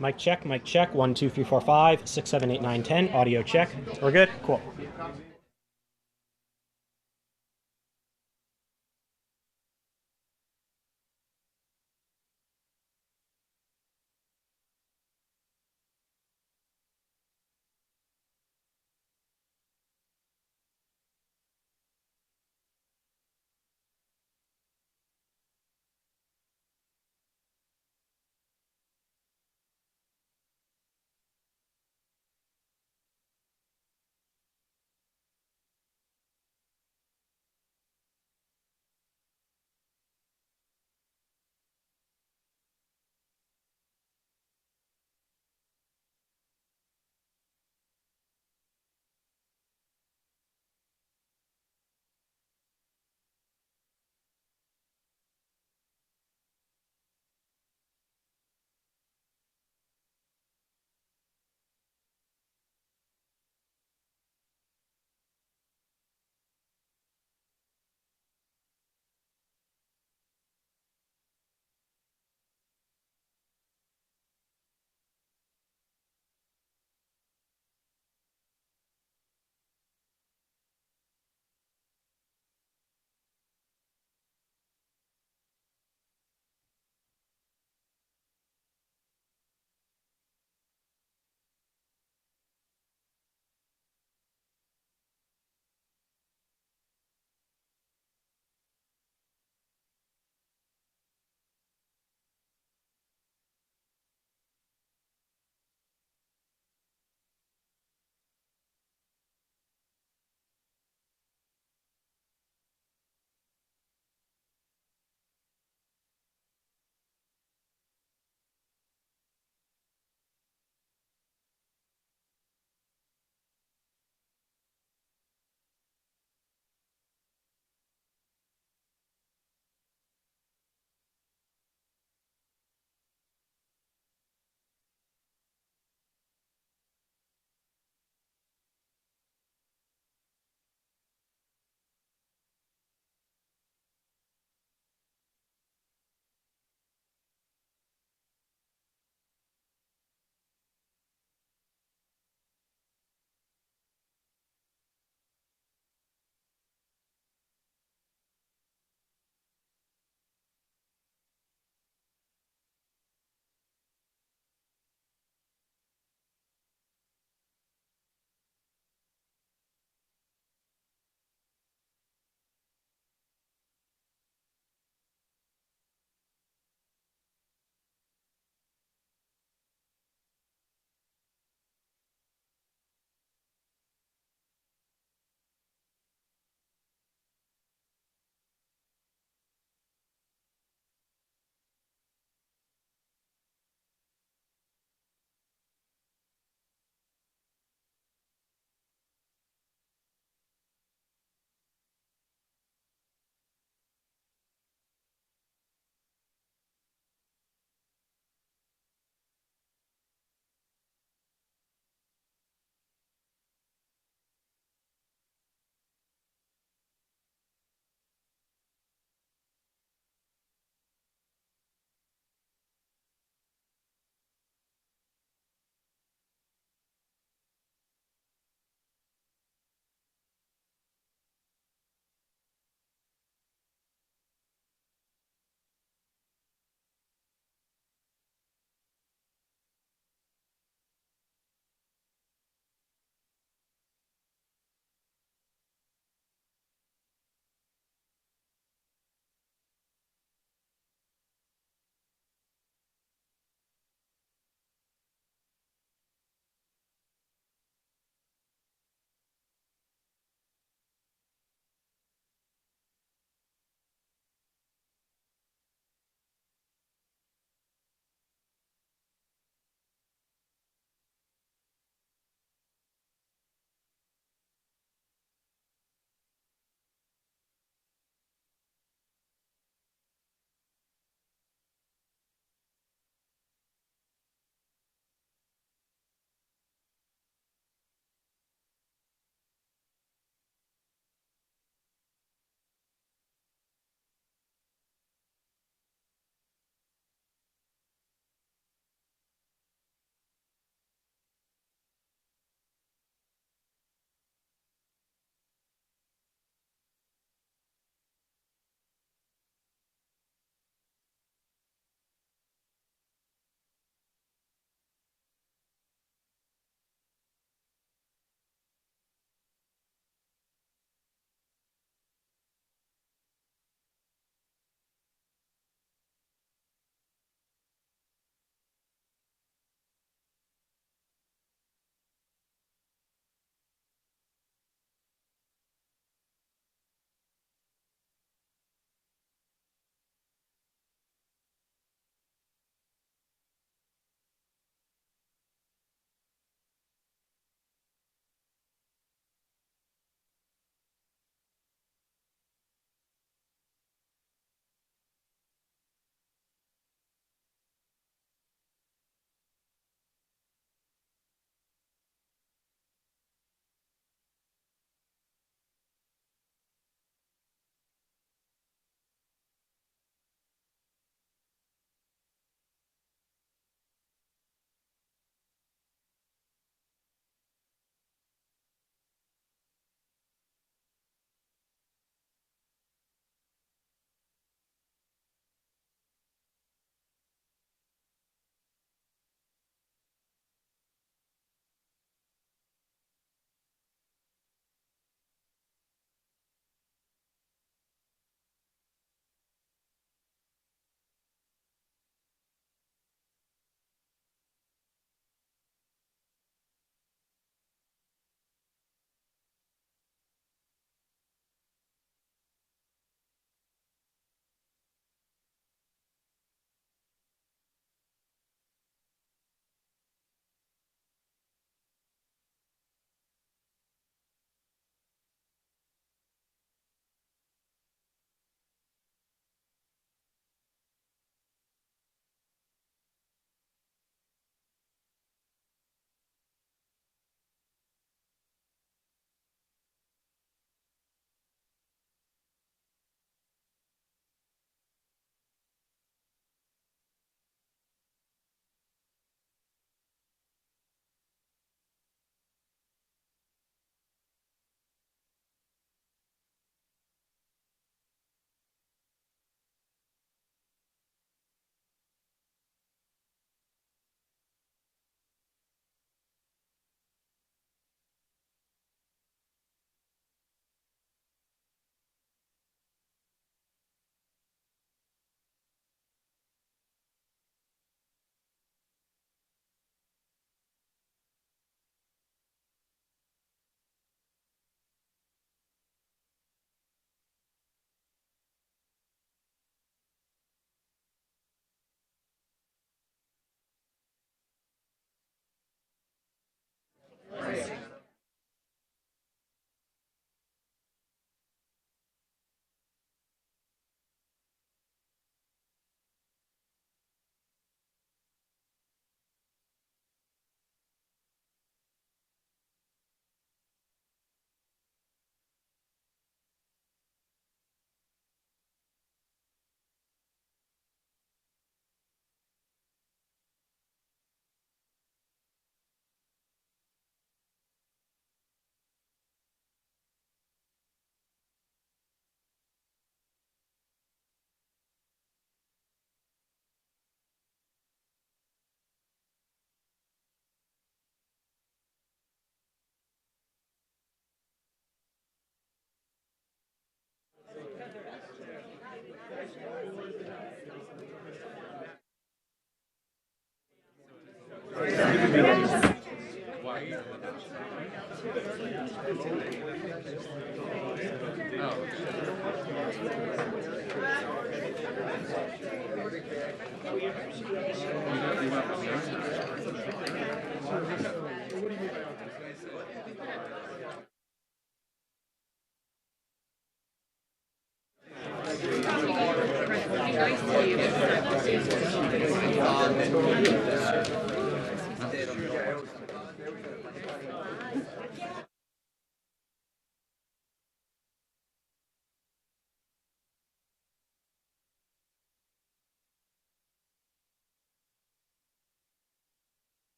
Mic check, mic check. 1, 2, 3, 4, 5, 6, 7, 8, 9, 10. Audio check. We're good? Cool.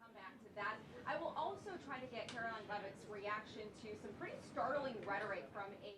Come back to that. I will also try to get Karoline Leavitt's reaction to some pretty startling rhetoric from a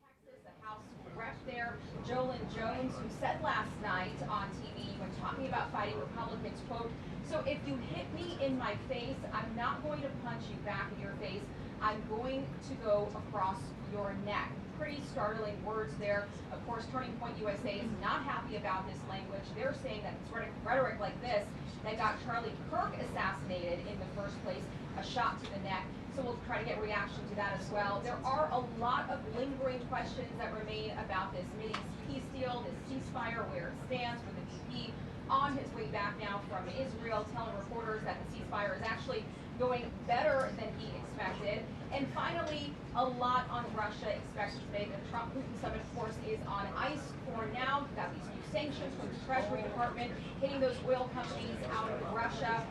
Texas, the House rep there, Jolyn Jones, who said last night on TV when talking about fighting Republicans, quote, "So if you hit me in my face, I'm not going to punch you back in your face. I'm going to go across your neck." Pretty startling words there. Of course, Turning Point USA is not happy about this language. They're saying that it's rhetoric like this that got Charlie Kirk assassinated in the first place, a shot to the neck. So we'll try to get reaction to that as well. There are a lot of lingering questions that remain about this Mideast peace deal, this ceasefire, where it stands, with the VP on his way back now from Israel, telling reporters that the ceasefire is actually going better than he expected. And finally, a lot on Russia expected today. The Trump-Putin summit, of course, is on ice for now. We've got these new sanctions from the Treasury Department hitting those oil companies out of Russia.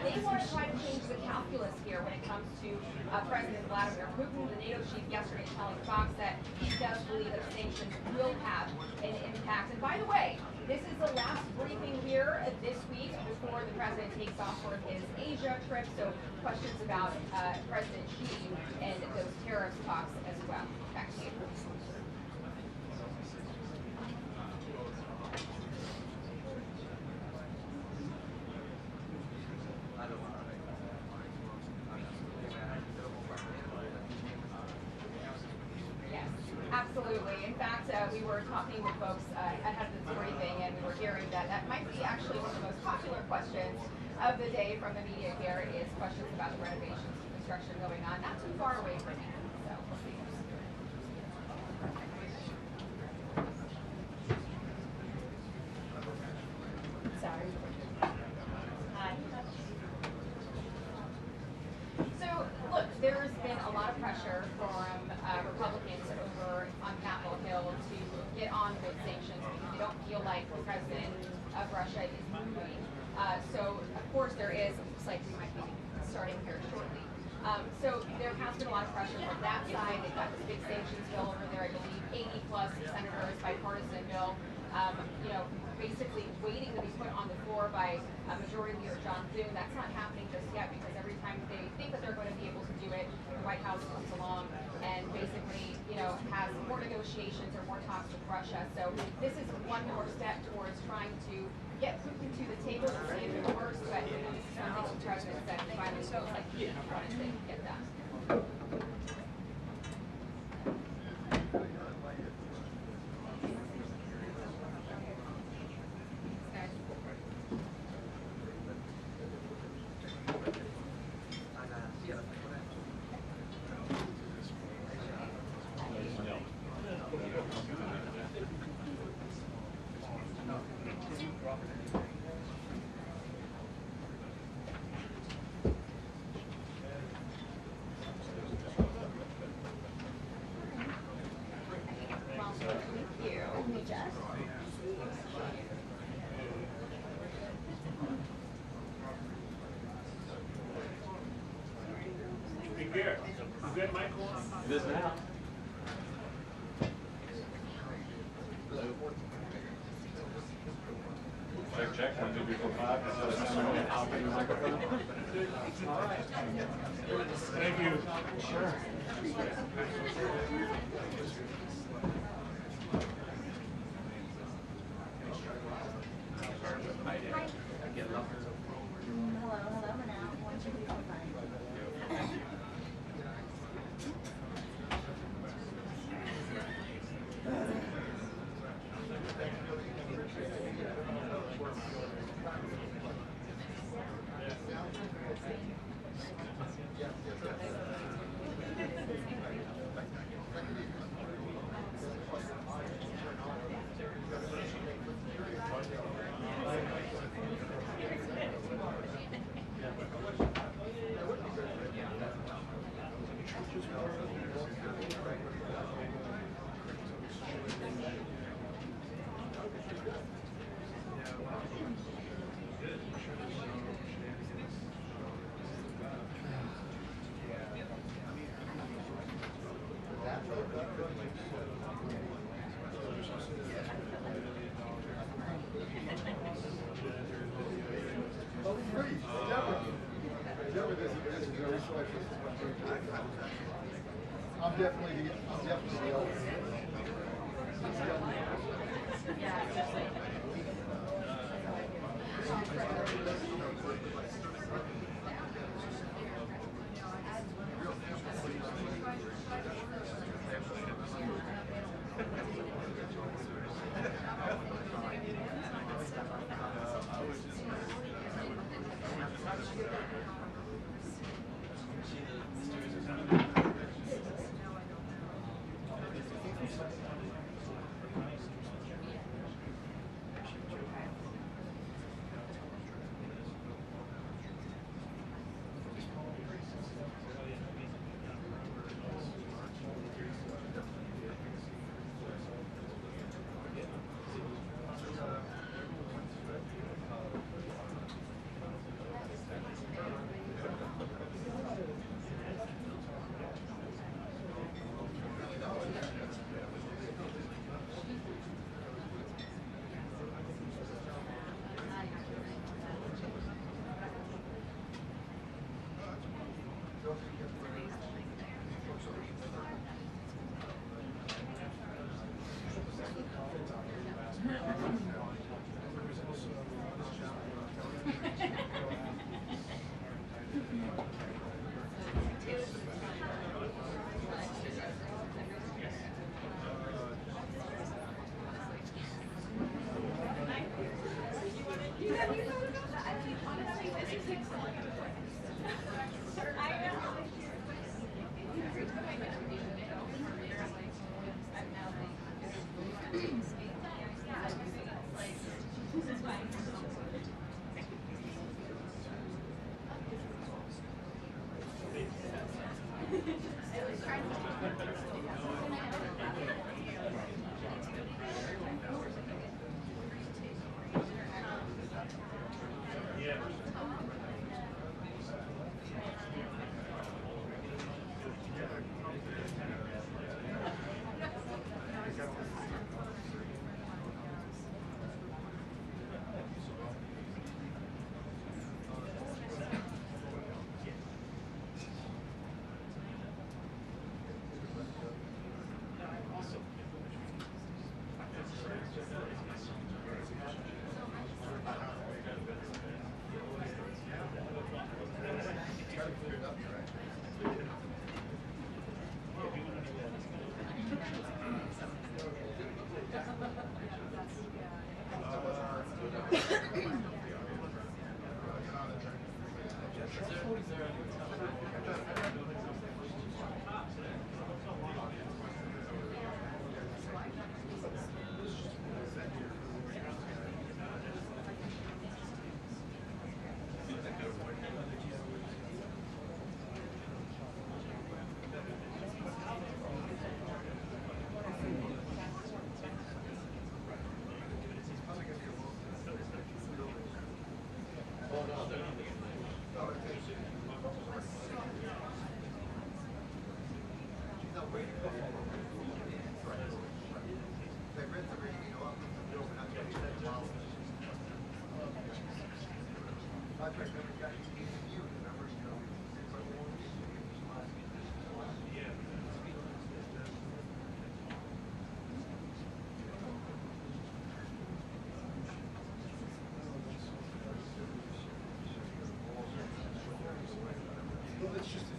They want to try to change the calculus here when it comes to President Vladimir Putin. The NATO chief yesterday telling Fox that he does believe that sanctions will have an impact. And by the way, this is the last briefing here this week before the president takes off for his Asia trip. So questions about President Xi and those tariffs talks as well. Back to you. absolutely. In fact, we were talking with folks ahead of this briefing, and we were hearing that that might be actually one of the most popular questions of the day from the media here is questions about the renovations construction going on, not too far away from here. So we'll see. Sorry. Hi. So, look, there's been a lot of pressure from Republicans over on Capitol Hill to get on with sanctions because they don't feel like the president of Russia is moving. So, of course, there is, looks like we might be starting here shortly. So there has been a lot of pressure from that side. They've got this big sanctions bill over there, I believe 80 plus senators, bipartisan bill, basically waiting to be put on the floor by Majority Leader John Thune. That's not happening just yet because every time they think that they're going to be able to do it, the White House comes along and basically, has more negotiations or more talks with Russia. So this is one more step towards trying to get Putin to the table to see if it works, but this is something the president said finally feels like he wanted to get done. Here. Is that mic on? It is now. Check. 1, 2, 3, 4, 5. I'll bring the microphone. All right. Thank you. Sure. I'm definitely the elder.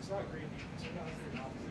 It's not great. It's not very obvious.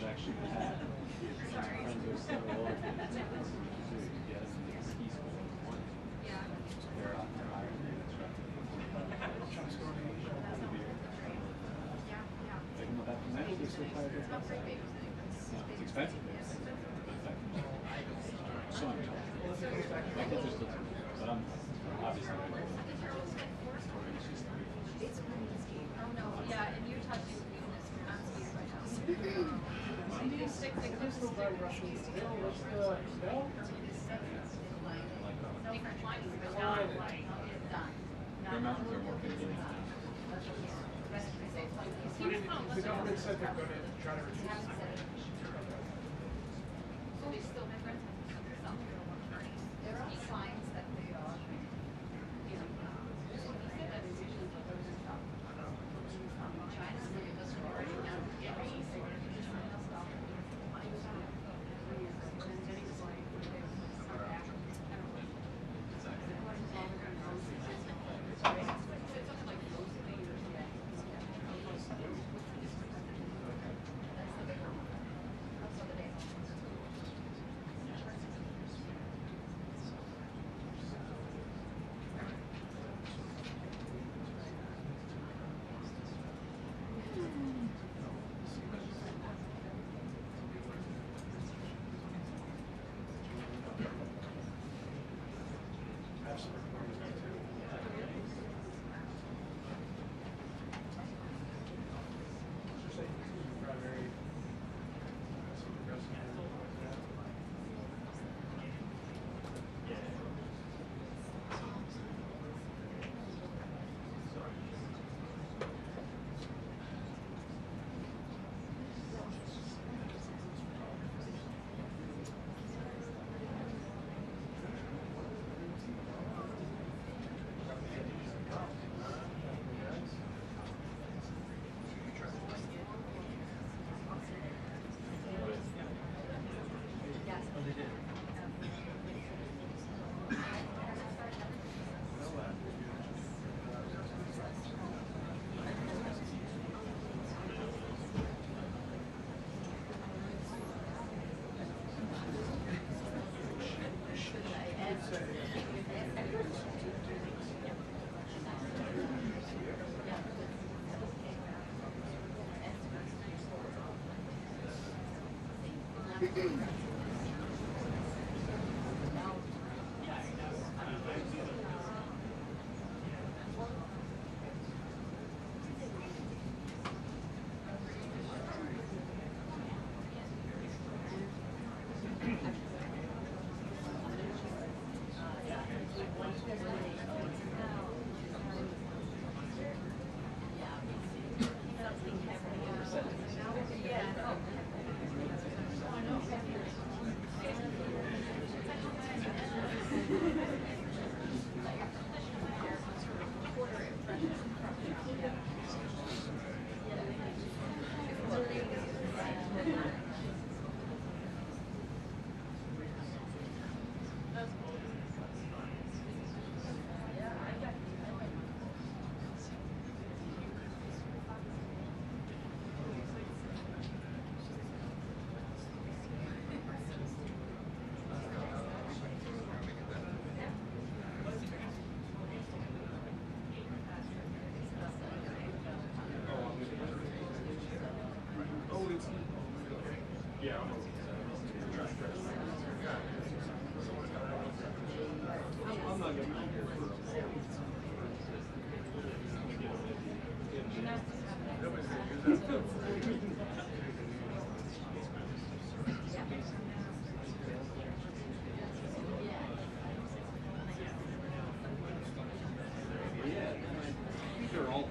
Actually, had friends who are so old. Yes, ski school. Yeah. They're out there hiring the instructor. Take them back from there. They're still hired. It's expensive. So much. My kids are still too, but I'm obviously. Oh no, yeah, and Utah too. Their mountains are more convenient. The government said they're going to try to reduce it. So they still have rent some there are signs that they are, you know, he said that is usually what those are from. China's moving this forward now. Yeah. I'm not gonna be here They're all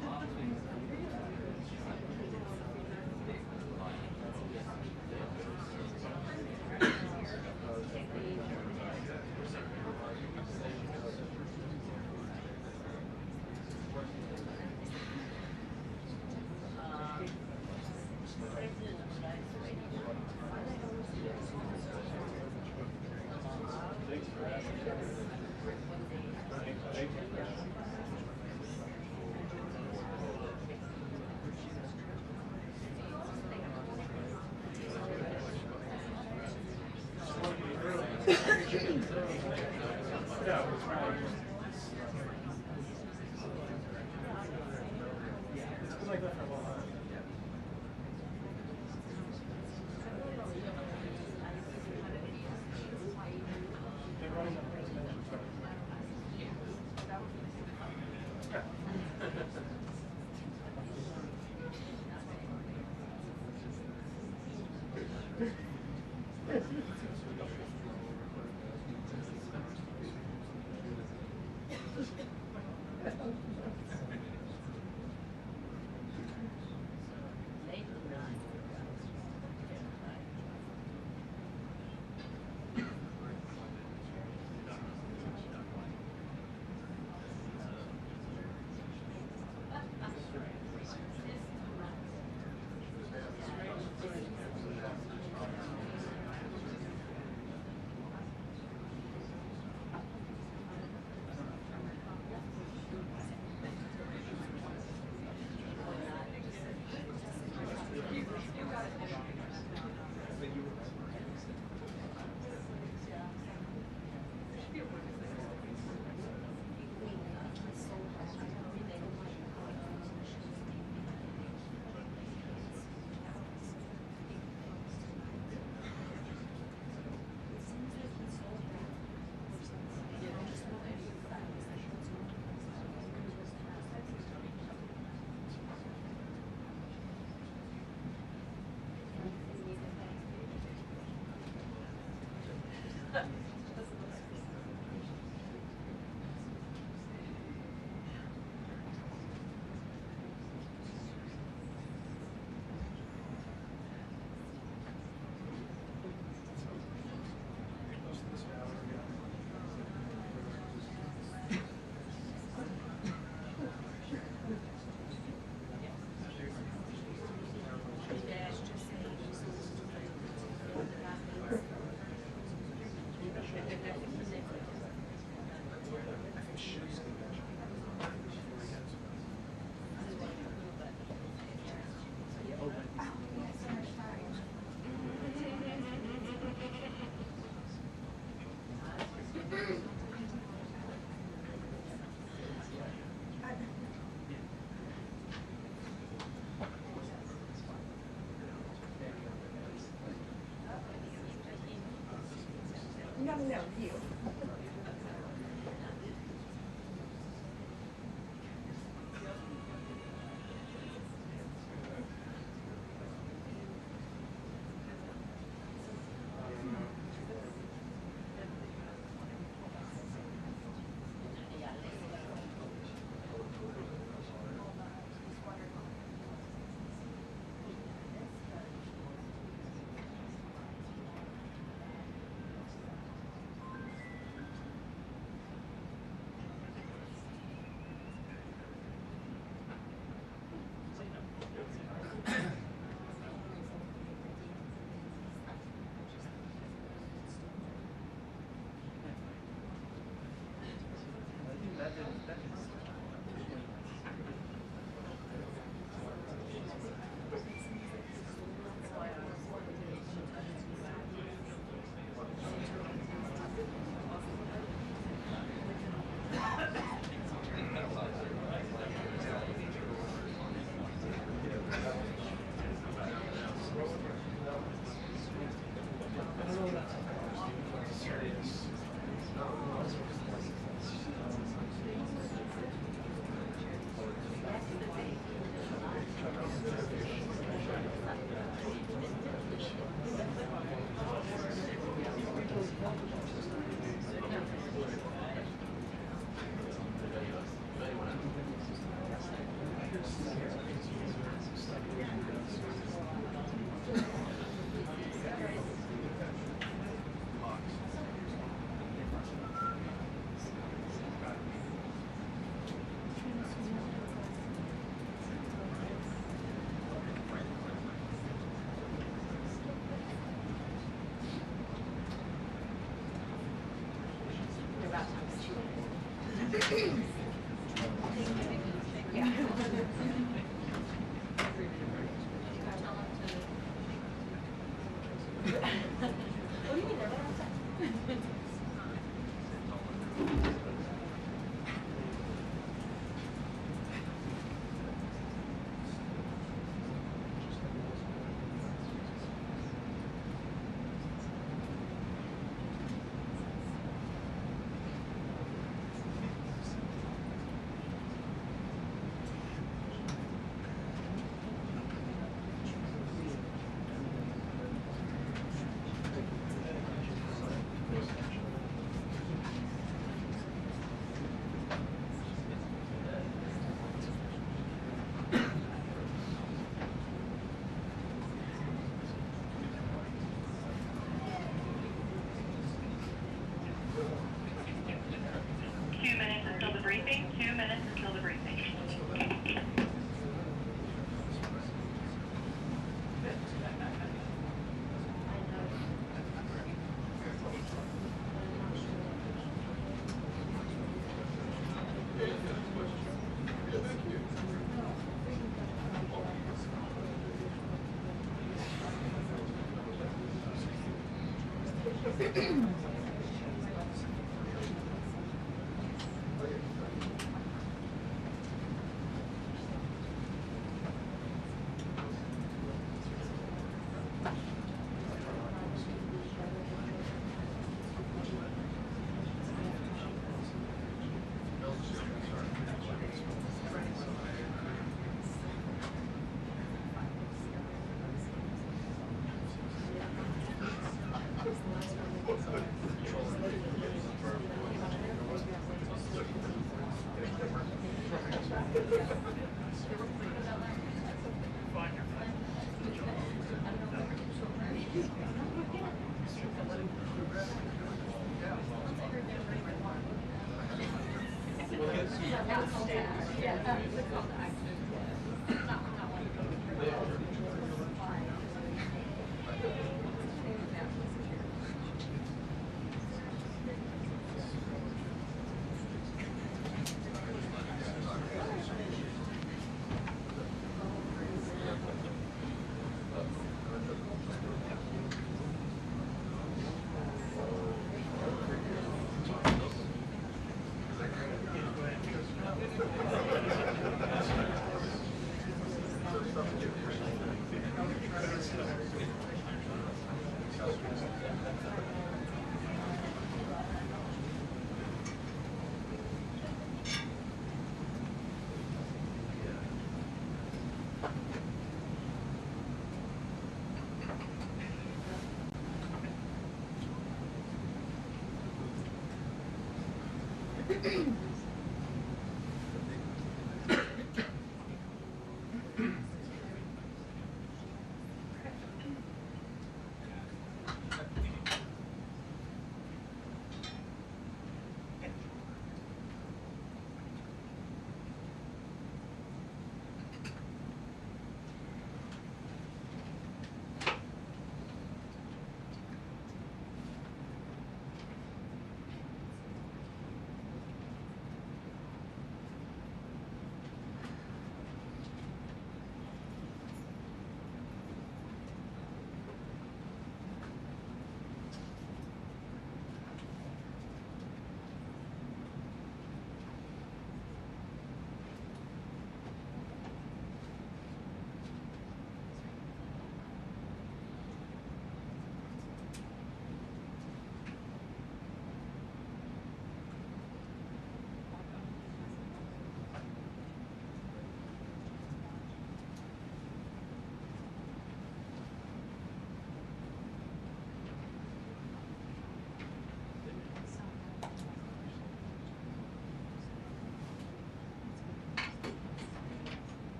No, you.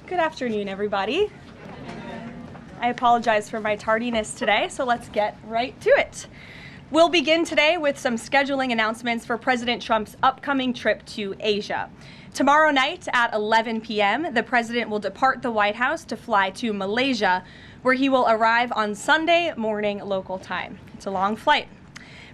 Good afternoon, everybody. I apologize for my tardiness today, so let's get right to it. We'll begin today with some scheduling announcements for President Trump's upcoming trip to Asia. Tomorrow night at 11 p.m., the president will depart the White House to fly to Malaysia, where he will arrive on Sunday morning local time. It's a long flight.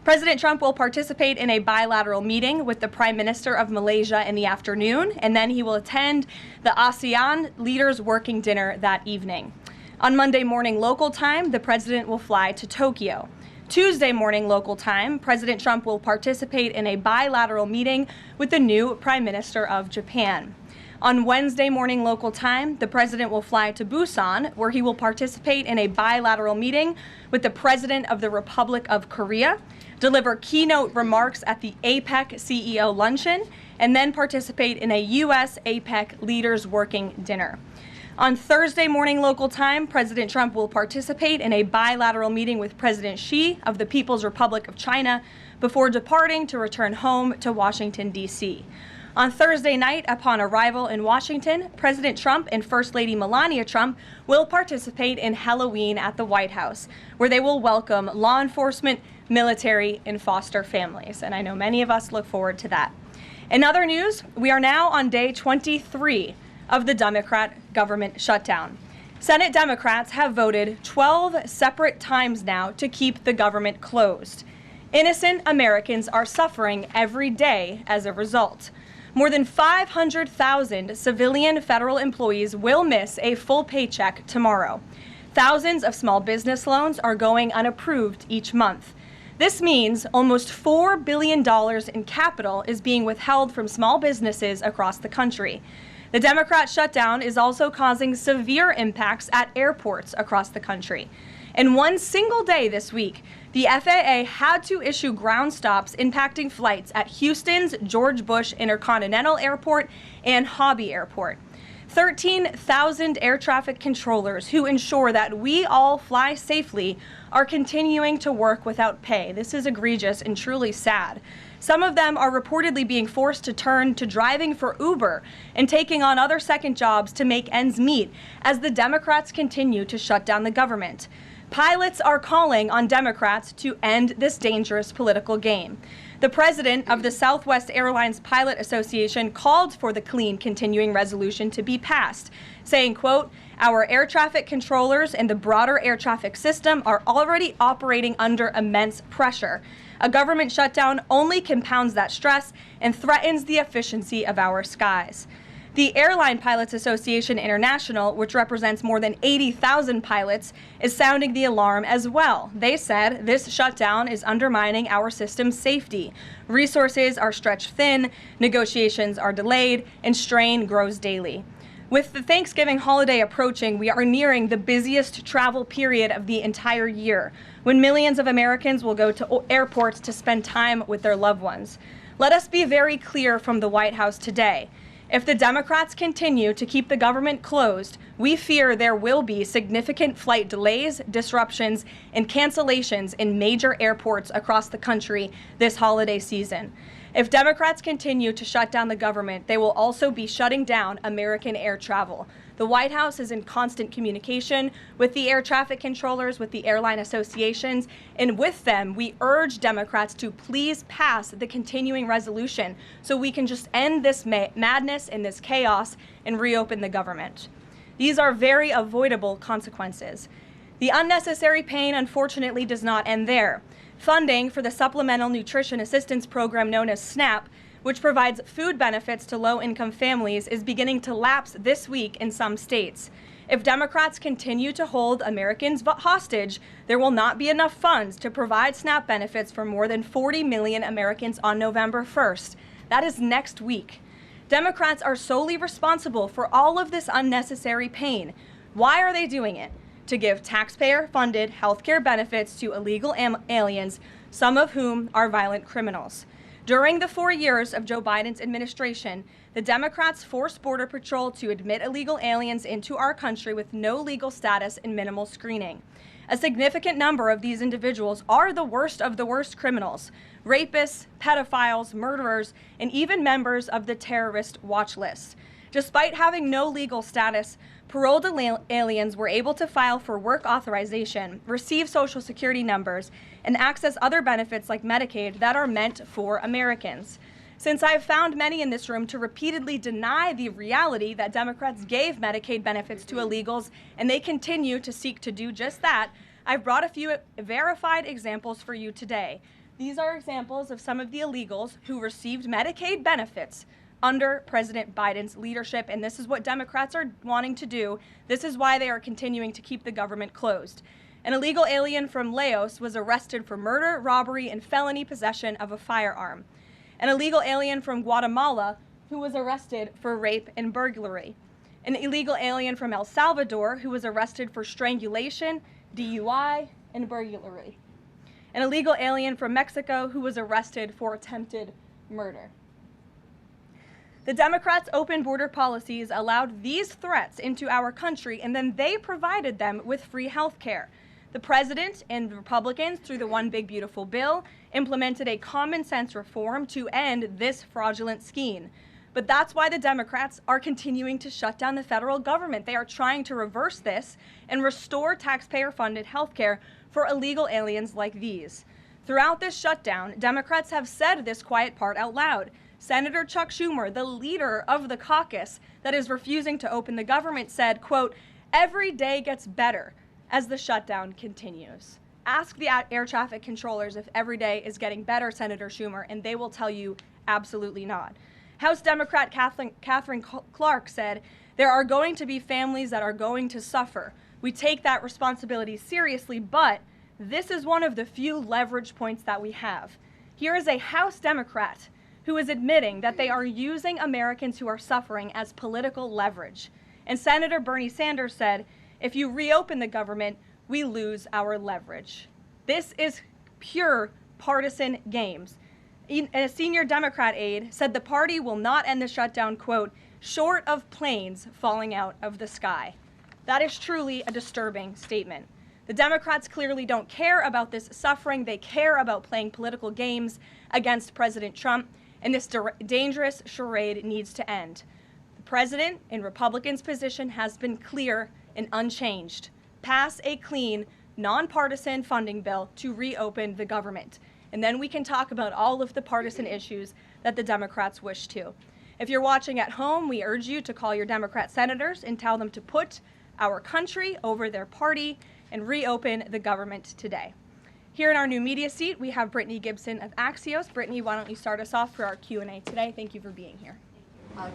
President Trump will participate in a bilateral meeting with the Prime Minister of Malaysia in the afternoon, and then he will attend the ASEAN Leaders Working Dinner that evening. On Monday morning local time, the president will fly to Tokyo. Tuesday morning local time, President Trump will participate in a bilateral meeting with the new Prime Minister of Japan. On Wednesday morning local time, the president will fly to Busan, where he will participate in a bilateral meeting with the President of the Republic of Korea, deliver keynote remarks at the APEC CEO luncheon, and then participate in a U.S. APEC Leaders Working Dinner. On Thursday morning local time, President Trump will participate in a bilateral meeting with President Xi of the People's Republic of China before departing to return home to Washington, D.C. On Thursday night, upon arrival in Washington, President Trump and First Lady Melania Trump will participate in Halloween at the White House, where they will welcome law enforcement, military, and foster families. And I know many of us look forward to that. In other news, we are now on day 23 of the Democrat government shutdown. Senate Democrats have voted 12 separate times now to keep the government closed. Innocent Americans are suffering every day as a result. More than 500,000 civilian federal employees will miss a full paycheck tomorrow. Thousands of small business loans are going unapproved each month. This means almost $4 billion in capital is being withheld from small businesses across the country. The Democrat shutdown is also causing severe impacts at airports across the country. In one single day this week, the FAA had to issue ground stops impacting flights at Houston's George Bush Intercontinental Airport and Hobby Airport. 13,000 air traffic controllers who ensure that we all fly safely are continuing to work without pay. This is egregious and truly sad. Some of them are reportedly being forced to turn to driving for Uber and taking on other second jobs to make ends meet as the Democrats continue to shut down the government. Pilots are calling on Democrats to end this dangerous political game. The president of the Southwest Airlines Pilot Association called for the clean continuing resolution to be passed, saying, quote, "Our air traffic controllers and the broader air traffic system are already operating under immense pressure. A government shutdown only compounds that stress and threatens the efficiency of our skies." The Airline Pilots Association International, which represents more than 80,000 pilots, is sounding the alarm as well. They said this shutdown is undermining our system's safety. Resources are stretched thin, negotiations are delayed, and strain grows daily. With the Thanksgiving holiday approaching, we are nearing the busiest travel period of the entire year, when millions of Americans will go to airports to spend time with their loved ones. Let us be very clear from the White House today. If the Democrats continue to keep the government closed, we fear there will be significant flight delays, disruptions, and cancellations in major airports across the country this holiday season. If Democrats continue to shut down the government, they will also be shutting down American air travel. The White House is in constant communication with the air traffic controllers, with the airline associations, and with them, we urge Democrats to please pass the continuing resolution so we can just end this madness and this chaos and reopen the government. These are very avoidable consequences. The unnecessary pain, unfortunately, does not end there. Funding for the Supplemental Nutrition Assistance Program known as SNAP, which provides food benefits to low-income families, is beginning to lapse this week in some states. If Democrats continue to hold Americans hostage, there will not be enough funds to provide SNAP benefits for more than 40 million Americans on November 1st. That is next week. Democrats are solely responsible for all of this unnecessary pain. Why are they doing it? To give taxpayer-funded health care benefits to illegal aliens, some of whom are violent criminals. During the 4 years of Joe Biden's administration, the Democrats forced Border Patrol to admit illegal aliens into our country with no legal status and minimal screening. A significant number of these individuals are the worst of the worst criminals: rapists, pedophiles, murderers, and even members of the terrorist watch list. Despite having no legal status, paroled aliens were able to file for work authorization, receive Social Security numbers, and access other benefits like Medicaid that are meant for Americans. Since I've found many in this room to repeatedly deny the reality that Democrats gave Medicaid benefits to illegals, and they continue to seek to do just that, I've brought a few verified examples for you today. These are examples of some of the illegals who received Medicaid benefits under President Biden's leadership, and this is what Democrats are wanting to do. This is why they are continuing to keep the government closed. An illegal alien from Laos was arrested for murder, robbery, and felony possession of a firearm. An illegal alien from Guatemala who was arrested for rape and burglary. An illegal alien from El Salvador who was arrested for strangulation, DUI, and burglary. An illegal alien from Mexico who was arrested for attempted murder. The Democrats' open border policies allowed these threats into our country, and then they provided them with free health care. The president and Republicans, through the One Big Beautiful Bill, implemented a common sense reform to end this fraudulent scheme. But that's why the Democrats are continuing to shut down the federal government. They are trying to reverse this and restore taxpayer-funded health care for illegal aliens like these. Throughout this shutdown, Democrats have said this quiet part out loud. Senator Chuck Schumer, the leader of the caucus that is refusing to open the government, said, quote, "Every day gets better as the shutdown continues." Ask the air traffic controllers if every day is getting better, Senator Schumer, and they will tell you absolutely not. House Democrat Catherine Clark said, "There are going to be families that are going to suffer. We take that responsibility seriously, but this is one of the few leverage points that we have." Here is a House Democrat who is admitting that they are using Americans who are suffering as political leverage. And Senator Bernie Sanders said, "If you reopen the government, we lose our leverage." This is pure partisan games. A senior Democrat aide said the party will not end the shutdown, quote, "short of planes falling out of the sky." That is truly a disturbing statement. The Democrats clearly don't care about this suffering. They care about playing political games against President Trump, and this dangerous charade needs to end. The president and Republicans' position has been clear and unchanged. Pass a clean, nonpartisan funding bill to reopen the government. And then we can talk about all of the partisan issues that the Democrats wish to. If you're watching at home, we urge you to call your Democrat senators and tell them to put our country over their party and reopen the government today. Here in our new media seat, we have Brittany Gibson of Axios. Brittany, why don't you start us off for our Q&A today? Thank you for being here.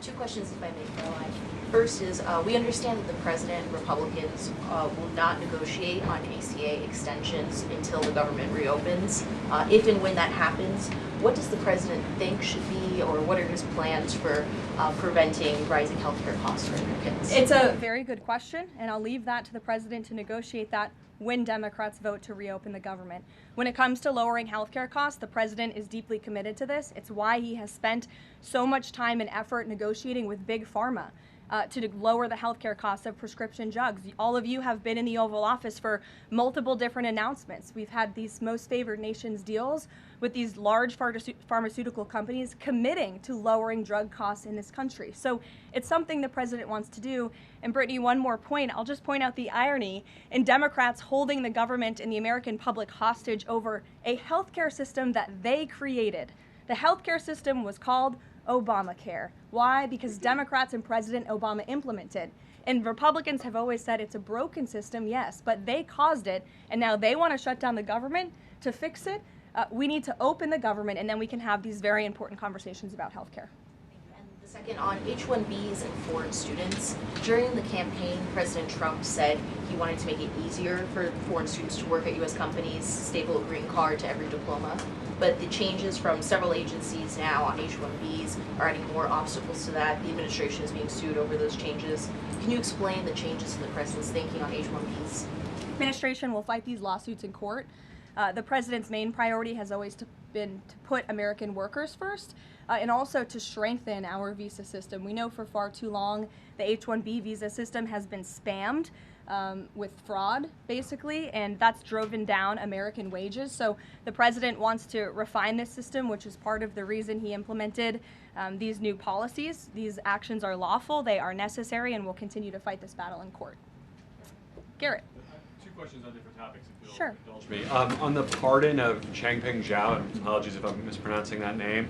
Two questions, if I may, Caroline. First is, we understand that the president and Republicans will not negotiate on ACA extensions until the government reopens. If and when that happens, what does the president think should be, or what are his plans for preventing rising healthcare costs for Americans? It's a very good question, and I'll leave that to the president to negotiate that when Democrats vote to reopen the government. When it comes to lowering healthcare costs, the president is deeply committed to this. It's why he has spent so much time and effort negotiating with Big Pharma to lower the healthcare costs of prescription drugs. All of you have been in the Oval Office for multiple different announcements. We've had these most favored nations deals with these large pharmaceutical companies committing to lowering drug costs in this country. So it's something the president wants to do. And Brittany, one more point. I'll just point out the irony in Democrats holding the government and the American public hostage over a healthcare system that they created. The healthcare system was called Obamacare. Why? Because Democrats and President Obama implemented. And Republicans have always said it's a broken system, yes, but they caused it, and now they want to shut down the government to fix it. We need to open the government, and then we can have these very important conversations about health care. And the Second, on H-1Bs and foreign students, during the campaign, President Trump said he wanted to make it easier for foreign students to work at U.S. companies, staple a green card to every diploma. But the changes from several agencies now on H-1Bs are adding more obstacles to that. The administration is being sued over those changes. Can you explain the changes in the president's thinking on H-1Bs? Administration will fight these lawsuits in court. The president's main priority has always been to put American workers first, and also to strengthen our visa system. We know for far too long the H-1B visa system has been spammed with fraud, basically, and that's driven down American wages. So the president wants to refine this system, which is part of the reason he implemented these new policies. These actions are lawful, they are necessary, and we'll continue to fight this battle in court. Garrett. Two questions on different topics, if you'll Sure. indulge me. On the pardon of Changpeng Zhao, and apologies if I'm mispronouncing that name,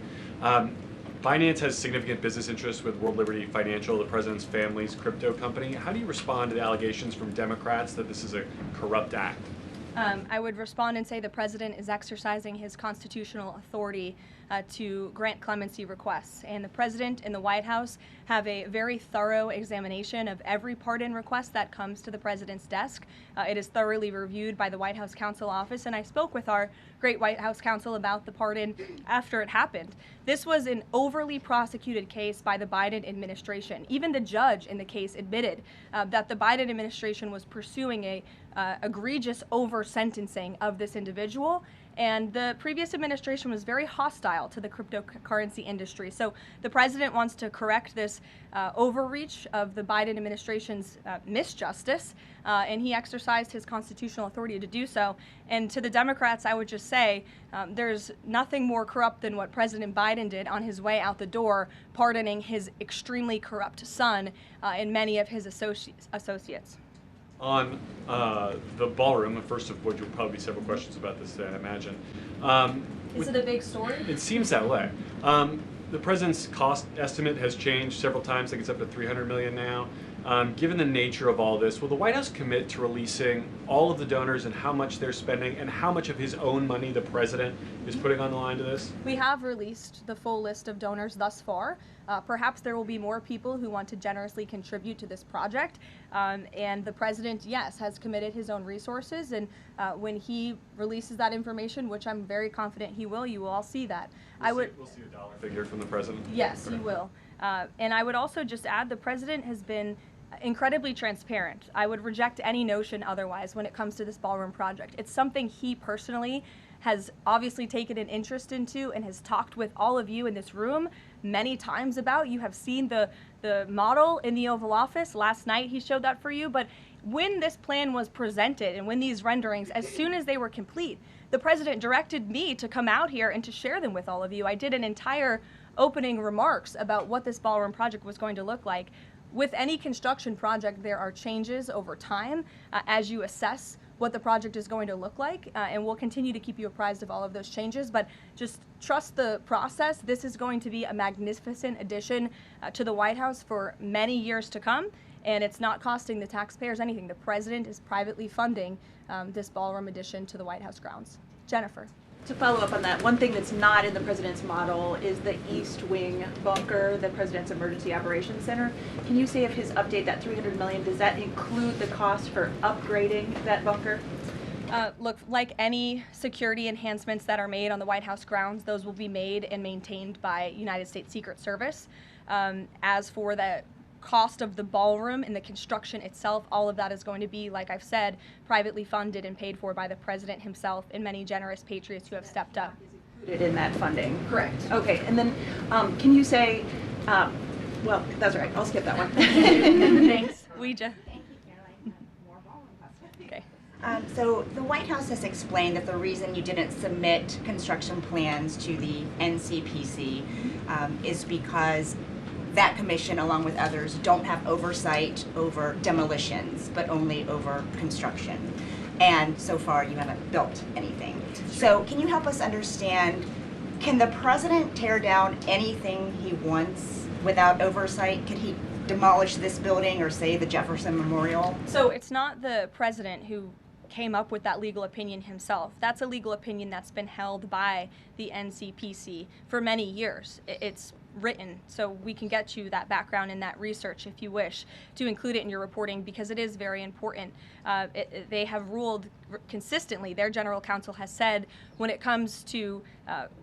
Binance has significant business interests with World Liberty Financial, the president's family's crypto company. How do you respond to the allegations from Democrats that this is a corrupt act? I would respond and say the president is exercising his constitutional authority to grant clemency requests. And the president and the White House have a very thorough examination of every pardon request that comes to the president's desk. It is thoroughly reviewed by the White House Counsel Office, and I spoke with our great White House counsel about the pardon after it happened. This was an overly prosecuted case by the Biden administration. Even the judge in the case admitted that the Biden administration was pursuing a egregious over-sentencing of this individual, and the previous administration was very hostile to the cryptocurrency industry. So the president wants to correct this overreach of the Biden administration's misjustice, and he exercised his constitutional authority to do so. And to the Democrats, I would just say there's nothing more corrupt than what President Biden did on his way out the door, pardoning his extremely corrupt son and many of his associates. On the ballroom, the first of which will probably be several questions about this today, I imagine. Is it a big story? It seems that way. The president's cost estimate has changed several times. I think it's up to $300 million now. Given the nature of all this, will the White House commit to releasing all of the donors and how much they're spending and how much of his own money the president is putting on the line to this? We have released the full list of donors thus far. Perhaps there will be more people who want to generously contribute to this project. And the president, yes, has committed his own resources. And when he releases that information, which I'm very confident he will, you will all see that. We'll see a dollar figure from the president? Yes, you will. And I would also just add the president has been incredibly transparent. I would reject any notion otherwise when it comes to this ballroom project. It's something he personally has obviously taken an interest into and has talked with all of you in this room many times about. You have seen the model in the Oval Office. Last night he showed that for you. But when this plan was presented and when these renderings, as soon as they were complete, the president directed me to come out here and to share them with all of you. I did an entire opening remarks about what this ballroom project was going to look like. With any construction project, there are changes over time as you assess what the project is going to look like, and we'll continue to keep you apprised of all of those changes, but just trust the process. This is going to be a magnificent addition to the White House for many years to come, and it's not costing the taxpayers anything. The president is privately funding this ballroom addition to the White House grounds. Jennifer. To follow up on that, one thing that's not in the president's model is the East Wing bunker, the president's emergency operations center. Can you say if his update, that $300 million, does that include the cost for upgrading that bunker? Look, like any security enhancements that are made on the White House grounds, those will be made and maintained by United States Secret Service. As for the cost of the ballroom and the construction itself, all of that is going to be, like I've said, privately funded and paid for by the president himself and many generous patriots who have stepped up. Included in that funding? Correct. Okay, and then can you say, well, that's all right, I'll skip that one. Thanks. Ouija. Thank you, Caroline. More ballroom questions. Okay. So the White House has explained that the reason you didn't submit construction plans to the NCPC is because that commission, along with others, don't have oversight over demolitions, but only over construction. And so far, you haven't built anything. So can you help us understand, can the president tear down anything he wants without oversight? Could he demolish this building or, say, the Jefferson Memorial? So it's not the president who came up with that legal opinion himself. That's a legal opinion that's been held by the NCPC for many years. It's written, so we can get you that background and that research if you wish to include it in your reporting, because it is very important. They have ruled consistently, their general counsel has said, when it comes to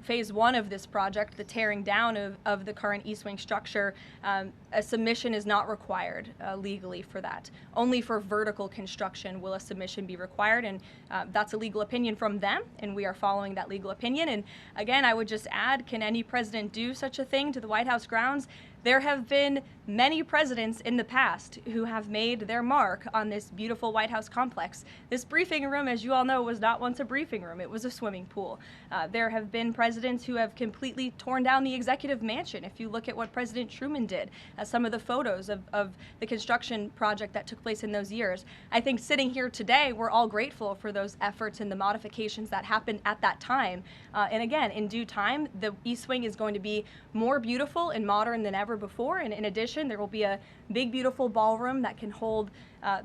phase one of this project, the tearing down of the current East Wing structure, a submission is not required legally for that. Only for vertical construction will a submission be required, and that's a legal opinion from them, and we are following that legal opinion. And again, I would just add, can any president do such a thing to the White House grounds? There have been many presidents in the past who have made their mark on this beautiful White House complex. This briefing room, as you all know, was not once a briefing room. It was a swimming pool. There have been presidents who have completely torn down the executive mansion. If you look at what President Truman did, some of the photos of the construction project that took place in those years. I think sitting here today, we're all grateful for those efforts and the modifications that happened at that time. And again, in due time, the East Wing is going to be more beautiful and modern than ever before, and in addition, there will be a big, beautiful ballroom that can hold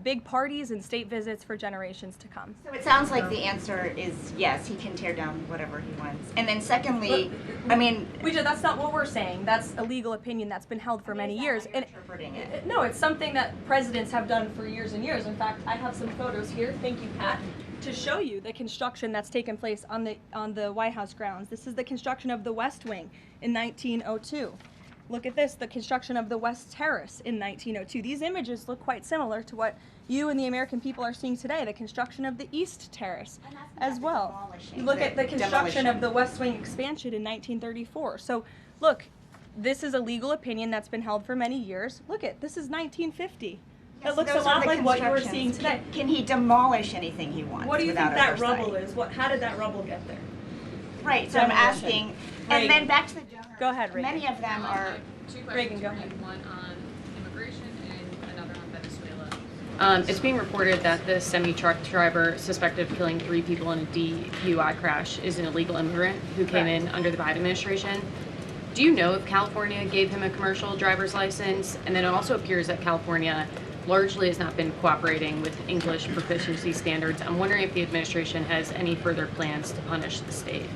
big parties and state visits for generations to come. So it sounds like the answer is yes, he can tear down whatever he wants. And then secondly, I mean, that's not what we're saying. That's a legal opinion that's been held for many years. And interpreting it. No, it's something that presidents have done for years and years. In fact, I have some photos here. Thank you, Pat, to show you the construction that's taken place on the White House grounds. This is the construction of the West Wing in 1902. Look at this, the construction of the West Terrace in 1902. These images look quite similar to what you and the American people are seeing today, the construction of the East Terrace as well. You look at the construction of the West Wing expansion in 1934. So look, this is a legal opinion that's been held for many years. Look at, this is 1950. It looks a lot like what you were seeing today. Can he demolish anything he wants? What do you think that rubble is? How did that rubble get there? Right, so I'm asking, and then back to the donors. Go ahead, Reagan. Many of them are. Two Reagan, questions. go ahead. One on immigration and another on Venezuela. It's being reported that the semi-truck driver suspected of killing 3 people in a DUI crash is an illegal immigrant who came in under the Biden administration. Do you know if California gave him a commercial driver's license? And then it also appears that California largely has not been cooperating with English proficiency standards. I'm wondering if the administration has any further plans to punish the state.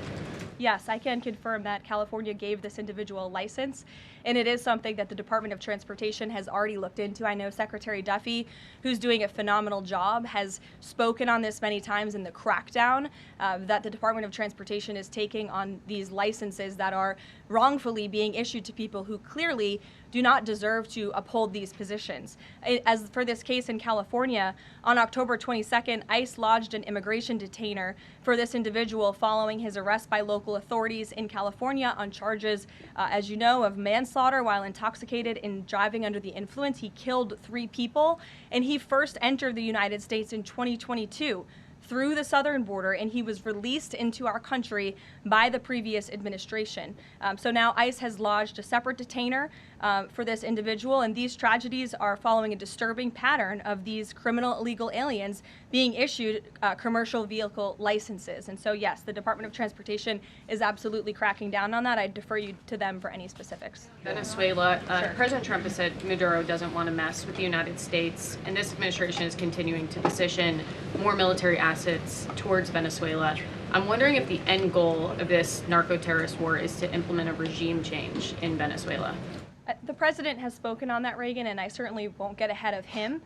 Yes, I can confirm that California gave this individual a license, and it is something that the Department of Transportation has already looked into. I know Secretary Duffy, who's doing a phenomenal job, has spoken on this many times in the crackdown that the Department of Transportation is taking on these licenses that are wrongfully being issued to people who clearly do not deserve to uphold these positions. As for this case in California, on October 22nd, ICE lodged an immigration detainer for this individual following his arrest by local authorities in California on charges, as you know, of manslaughter while intoxicated and driving under the influence. He killed 3 people, and he first entered the United States in 2022. Through the southern border, and he was released into our country by the previous administration. So now ICE has lodged a separate detainer for this individual, and these tragedies are following a disturbing pattern of these criminal illegal aliens being issued commercial vehicle licenses. And so yes, the Department of Transportation is absolutely cracking down on that. I defer you to them for any specifics. Venezuela, President Trump has said Maduro doesn't want to mess with the United States, and this administration is continuing to position more military assets towards Venezuela. I'm wondering if the end goal of this narco-terrorist war is to implement a regime change in Venezuela. The president has spoken on that, Reagan, and I certainly won't get ahead of him.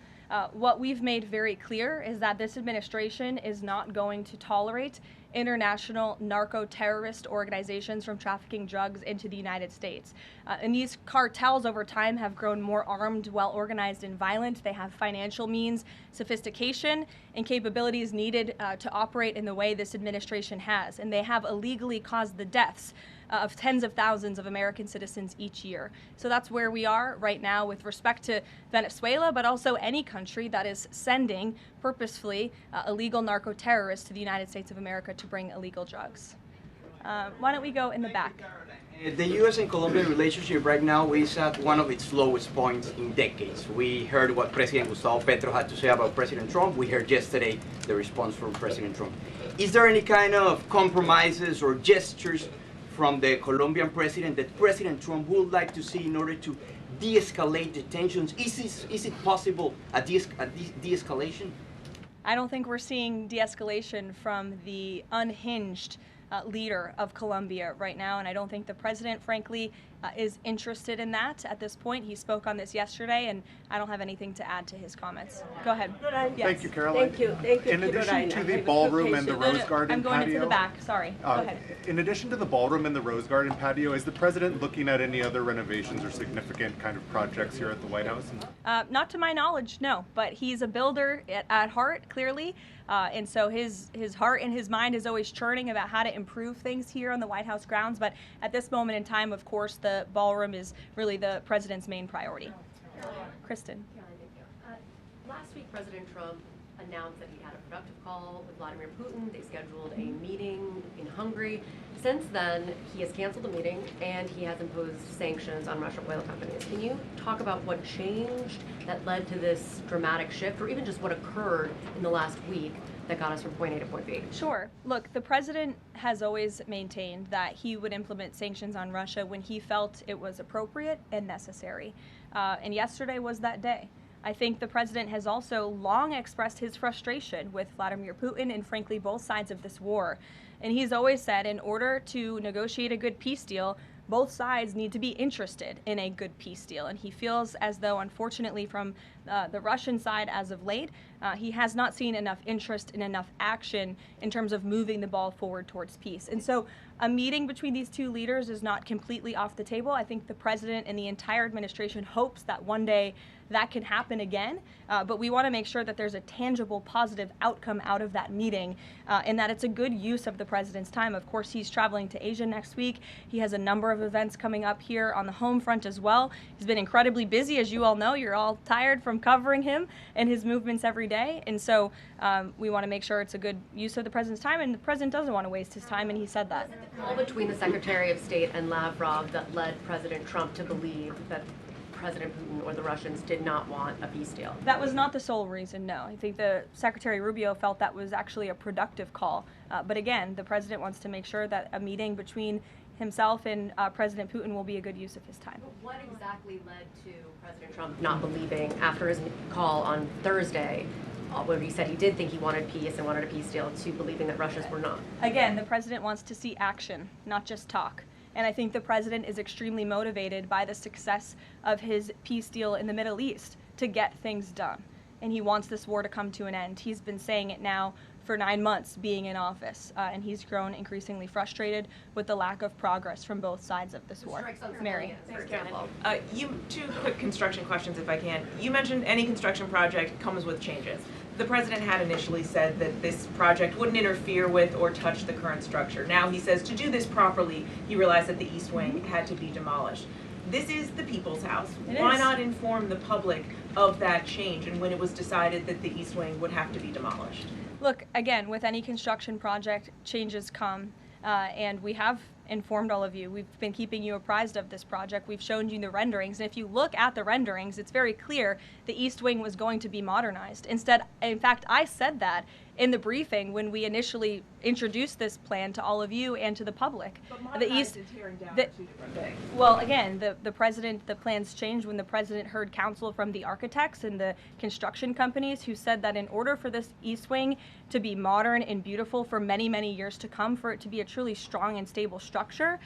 What we've made very clear is that this administration is not going to tolerate international narco-terrorist organizations from trafficking drugs into the United States. And these cartels over time have grown more armed, well-organized, and violent. They have financial means, sophistication, and capabilities needed to operate in the way this administration has. And they have illegally caused the deaths of tens of thousands of American citizens each year. So that's where we are right now with respect to Venezuela, but also any country that is sending purposefully illegal narco-terrorists to the United States of America to bring illegal drugs. Why don't we go in the back? The U.S. and Colombian relationship right now is at one of its lowest points in decades. We heard what President Gustavo Petro had to say about President Trump. We heard yesterday the response from President Trump. Is there any kind of compromises or gestures from the Colombian president that President Trump would like to see in order to de-escalate the tensions? Is it possible a de-escalation? I don't think we're seeing de-escalation from the unhinged leader of Colombia right now, and I don't think the president, frankly, is interested in that at this point. He spoke on this yesterday, and I don't have anything to add to his comments. Go ahead. Yes. Thank you, Caroline. Thank you. In addition to the ballroom and the Rose Garden I'm going patio, into the back. Sorry. Go ahead. in addition to the ballroom and the Rose Garden patio, is the president looking at any other renovations or significant kind of projects here at the White House? Not to my knowledge, no. But he's a builder at heart, clearly. And so his heart and his mind is always churning about how to improve things here on the White House grounds. But at this moment in time, of course, the ballroom is really the president's main priority. Kristen. Last week, President Trump announced that he had a productive call with Vladimir Putin. They scheduled a meeting in Hungary. Since then, he has canceled the meeting and he has imposed sanctions on Russian oil companies. Can you talk about what changed that led to this dramatic shift, or even just what occurred in the last week that got us from point A to point B? Sure. Look, the president has always maintained that he would implement sanctions on Russia when he felt it was appropriate and necessary. And yesterday was that day. I think the president has also long expressed his frustration with Vladimir Putin and, frankly, both sides of this war. And he's always said in order to negotiate a good peace deal, both sides need to be interested in a good peace deal. And he feels as though, unfortunately, from the Russian side as of late, he has not seen enough interest and enough action in terms of moving the ball forward towards peace. And so a meeting between these two leaders is not completely off the table. I think the president and the entire administration hopes that one day that can happen again, but we want to make sure that there's a tangible, positive outcome out of that meeting, and that it's a good use of the president's time. Of course, he's traveling to Asia next week. He has a number of events coming up here on the home front as well. He's been incredibly busy, as you all know. You're all tired from covering him and his movements every day, and so we want to make sure it's a good use of the president's time, and the president doesn't want to waste his time, and he said that. Was it the call between the Secretary of State and Lavrov that led President Trump to believe that President Putin or the Russians did not want a peace deal? That was not the sole reason, no. I think the Secretary Rubio felt that was actually a productive call. But again, the president wants to make sure that a meeting between himself and President Putin will be a good use of his time. But what exactly led to President Trump not believing, after his call on Thursday, where he said he did think he wanted peace and wanted a peace deal, to believing that Russians were not? Again, the president wants to see action, not just talk. And I think the president is extremely motivated by the success of his peace deal in the Middle East to get things done. And he wants this war to come to an end. He's been saying it now for 9 months being in office, and he's grown increasingly frustrated with the lack of progress from both sides of this war. Mary. For example. Two quick construction questions, if I can. You mentioned any construction project comes with changes. The president had initially said that this project wouldn't interfere with or touch the current structure. Now he says to do this properly, he realized that the East Wing had to be demolished. This is the people's house. Why not inform the public of that change and when it was decided that the East Wing would have to be demolished? Look, again, with any construction project, changes come, and we have informed all of you. We've been keeping you apprised of this project. We've shown you the renderings, and if you look at the renderings, it's very clear the East Wing was going to be modernized. Instead, in fact, I said that in the briefing when we initially introduced this plan to all of you and to the public. But modernized and tearing down are two different things. Well, again, the plans changed when the president heard counsel from the architects and the construction companies who said that in order for this East Wing to be modern and beautiful for many, many years to come, for it to be a truly strong and stable structure,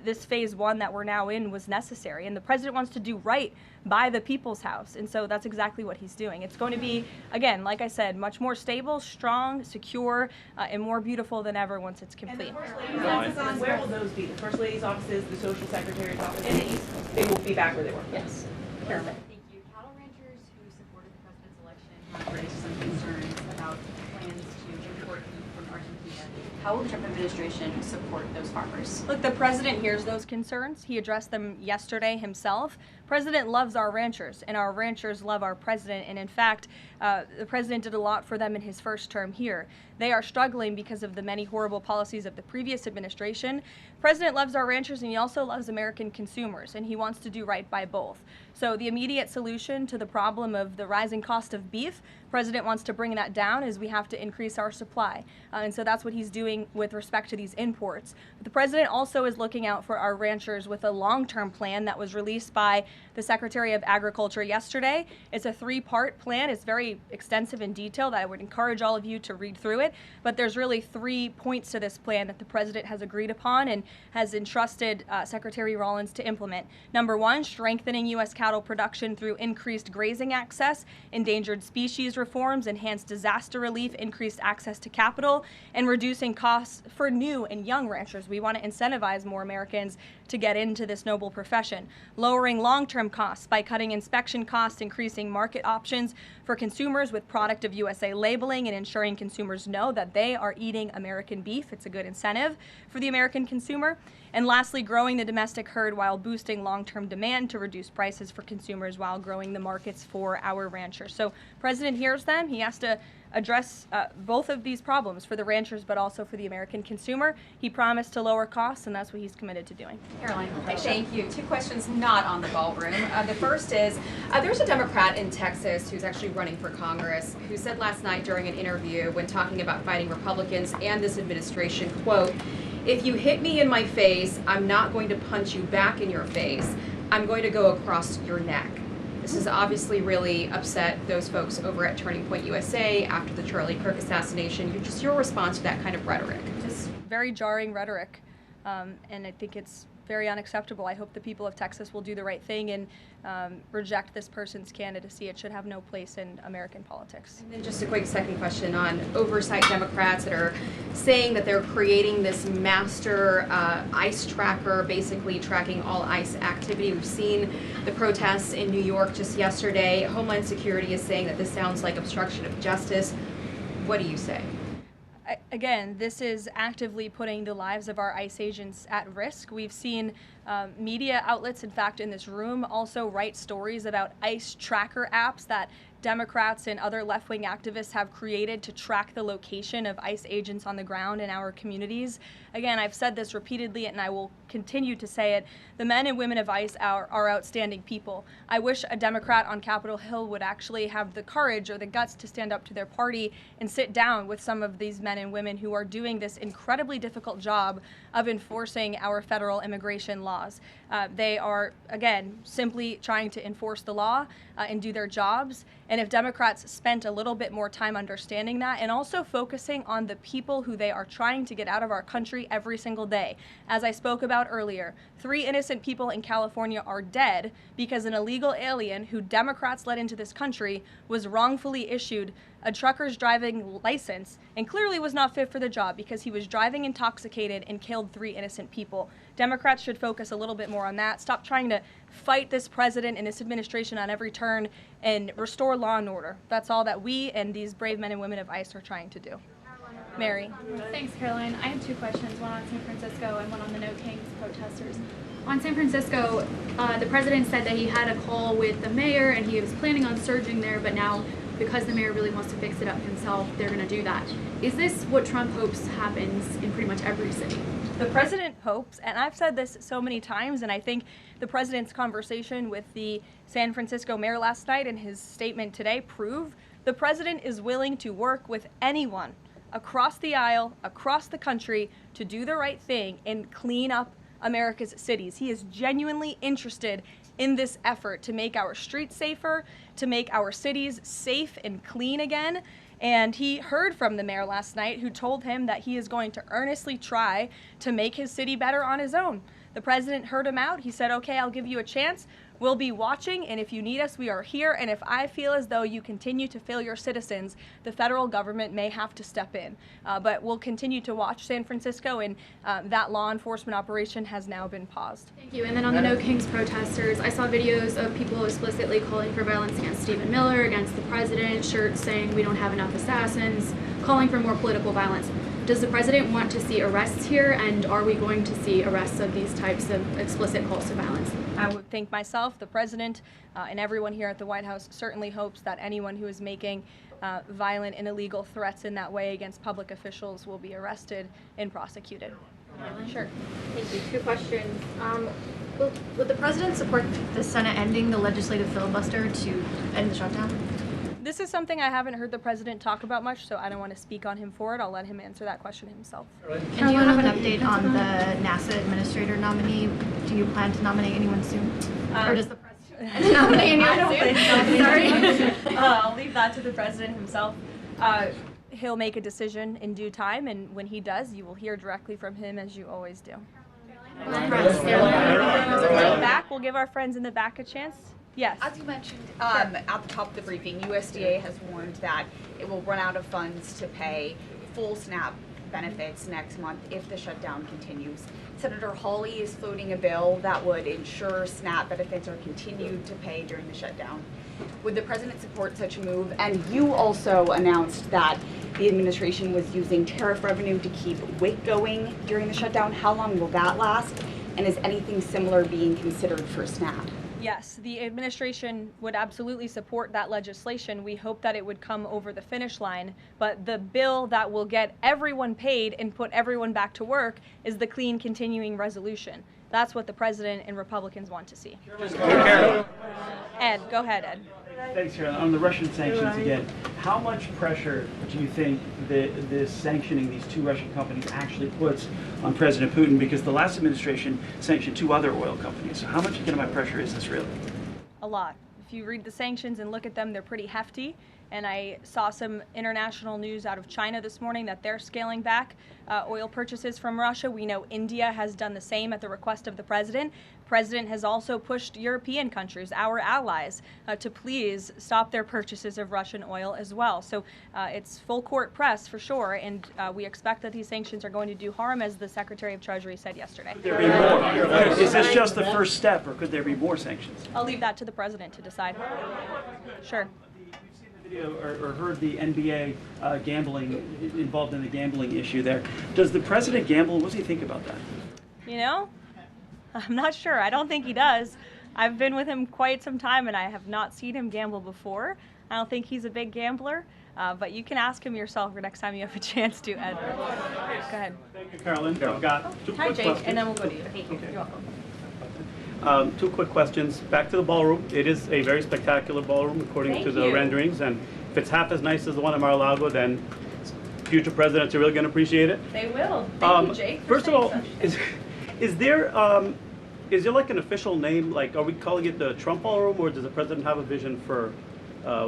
this phase one that we're now in was necessary. And the president wants to do right by the people's house. And so that's exactly what he's doing. It's going to be, again, like I said, much more stable, strong, secure, and more beautiful than ever once it's complete. And the First Lady's offices, where will those be? The First Lady's offices, the Social Secretary's office, and the East, they will be back where they were? Yes. Perfect. Thank you. Cattle ranchers who supported the president's election have raised some concerns about plans to import beef from Argentina. How will the Trump administration support those farmers? Look, the president hears those concerns. He addressed them yesterday himself. President loves our ranchers, and our ranchers love our president. And in fact, the president did a lot for them in his first term here. They are struggling because of the many horrible policies of the previous administration. President loves our ranchers, and he also loves American consumers, and he wants to do right by both. So the immediate solution to the problem of the rising cost of beef, president wants to bring that down, as we have to increase our supply. And so that's what he's doing with respect to these imports. But the president also is looking out for our ranchers with a long-term plan that was released by the Secretary of Agriculture yesterday. It's a 3-part plan. It's very extensive and detailed. I would encourage all of you to read through it. But there's really 3 points to this plan that the president has agreed upon and has entrusted Secretary Rollins to implement. Number 1, strengthening U.S. cattle production through increased grazing access, endangered species reforms, enhanced disaster relief, increased access to capital, and reducing costs for new and young ranchers. We want to incentivize more Americans to get into this noble profession. Lowering long-term costs by cutting inspection costs, increasing market options for consumers with product of USA labeling, and ensuring consumers know that they are eating American beef. It's a good incentive for the American consumer. And lastly, growing the domestic herd while boosting long-term demand to reduce prices for consumers while growing the markets for our ranchers. So President hears them. He has to address both of these problems for the ranchers, but also for the American consumer. He promised to lower costs, and that's what he's committed to doing. Caroline, thank you. 2 questions not on the ballroom. The first is, there's a Democrat in Texas who's actually running for Congress who said last night during an interview when talking about fighting Republicans and this administration, quote, "If you hit me in my face, I'm not going to punch you back in your face. I'm going to go across your neck." This has obviously really upset those folks over at Turning Point USA after the Charlie Kirk assassination. Just your response to that kind of rhetoric. Just very jarring rhetoric, and I think it's very unacceptable. I hope the people of Texas will do the right thing and reject this person's candidacy. It should have no place in American politics. And then just a quick second question on oversight Democrats that are saying that they're creating this master ICE tracker, basically tracking all ICE activity. We've seen the protests in New York just yesterday. Homeland Security is saying that this sounds like obstruction of justice. What do you say? Again, this is actively putting the lives of our ICE agents at risk. We've seen media outlets, in fact, in this room, also write stories about ICE tracker apps that Democrats and other left-wing activists have created to track the location of ICE agents on the ground in our communities. Again, I've said this repeatedly and I will continue to say it. The men and women of ICE are outstanding people. I wish a Democrat on Capitol Hill would actually have the courage or the guts to stand up to their party and sit down with some of these men and women who are doing this incredibly difficult job of enforcing our federal immigration laws. They are, again, simply trying to enforce the law and do their jobs. And if Democrats spent a little bit more time understanding that and also focusing on the people who they are trying to get out of our country every single day. As I spoke about earlier, 3 innocent people in California are dead because an illegal alien who Democrats let into this country was wrongfully issued a trucker's driving license and clearly was not fit for the job because he was driving intoxicated and killed 3 innocent people. Democrats should focus a little bit more on that. Stop trying to fight this president and this administration on every turn and restore law and order. That's all that we and these brave men and women of ICE are trying to do. Mary. Thanks, Caroline. I have 2 questions, one on San Francisco and one on the No Kings protesters. On San Francisco, the president said that he had a call with the mayor and he was planning on surging there, but now because the mayor really wants to fix it up himself, they're going to do that. Is this what Trump hopes happens in pretty much every city? The president hopes, and I've said this so many times, and I think the president's conversation with the San Francisco mayor last night and his statement today prove the president is willing to work with anyone across the aisle, across the country, to do the right thing and clean up America's cities. He is genuinely interested in this effort to make our streets safer, to make our cities safe and clean again. And he heard from the mayor last night who told him that he is going to earnestly try to make his city better on his own. The president heard him out. He said, okay, I'll give you a chance. We'll be watching, and if you need us, we are here. And if I feel as though you continue to fail your citizens, the federal government may have to step in. But we'll continue to watch San Francisco, and that law enforcement operation has now been paused. Thank you. And then on the No Kings protesters, I saw videos of people explicitly calling for violence against Stephen Miller, against the president, shirts saying we don't have enough assassins, calling for more political violence. Does the president want to see arrests here, and are we going to see arrests of these types of explicit calls to violence? I would think myself, the president, and everyone here at the White House certainly hopes that anyone who is making violent and illegal threats in that way against public officials will be arrested and prosecuted. Sure. Thank you. 2 questions. Would the president support the Senate ending the legislative filibuster to end the shutdown? This is something I haven't heard the president talk about much, so I don't want to speak on him for it. I'll let him answer that question himself. And do you have an update on the NASA administrator nominee? Do you plan to nominate anyone soon? Or does the president? I don't think so. Sorry. I'll leave that to the president himself. He'll make a decision in due time, and when he does, you will hear directly from him, as you always do. Back, we'll give our friends in the back a chance. Yes. As you mentioned at the top of the briefing, USDA has warned that it will run out of funds to pay full SNAP benefits next month if the shutdown continues. Senator Hawley is floating a bill that would ensure SNAP benefits are continued to pay during the shutdown. Would the president support such a move? And you also announced that the administration was using tariff revenue to keep WIC going during the shutdown. How long will that last? And is anything similar being considered for SNAP? Yes, the administration would absolutely support that legislation. We hope that it would come over the finish line, but the bill that will get everyone paid and put everyone back to work is the clean continuing resolution. That's what the president and Republicans want to see. Ed, go ahead, Ed. Thanks, Caroline. On the Russian sanctions again, how much pressure do you think that this sanctioning these two Russian companies actually puts on President Putin? Because the last administration sanctioned two other oil companies. So how much economic pressure is this really? A lot. If you read the sanctions and look at them, they're pretty hefty. And I saw some international news out of China this morning that they're scaling back oil purchases from Russia. We know India has done the same at the request of the president. The president has also pushed European countries, our allies, to please stop their purchases of Russian oil as well. So it's full court press for sure, and we expect that these sanctions are going to do harm, as the Secretary of Treasury said yesterday. Could there be more? Is this just the first step, or could there be more sanctions? I'll leave that to the president to decide. Sure. Or heard the NBA gambling, involved in the gambling issue there. Does the president gamble? What does he think about that? You know, I'm not sure. I don't think he does. I've been with him quite some time, and I have not seen him gamble before. I don't think he's a big gambler, but you can ask him yourself for next time you have a chance to, Ed. Go ahead. Thank you, Caroline. I've got two Hi, quick Jake, questions. and then we'll go to you. Thank you. Okay. You're welcome. Two quick questions. Back to the ballroom. It is a very spectacular ballroom, according to the renderings. And if it's half as nice as the one at Mar-a-Lago, then future presidents are really going to appreciate it. They will. Thank you, Jake. First of all, is there like an official name? Like, are we calling it the Trump Ballroom, or does the president have a vision for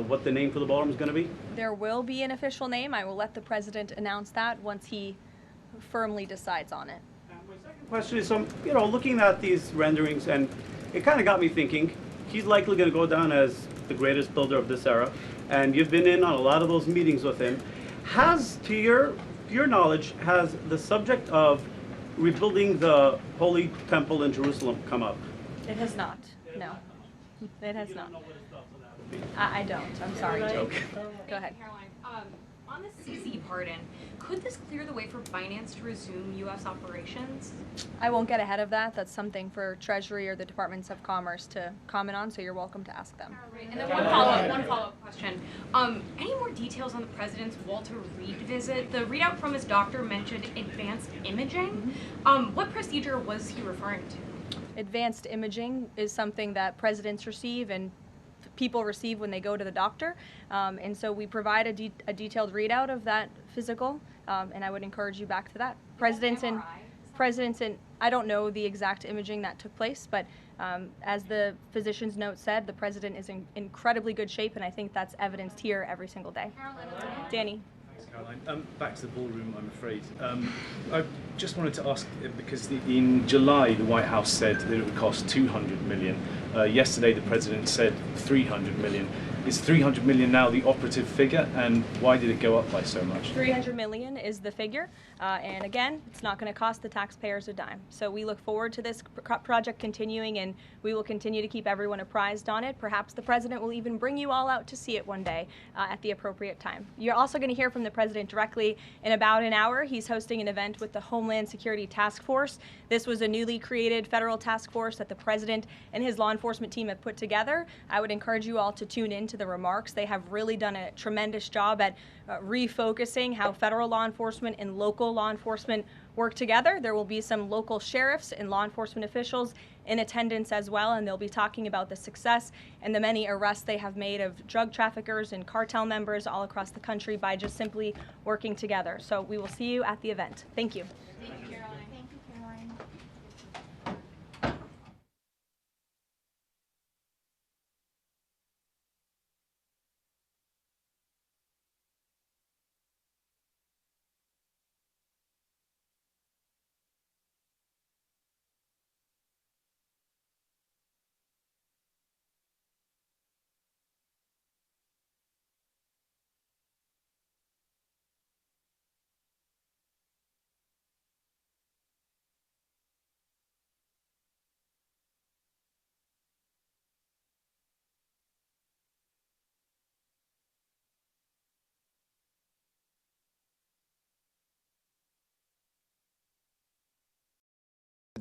what the name for the ballroom is going to be? There will be an official name. I will let the president announce that once he firmly decides on it. Question is, looking at these renderings, and it kind of got me thinking, he's likely going to go down as the greatest builder of this era, and you've been in on a lot of those meetings with him. Has, to your knowledge, has the subject of rebuilding the Holy Temple in Jerusalem come up? It has not, no. It has not. I don't. I'm sorry, Jake. Go ahead. Caroline, on the CC pardon, could this clear the way for Binance to resume U.S. operations? I won't get ahead of that. That's something for Treasury or the Departments of Commerce to comment on, so you're welcome to ask them. And then one follow-up question. Any more details on the president's Walter Reed visit? The readout from his doctor mentioned advanced imaging. What procedure was he referring to? Advanced imaging is something that presidents receive and people receive when they go to the doctor, and so we provide a detailed readout of that physical, and I would encourage you back to that. Presidents and I don't know the exact imaging that took place, but as the physician's note said, the president is in incredibly good shape, and I think that's evidenced here every single day. Danny. Thanks, Caroline. Back to the ballroom, I'm afraid. I just wanted to ask, because in July the White House said that it would cost $200 million. Yesterday the president said $300 million. Is $300 million now the operative figure, and why did it go up by so much? $300 million is the figure, and again, it's not going to cost the taxpayers a dime. So we look forward to this project continuing, and we will continue to keep everyone apprised on it. Perhaps the president will even bring you all out to see it one day at the appropriate time. You're also going to hear from the president directly in about an hour. He's hosting an event with the Homeland Security Task Force. This was a newly created federal task force that the president and his law enforcement team have put together. I would encourage you all to tune in to the remarks. They have really done a tremendous job at refocusing how federal law enforcement and local law enforcement work together. There will be some local sheriffs and law enforcement officials in attendance as well, and they'll be talking about the success and the many arrests they have made of drug traffickers and cartel members all across the country by just simply working together. So we will see you at the event. Thank you. Thank you, Caroline.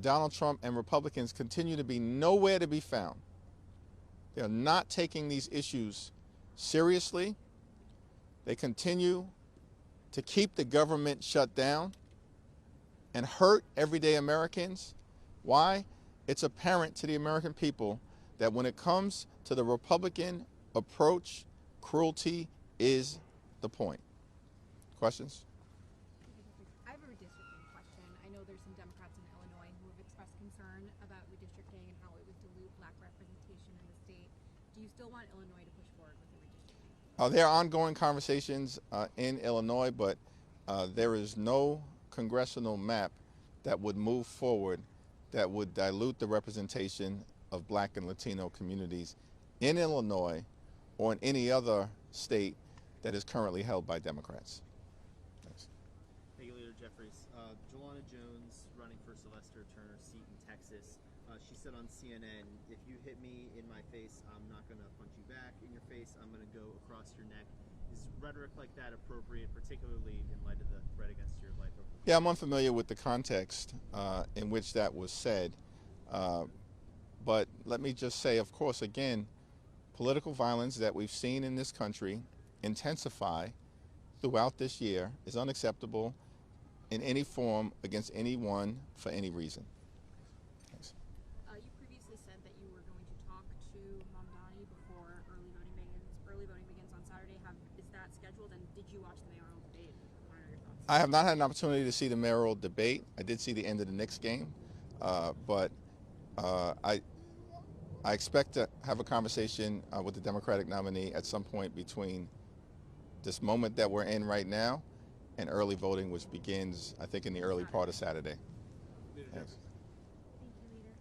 Donald Trump and Republicans continue to be nowhere to be found. They're not taking these issues seriously. They continue to keep the government shut down and hurt everyday Americans. Why? It's apparent to the American people that when it comes to the Republican approach, cruelty is the point. Questions? I have a redistricting question. I know there's some Democrats in Illinois who have expressed concern about redistricting and how it would dilute black representation in the state. Do you still want Illinois to push forward with the redistricting? There are ongoing conversations in Illinois, but there is no congressional map that would move forward that would dilute the representation of black and Latino communities in Illinois or in any other state that is currently held by Democrats. Thanks. Thank you, Leader Jeffries. Jelana Jones running for Sylvester Turner's seat in Texas. She said on CNN, if you hit me in my face, I'm not going to punch you back in your face. I'm going to go across your neck. Is rhetoric like that appropriate, particularly in light of the threat against your life? Yeah, I'm unfamiliar with the context in which that was said. But let me just say, of course, again, political violence that we've seen in this country intensify throughout this year is unacceptable in any form against anyone for any reason. Thanks. You previously said that you were going to talk to Mamdani before early voting begins. Early voting begins on Saturday. Is that scheduled? And did you watch the mayoral debate? What are your thoughts? I have not had an opportunity to see the mayoral debate. I did see the end of the Knicks game, but I expect to have a conversation with the Democratic nominee at some point between this moment that we're in right now and early voting, which begins, I think, in the early part of Saturday. Thanks. Thank you, Leader.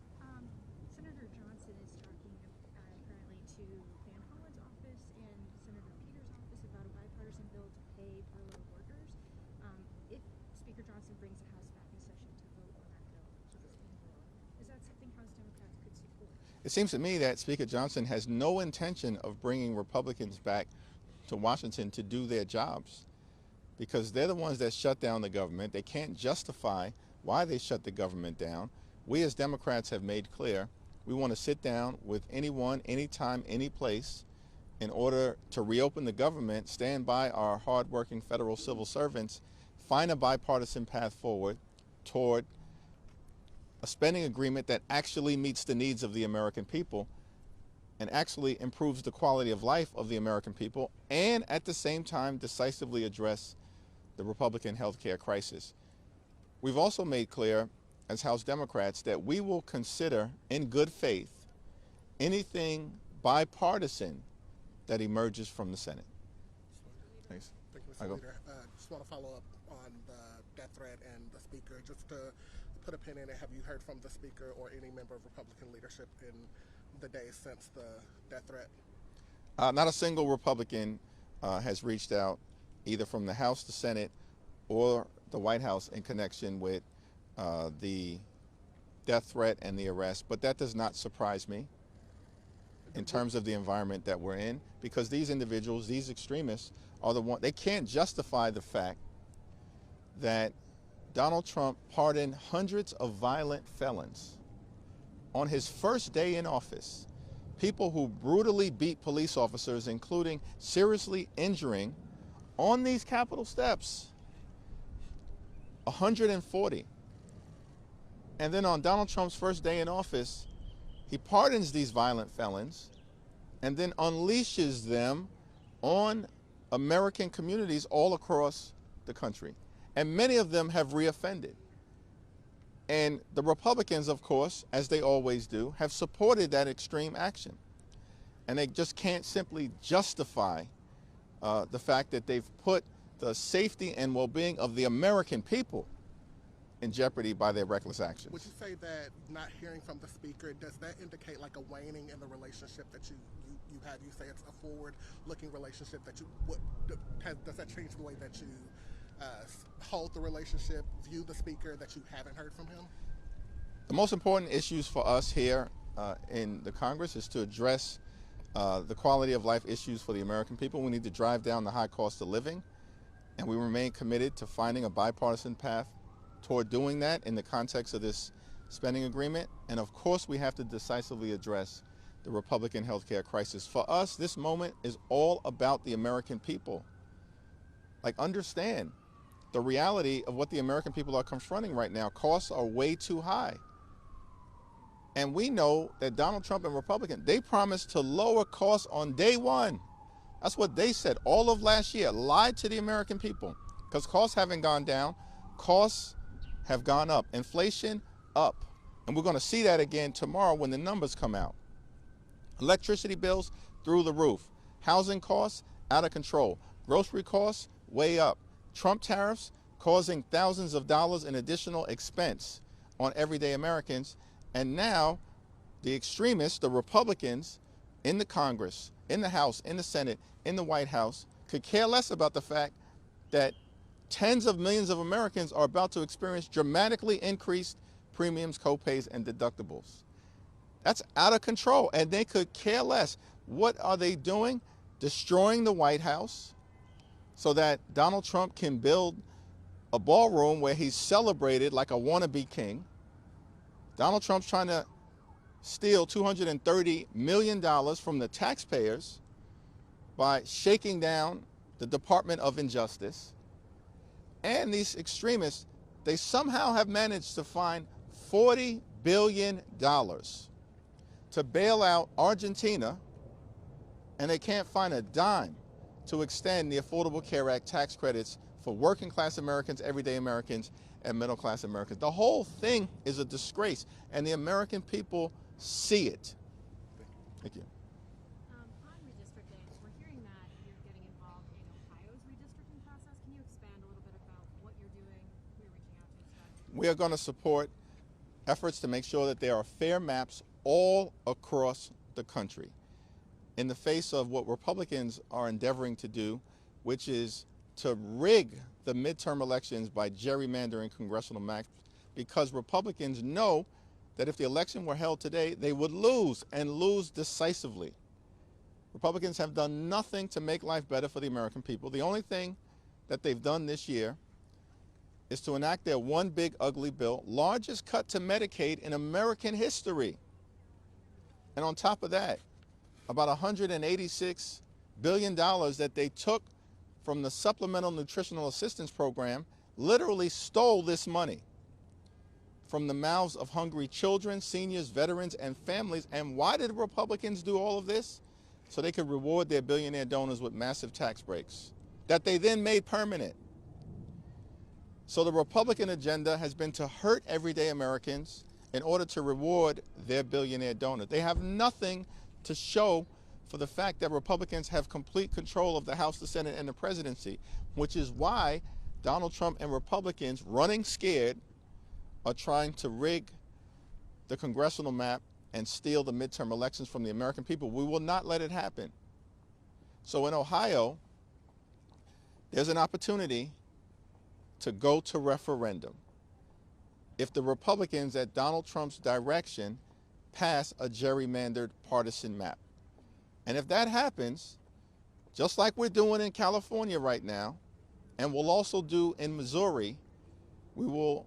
Senator Johnson is talking currently to Van Hollen's office and Senator Peters' office about a bipartisan bill to pay furloughed workers. If Speaker Johnson brings the House back in session to vote on that bill, which is being brought, is that something House Democrats could support? It seems to me that Speaker Johnson has no intention of bringing Republicans back to Washington to do their jobs, because they're the ones that shut down the government. They can't justify why they shut the government down. We as Democrats have made clear we want to sit down with anyone, anytime, any place in order to reopen the government, stand by our hardworking federal civil servants, find a bipartisan path forward toward a spending agreement that actually meets the needs of the American people and actually improves the quality of life of the American people, and at the same time decisively address the Republican health care crisis. We've also made clear as House Democrats that we will consider in good faith anything bipartisan that emerges from the Senate. Thanks. Thank you, Mr. Leader. Just want to follow up on the death threat and the Speaker. Just to put a pin in it, have you heard from the Speaker or any member of Republican leadership in the days since the death threat? Not a single Republican has reached out, either from the House, the Senate, or the White House in connection with the death threat and the arrest. But that does not surprise me in terms of the environment that we're in, because these individuals, these extremists, are the ones, they can't justify the fact that Donald Trump pardoned hundreds of violent felons on his first day in office, people who brutally beat police officers, including seriously injuring on these Capitol steps, 140. And then on Donald Trump's first day in office, he pardons these violent felons and then unleashes them on American communities all across the country. And many of them have reoffended. And the Republicans, of course, as they always do, have supported that extreme action. And they just can't simply justify the fact that they've put the safety and well-being of the American people in jeopardy by their reckless actions. Would you say that not hearing from the Speaker, does that indicate like a waning in the relationship that you have? You say it's a forward-looking relationship that does that change the way that you hold the relationship, view the Speaker, that you haven't heard from him? The most important issues for us here in the Congress is to address the quality of life issues for the American people. We need to drive down the high cost of living, and we remain committed to finding a bipartisan path toward doing that in the context of this spending agreement, and of course we have to decisively address the Republican healthcare crisis. For us, this moment is all about the American people. Like, understand the reality of what the American people are confronting right now. Costs are way too high. And we know that Donald Trump and Republicans, they promised to lower costs on day one. That's what they said all of last year, lied to the American people, because costs haven't gone down, costs have gone up. Inflation up. And we're going to see that again tomorrow when the numbers come out. Electricity bills through the roof. Housing costs out of control. Grocery costs way up. Trump tariffs causing thousands of dollars in additional expense on everyday Americans. And now the extremists, the Republicans in the Congress, in the House, in the Senate, in the White House, could care less about the fact that tens of millions of Americans are about to experience dramatically increased premiums, copays, and deductibles. That's out of control, and they could care less. What are they doing? Destroying the White House so that Donald Trump can build a ballroom where he's celebrated like a wannabe king. Donald Trump's trying to steal $230 million from the taxpayers by shaking down the Department of Injustice. And these extremists, they somehow have managed to find $40 billion to bail out Argentina, and they can't find a dime to extend the Affordable Care Act tax credits for working class Americans, everyday Americans, and middle class Americans. The whole thing is a disgrace, and the American people see it. Thank you. On redistricting, we're hearing that you're getting involved in Ohio's redistricting process. Can you expand a little bit about what you're doing, who you're reaching out to? We are going to support efforts to make sure that there are fair maps all across the country in the face of what Republicans are endeavoring to do, which is to rig the midterm elections by gerrymandering congressional maps, because Republicans know that if the election were held today, they would lose, and lose decisively. Republicans have done nothing to make life better for the American people. The only thing that they've done this year is to enact their one big ugly bill, largest cut to Medicaid in American history. And on top of that, about $186 billion that they took from the Supplemental Nutritional Assistance Program, literally stole this money from the mouths of hungry children, seniors, veterans, and families. And why did Republicans do all of this? So they could reward their billionaire donors with massive tax breaks that they then made permanent. So the Republican agenda has been to hurt everyday Americans in order to reward their billionaire donors. They have nothing to show for the fact that Republicans have complete control of the House, the Senate, and the presidency, which is why Donald Trump and Republicans, running scared, are trying to rig the congressional map and steal the midterm elections from the American people. We will not let it happen. So in Ohio, there's an opportunity to go to referendum if the Republicans at Donald Trump's direction pass a gerrymandered partisan map. And if that happens, just like we're doing in California right now, and we'll also do in Missouri, we will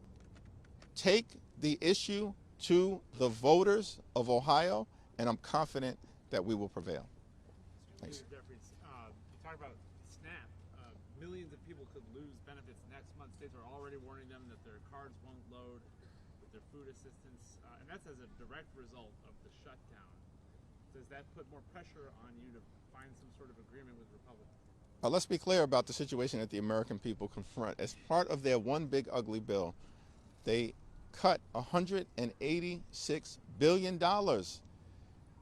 take the issue to the voters of Ohio, and I'm confident that we will prevail. Thanks. Jeffries, you talk about SNAP. Millions of people could lose benefits next month. States are already warning them that their cards won't load with their food assistance, and that's as a direct result of the shutdown. Does that put more pressure on you to find some sort of agreement with Republicans? Let's be clear about the situation that the American people confront. As part of their one big ugly bill, they cut $186 billion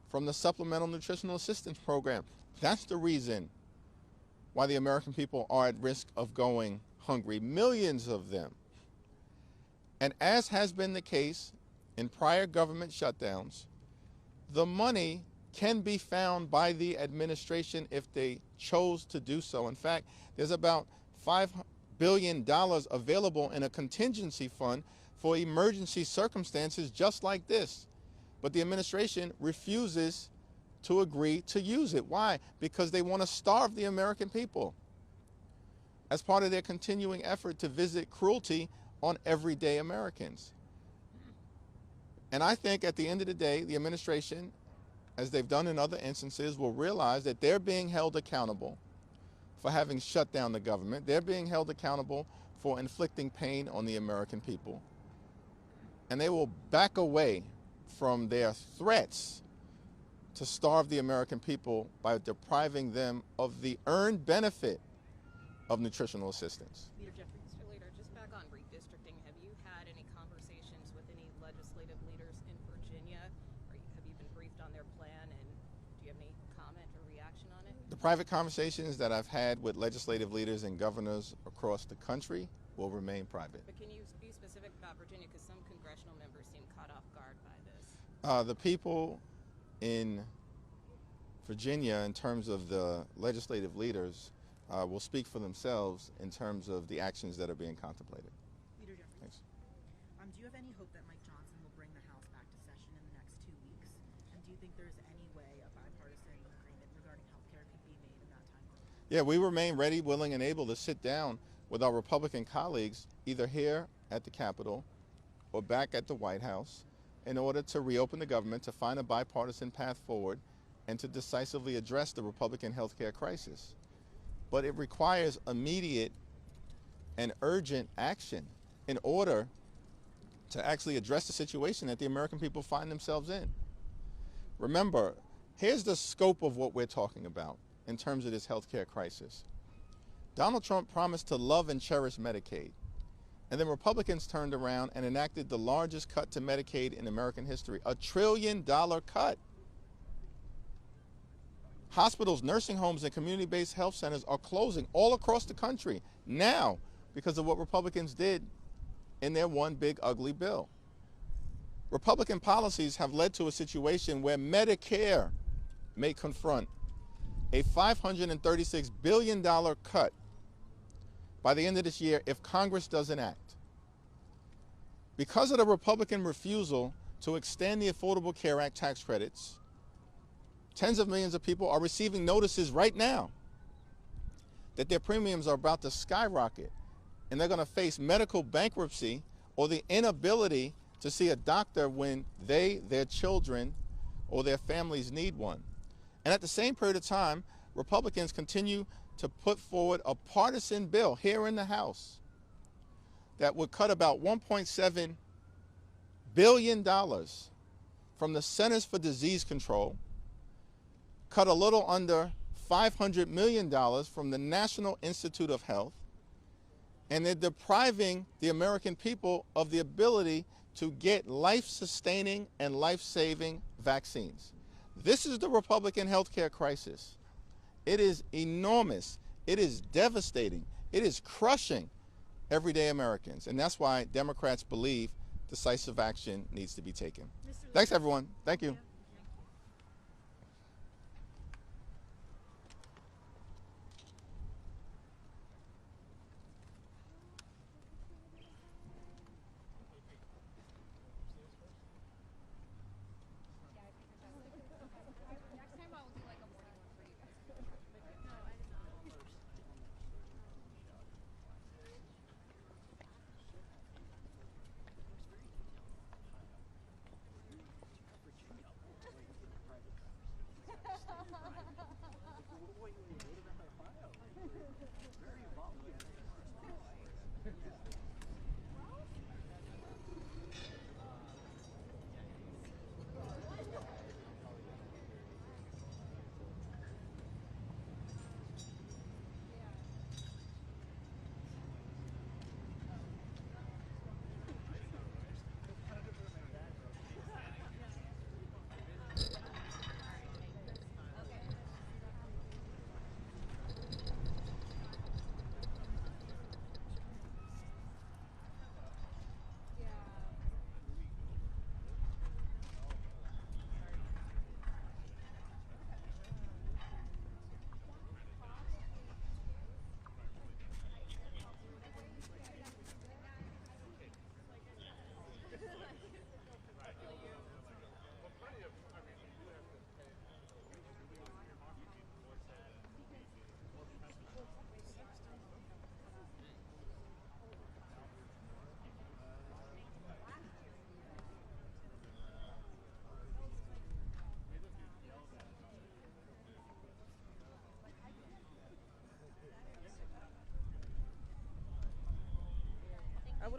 from the Supplemental Nutritional Assistance Program. That's the reason why the American people are at risk of going hungry, millions of them. And as has been the case in prior government shutdowns, the money can be found by the administration if they chose to do so. In fact, there's about $5 billion available in a contingency fund for emergency circumstances just like this. But the administration refuses to agree to use it. Why? Because they want to starve the American people as part of their continuing effort to visit cruelty on everyday Americans. And I think at the end of the day, the administration, as they've done in other instances, will realize that they're being held accountable for having shut down the government. They're being held accountable for inflicting pain on the American people. And they will back away from their threats to starve the American people by depriving them of the earned benefit of nutritional assistance. Mr. Leader, just back on redistricting, have you had any conversations with any legislative leaders in Virginia? Have you been briefed on their plan, and do you have any comment or reaction on it? The private conversations that I've had with legislative leaders and governors across the country will remain private. But can you be specific about Virginia, because some congressional members seem caught off guard by this? The people in Virginia, in terms of the legislative leaders, will speak for themselves in terms of the actions that are being contemplated. Leader Jeffries, Thanks. do you have any hope that Mike Johnson will bring the House back to session in the next 2 weeks? And do you think there's any way a bipartisan agreement regarding health care could be made in that time? Yeah, we remain ready, willing, and able to sit down with our Republican colleagues, either here at the Capitol or back at the White House, in order to reopen the government, to find a bipartisan path forward, and to decisively address the Republican health care crisis. But it requires immediate and urgent action in order to actually address the situation that the American people find themselves in. Remember, here's the scope of what we're talking about in terms of this health care crisis. Donald Trump promised to love and cherish Medicaid. And then Republicans turned around and enacted the largest cut to Medicaid in American history, $1 trillion cut. Hospitals, nursing homes, and community-based health centers are closing all across the country now because of what Republicans did in their one big ugly bill. Republican policies have led to a situation where Medicare may confront a $536 billion cut by the end of this year if Congress doesn't act. Because of the Republican refusal to extend the Affordable Care Act tax credits, tens of millions of people are receiving notices right now that their premiums are about to skyrocket, and they're going to face medical bankruptcy or the inability to see a doctor when they, their children, or their families need one. And at the same period of time, Republicans continue to put forward a partisan bill here in the House that would cut about $1.7 billion from the Centers for Disease Control, cut a little under $500 million from the National Institute of Health, and they're depriving the American people of the ability to get life-sustaining and life-saving vaccines. This is the Republican healthcare crisis. It is enormous. It is devastating. It is crushing everyday Americans. And that's why Democrats believe decisive action needs to be taken. Thanks, everyone. Thank you.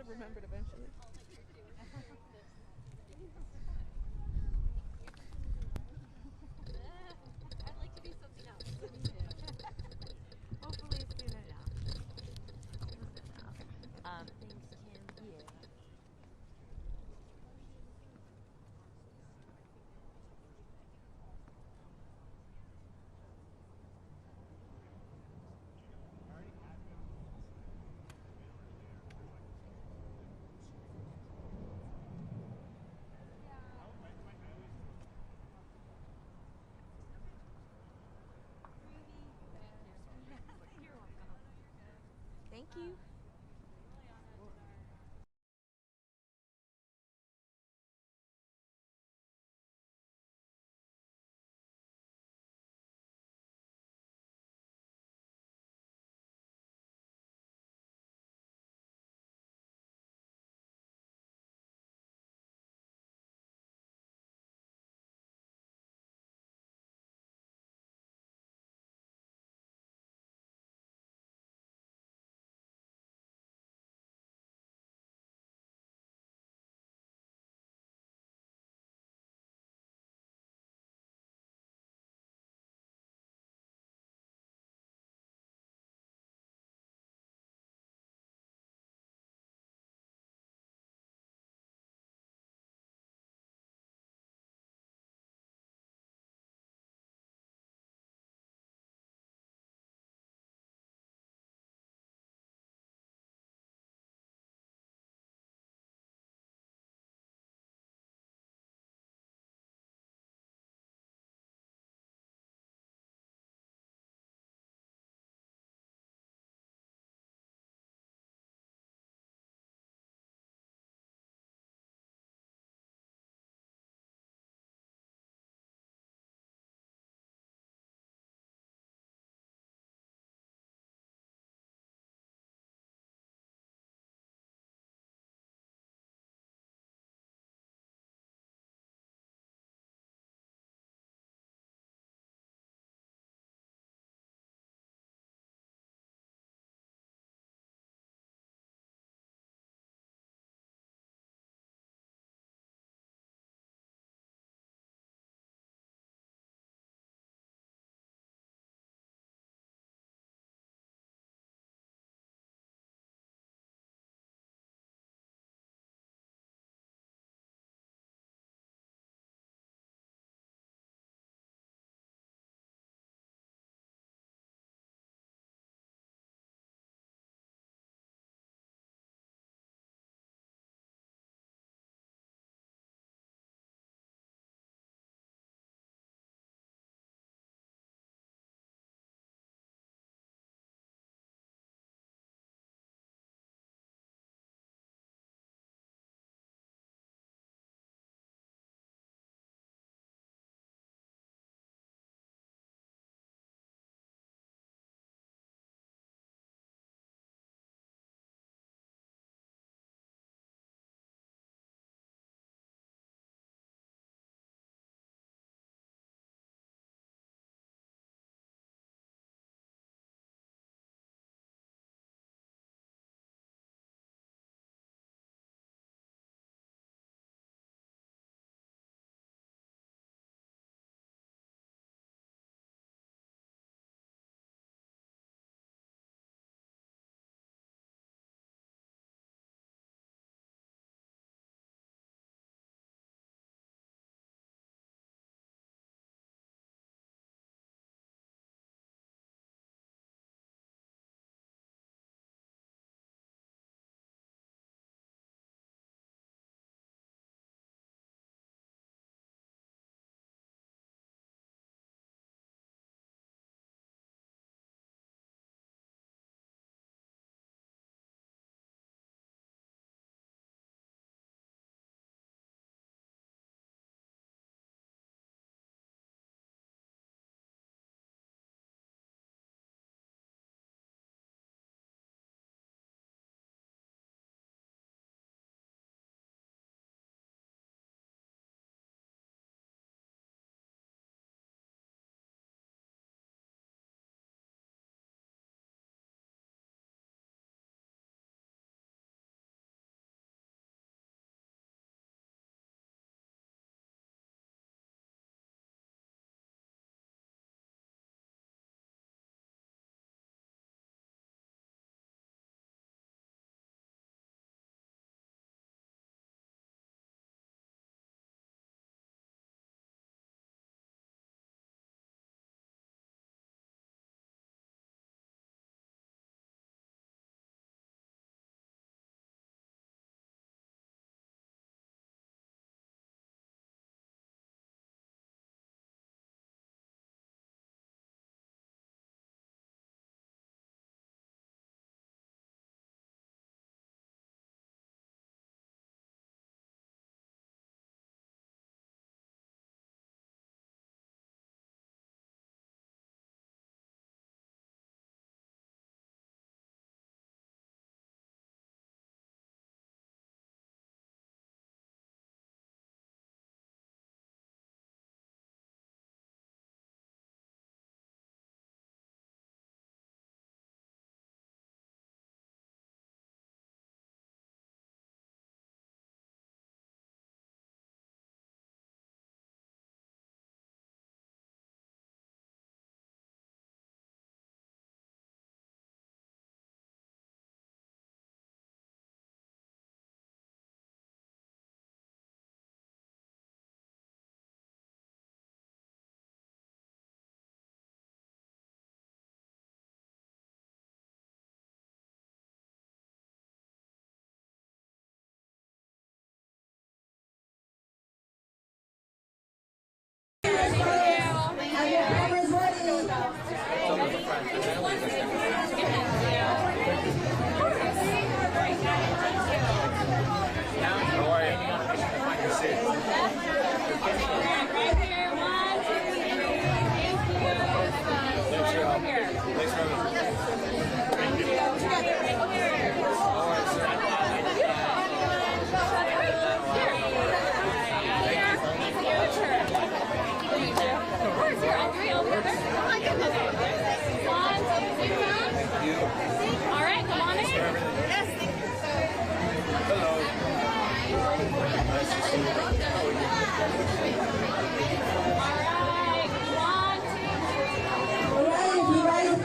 have remembered eventually. I'd like to do something else. Hopefully soon enough. Thanks, Kim. Yeah.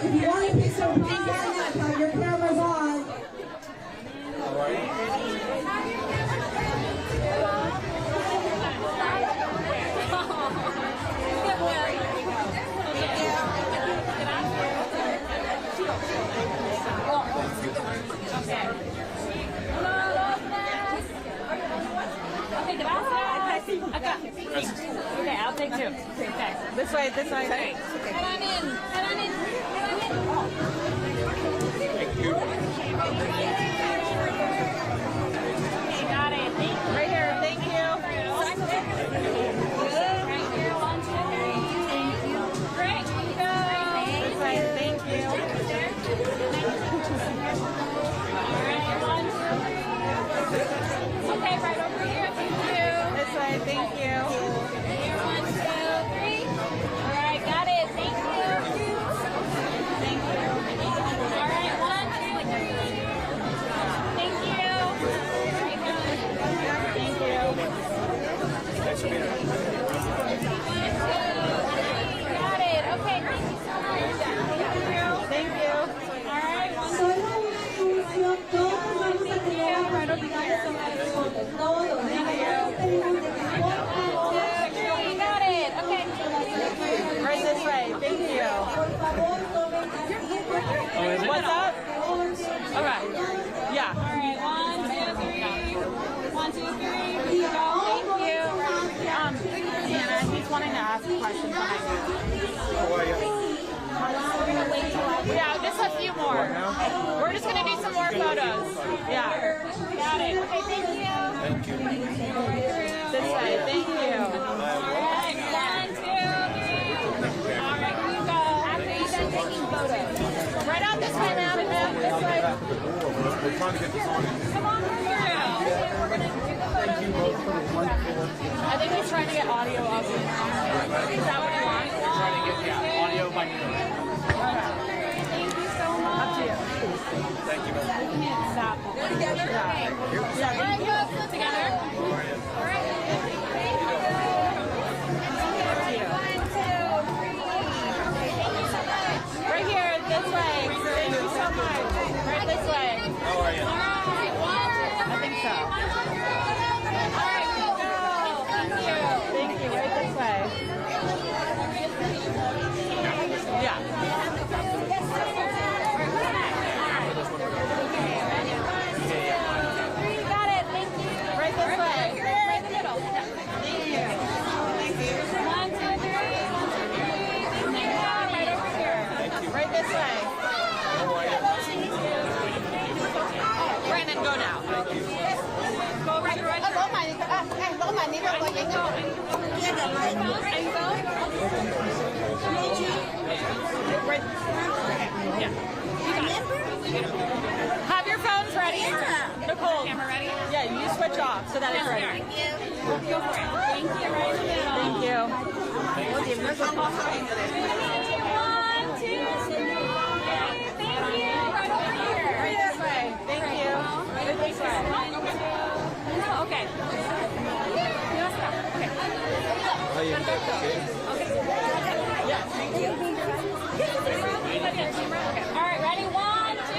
If you want to pick some pictures, your camera's on. Okay, I'll take two. Okay. This way, this way. Okay. Head on in. Head on in. Head on in. Thank you. Okay, got it. Thank you. Right here. Thank you. Right here. 1, 2, 3. Thank you. Great. Go. This way. Thank you. All right. 1, 2, 3. Okay, right over here. Thank you. This way. Thank you. Here, 1, 2, 3. All right, got it. Thank you. Thank you. All right, 1, 2, 3. Thank you. Thank you. Thanks for being here. Got it. Okay, thank you so much. Thank you. All right, 1, 2, 3. Solo una función, todos vamos a tener oportunidades sobre todos. Todos. You got it. Okay. Right this way. Thank you. What's up? Okay. Yeah. All right, 1, 2, 3. 1, 2, 3. Go. Thank you. Anna, he's wanting to ask a question behind you. How are you? Yeah, just a few more. We're just gonna do some more photos. Yeah. Got it. Okay, thank you. Thank you. This way. Thank you. All right, 1, 2, 3. All right, here you go. After you're done taking photos. Right out this way, ma'am. This way. We're trying to get this on. Come on through. We're going to do the photos. Thank you both for the wonderful. I think he's trying to get audio up. Is that what you want? We're trying to get audio by you. Thank you so much. Up to you. Thank you. Stop. Go together? Yeah. All right, go together. All right. Right here, this way. Thank you so much. Right this way. How are you? All right, 1, 2, 3. I think so. All right, go. Thank you. Thank you. Right this way. Yeah. Got it. Thank you. Right this way. Right in the middle. Thank you. 1, 2, 3. 1, 2, 3. Thank you. Right over here. Right this way. Brandon, go now. Go right here. Right Yeah. Have your phones ready. Nicole. Camera ready? Yeah, you switch off so that it's ready. Thank you. Go for it. Thank you. Right in the middle. Thank you. 1, 2, 3. Thank you. Right over here. Right this way. Thank you. Right this way. Okay. How you? Yeah, thank you. All right, ready? 1, 2, 3.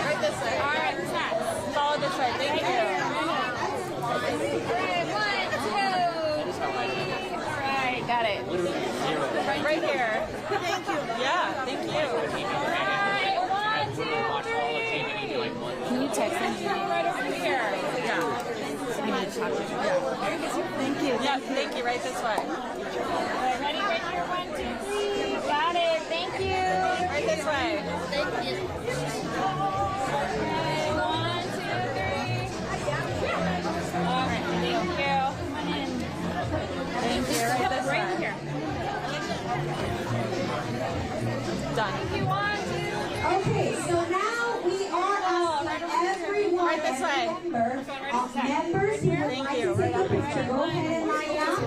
Right this way. All right, who's next? Follow this way. Thank you. Okay, 1, 2, 3. All right, got it. Right here. Thank you. Yeah, thank you. All right, 1, 2, 3. Can you text him? Right over here. Yeah. You need to talk to him. Yeah. Thank you. Yeah, thank you. Right this way. Ready? Right here. 1, 2, 3. Got it. Thank you. Right this way. Thank you. Okay, 1, 2, 3. All right, thank you. Come on in. Thank you. Right this way. Right here. Done. Thank you. 1, 2. Okay, so now we are asking everyone, Right this way. members who would like to take a picture, go ahead and line up.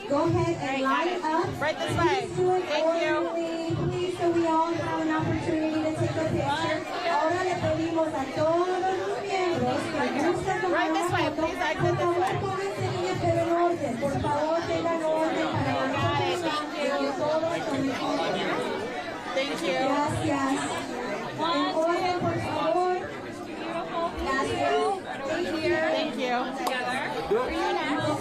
Go ahead and line up. Right this way. Please do it Thank you. orderly, please, so we all have an opportunity to take a picture. Ahora le pedimos a todos Right this way, please exit this way. Pónganse niñas, pero en orden. Por favor, tengan orden para Thank you. Gracias. En orden, por favor. Gracias. Thank you. Together. We'll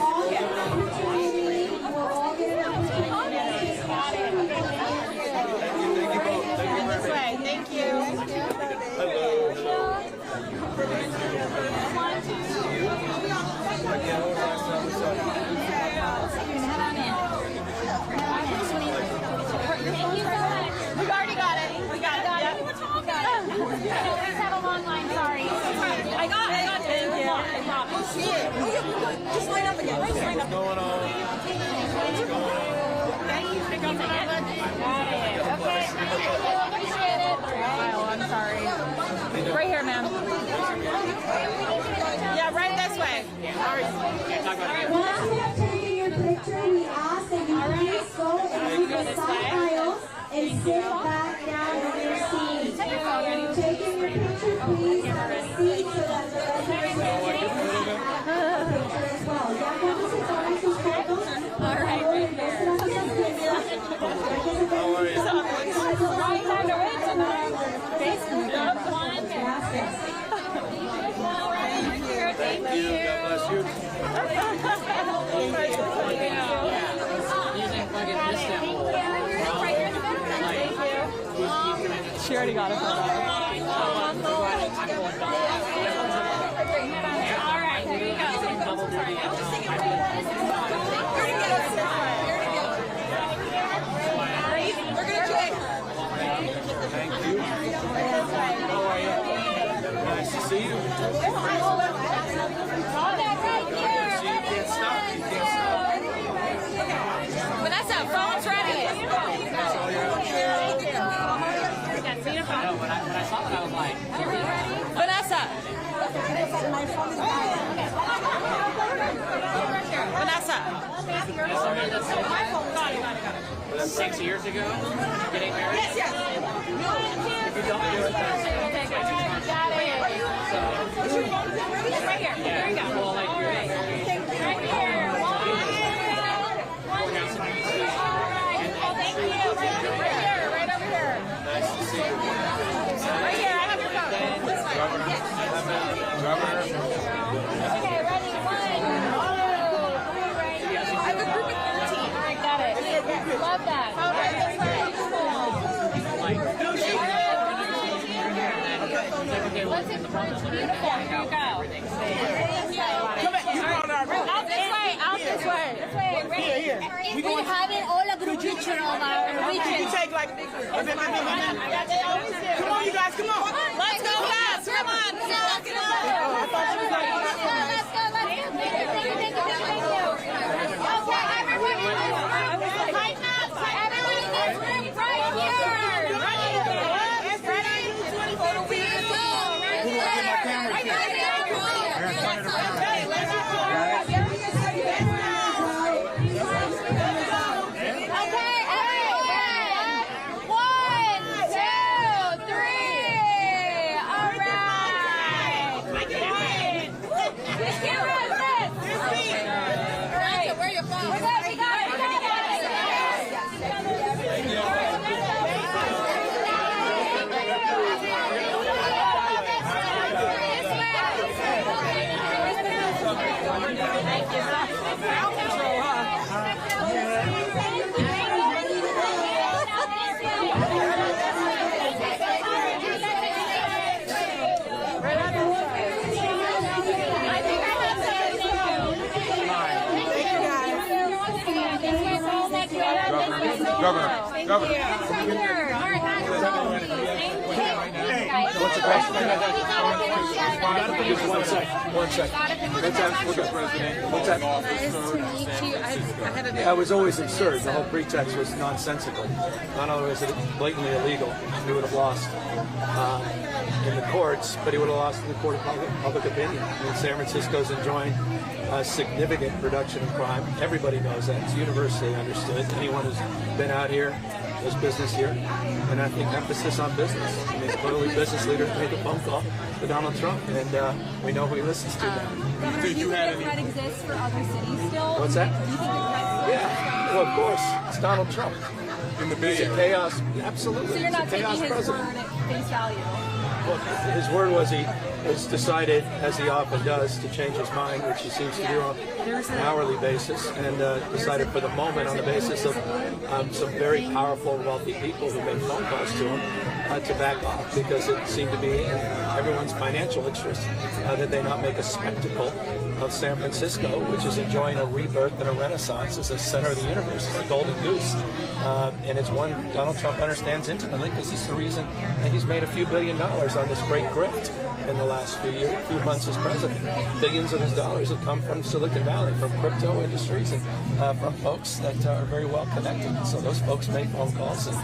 all get an opportunity. We'll all get an opportunity. This way. Thank you. We already got it. We got it. Yep. We have a long line, sorry. I got it. Thank you. Oh, shit. Just line up again. Just line up. What's going on? Thank you. Pick up Okay. Appreciate it. Oh, I'm sorry. Right here, ma'am. Yeah, right this way. Once you have taken your picture, we ask that you please go and move the side aisles and sit back down in your seat. Taking your picture, please have a seat so that the rest of us can take a picture as well. Ya cuando se tomen sus fotos, por favor, regresen a sus asientos. Gracias. Thank you. God bless you. She already got it. All right, here you go. We're gonna check. Thank you. How are you? Nice to see you. You can't stop. You can't stop. Vanessa, phone's ready. No, when I saw it, I was like, Vanessa. My phone is dying. Vanessa. was it 6 years ago? Getting married? Yes, yes. If you don't do it, then Got it. Right here. Here you go. well, like you're Right here. Thank you. Right here. Right over here. Nice to see you. Right here. I have your phone. This way. Yes. Governor. Okay, ready? 1, 2, 3. I have a group of 13. All right, got it. Love that. Oh, right this way. Let's encourage beautiful. Here you go. Come back. Out this way. Out this way. This way. Here. We having all a group picture of our weekend. You take like they always do. Come on, you guys. Come on. Let's go fast. Come on. Let's go. Okay, everybody. Everyone in this room right here. Ready? Photo weird. Governor. What's the question? Just 1 second. 1 second. What's that? What's that? That was always absurd. The whole pretext was nonsensical. Not only was it blatantly illegal, he would have lost in the courts, but he would have lost in the court of public opinion. I mean, San Francisco's enjoying a significant reduction in crime. Everybody knows that. It's universally understood. Anyone who's been out here There's business here, and I think emphasis on business. I mean, clearly business leaders made the phone call to Donald Trump, and we know who he listens to now. Governor, do you think that threat exists for other cities still? What's that? Do you think the threat Yeah, well, of course, it's Donald Trump. In the Bay Area. Chaos, absolutely. So you're not It's a chaos taking his president. word at face value? Well, his word was he has decided, as he often does, to change his mind, which he seems to do on an hourly basis, and decided for the moment on the basis of some very powerful, wealthy people who made phone calls to him to back off, because it seemed to be in everyone's financial interest that they not make a spectacle of San Francisco, which is enjoying a rebirth and a renaissance as the center of the universe, as the golden goose. And it's one Donald Trump understands intimately, because it's the reason that he's made a few $1 billion on this great grift in the last few months as president. Billions of his dollars have come from Silicon Valley, from crypto industries, and from folks that are very well connected. So those folks made phone calls and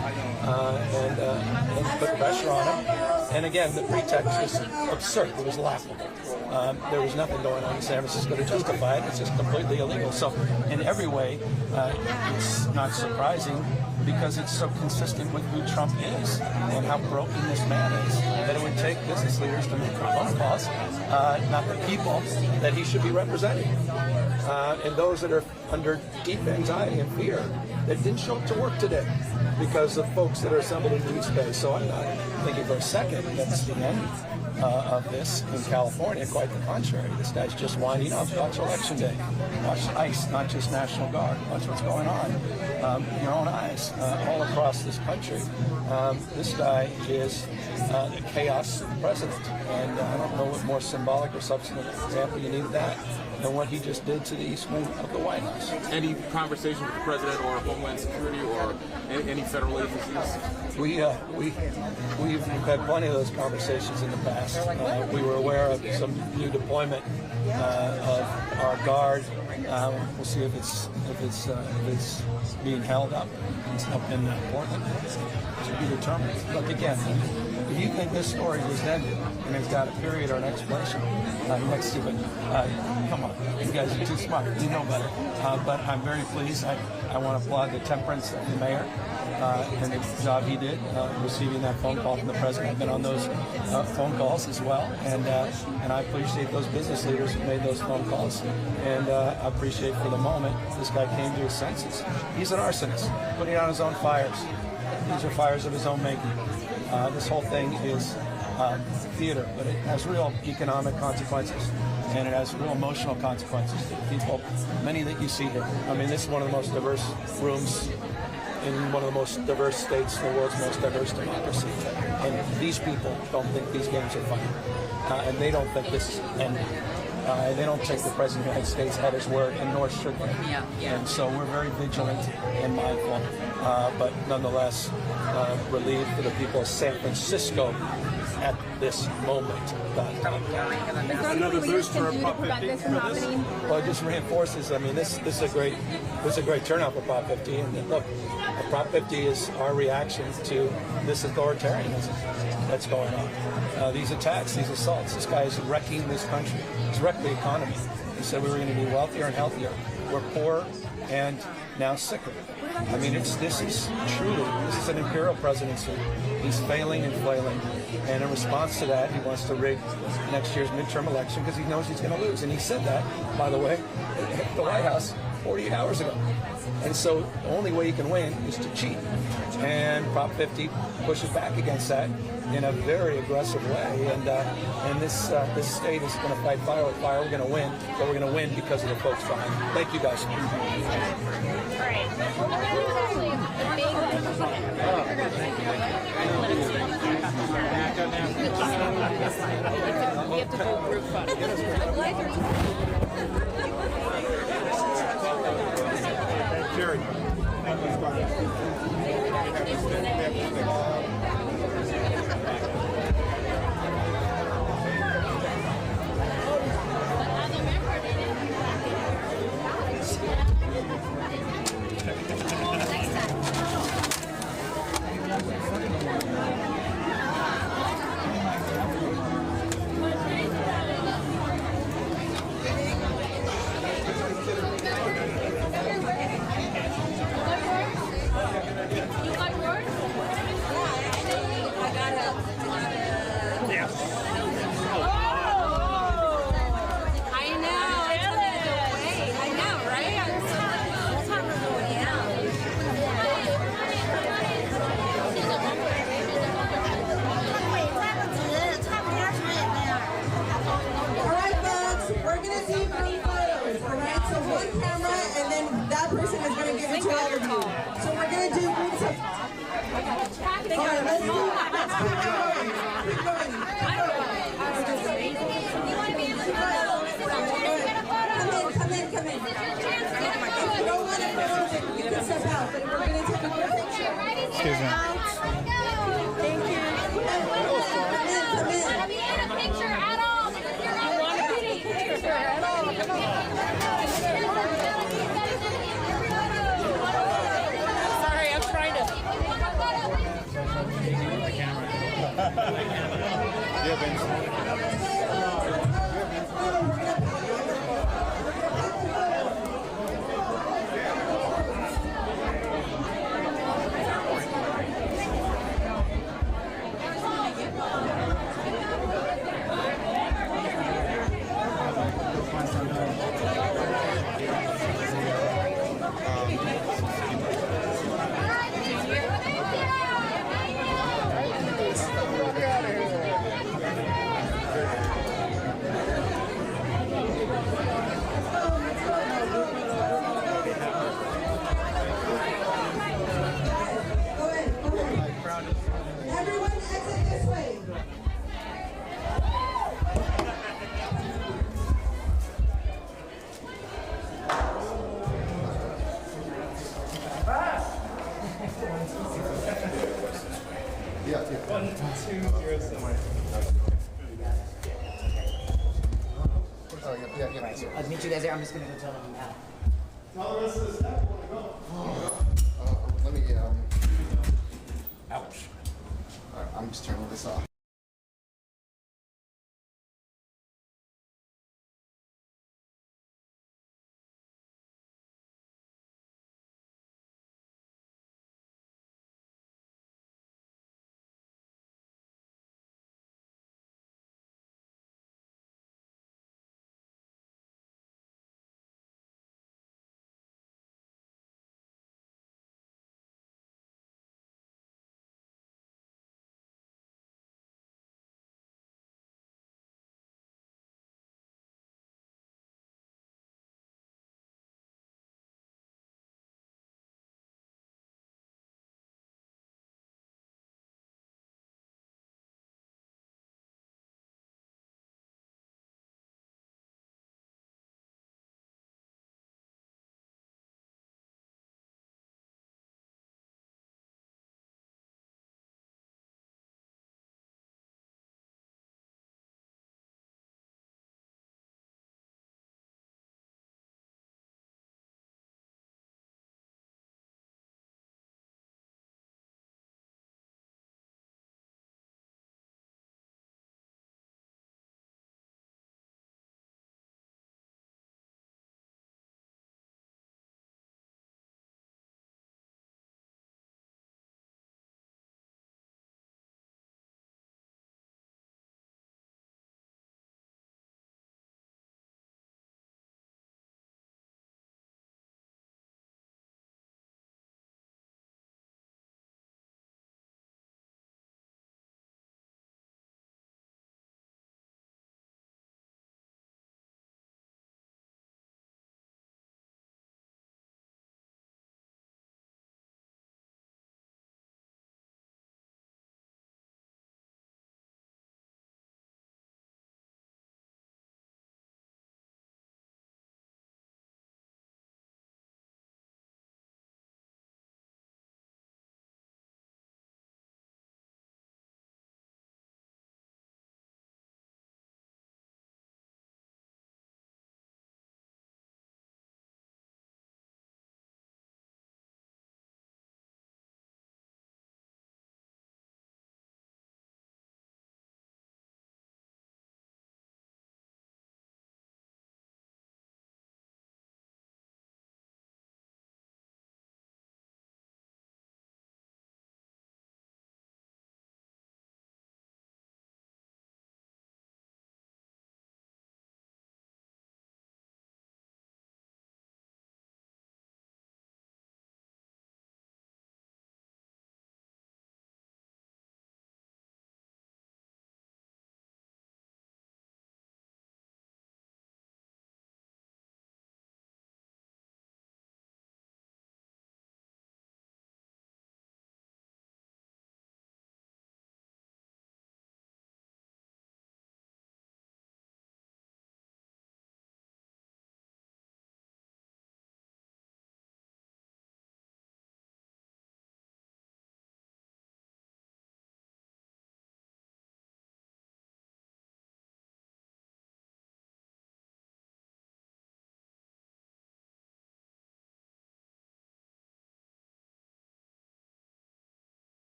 put pressure on him. And again, the pretext was absurd. It was laughable. There was nothing going on in San Francisco to justify it. It's just completely illegal. So in every way, it's not surprising, because it's so consistent with who Trump is and how broken this man is, that it would take business leaders to make phone calls, not the people that he should be representing. And those that are under deep anxiety and fear that didn't show up to work today because of folks that are assembled in the space. So I'm not thinking for a second that's the end of this in California. Quite the contrary. This guy's just winding up. Watch Election Day. Watch ICE, not just National Guard. Watch what's going on in your own eyes all across this country. This guy is a chaos president, and I don't know what more symbolic or substantive example you need of that than what he just did to the east wing of the White House. Any conversation with the president or Homeland Security or any federal agencies? We've had plenty of those conversations in the past. We were aware of some new deployment of our guard. We'll see if it's being held up. It's up in Portland to be determined. Look, again, if you think this story was ended and it's got a period or an explanation next to it, come on, you guys are too smart. You know better. But I'm very pleased. I want to applaud the temperance of the mayor and the job he did receiving that phone call from the president. I've been on those phone calls as well, and I appreciate those business leaders who made those phone calls, and I appreciate for the moment this guy came to his senses. He's an arsonist, putting out his own fires. These are fires of his own making. This whole thing is theater, but it has real economic consequences, and it has real emotional consequences to people, many that you see here. I mean, this is one of the most diverse rooms in one of the most diverse states, the world's most diverse democracy. And these people don't think these games are fun. And they don't think this is ending. They don't take the President of the United States at his word, and nor should they. And so we're very vigilant and mindful, but nonetheless relieved for the people of San Francisco at this moment. Another boost for Prop 50. Well, it just reinforces. I mean, this is a great turnout for Prop 50. And look, Prop 50 is our reaction to this authoritarianism that's going on. These attacks, these assaults. This guy is wrecking this country. He's wrecked the economy. He said we were going to be wealthier and healthier. We're poor and now sicker. I mean, this is an imperial presidency. He's failing and flailing. And in response to that, he wants to rig next year's midterm election because he knows he's going to lose. And he said that, by the way, at the White House 48 hours ago. And so the only way he can win is to cheat. And Prop 50 pushes back against that in a very aggressive way. And this state is going to fight fire with fire. We're going to win, but we're going to win because of the folks behind it. Thank you, guys. We have to do group photos. Jerry. You got yours? person is going to give it to all of you. So we're going to do groups of... All right, let's keep going. Keep going. Come in. If you don't want a photo, you can step out, but we're going to take a quick picture. Excuse me. Thank you. Come in. Let me get a picture at all because you're not want to be a picture at all. Come on. Sorry, I'm trying to. Yeah, Vince. Everyone exit this way. Yeah. 1207. Oh, yeah. Right, I'll meet you guys there. I'm just gonna go tell them now. Tell the rest of the staff where to go. Let me, ouch. All right, I'm just turning this off.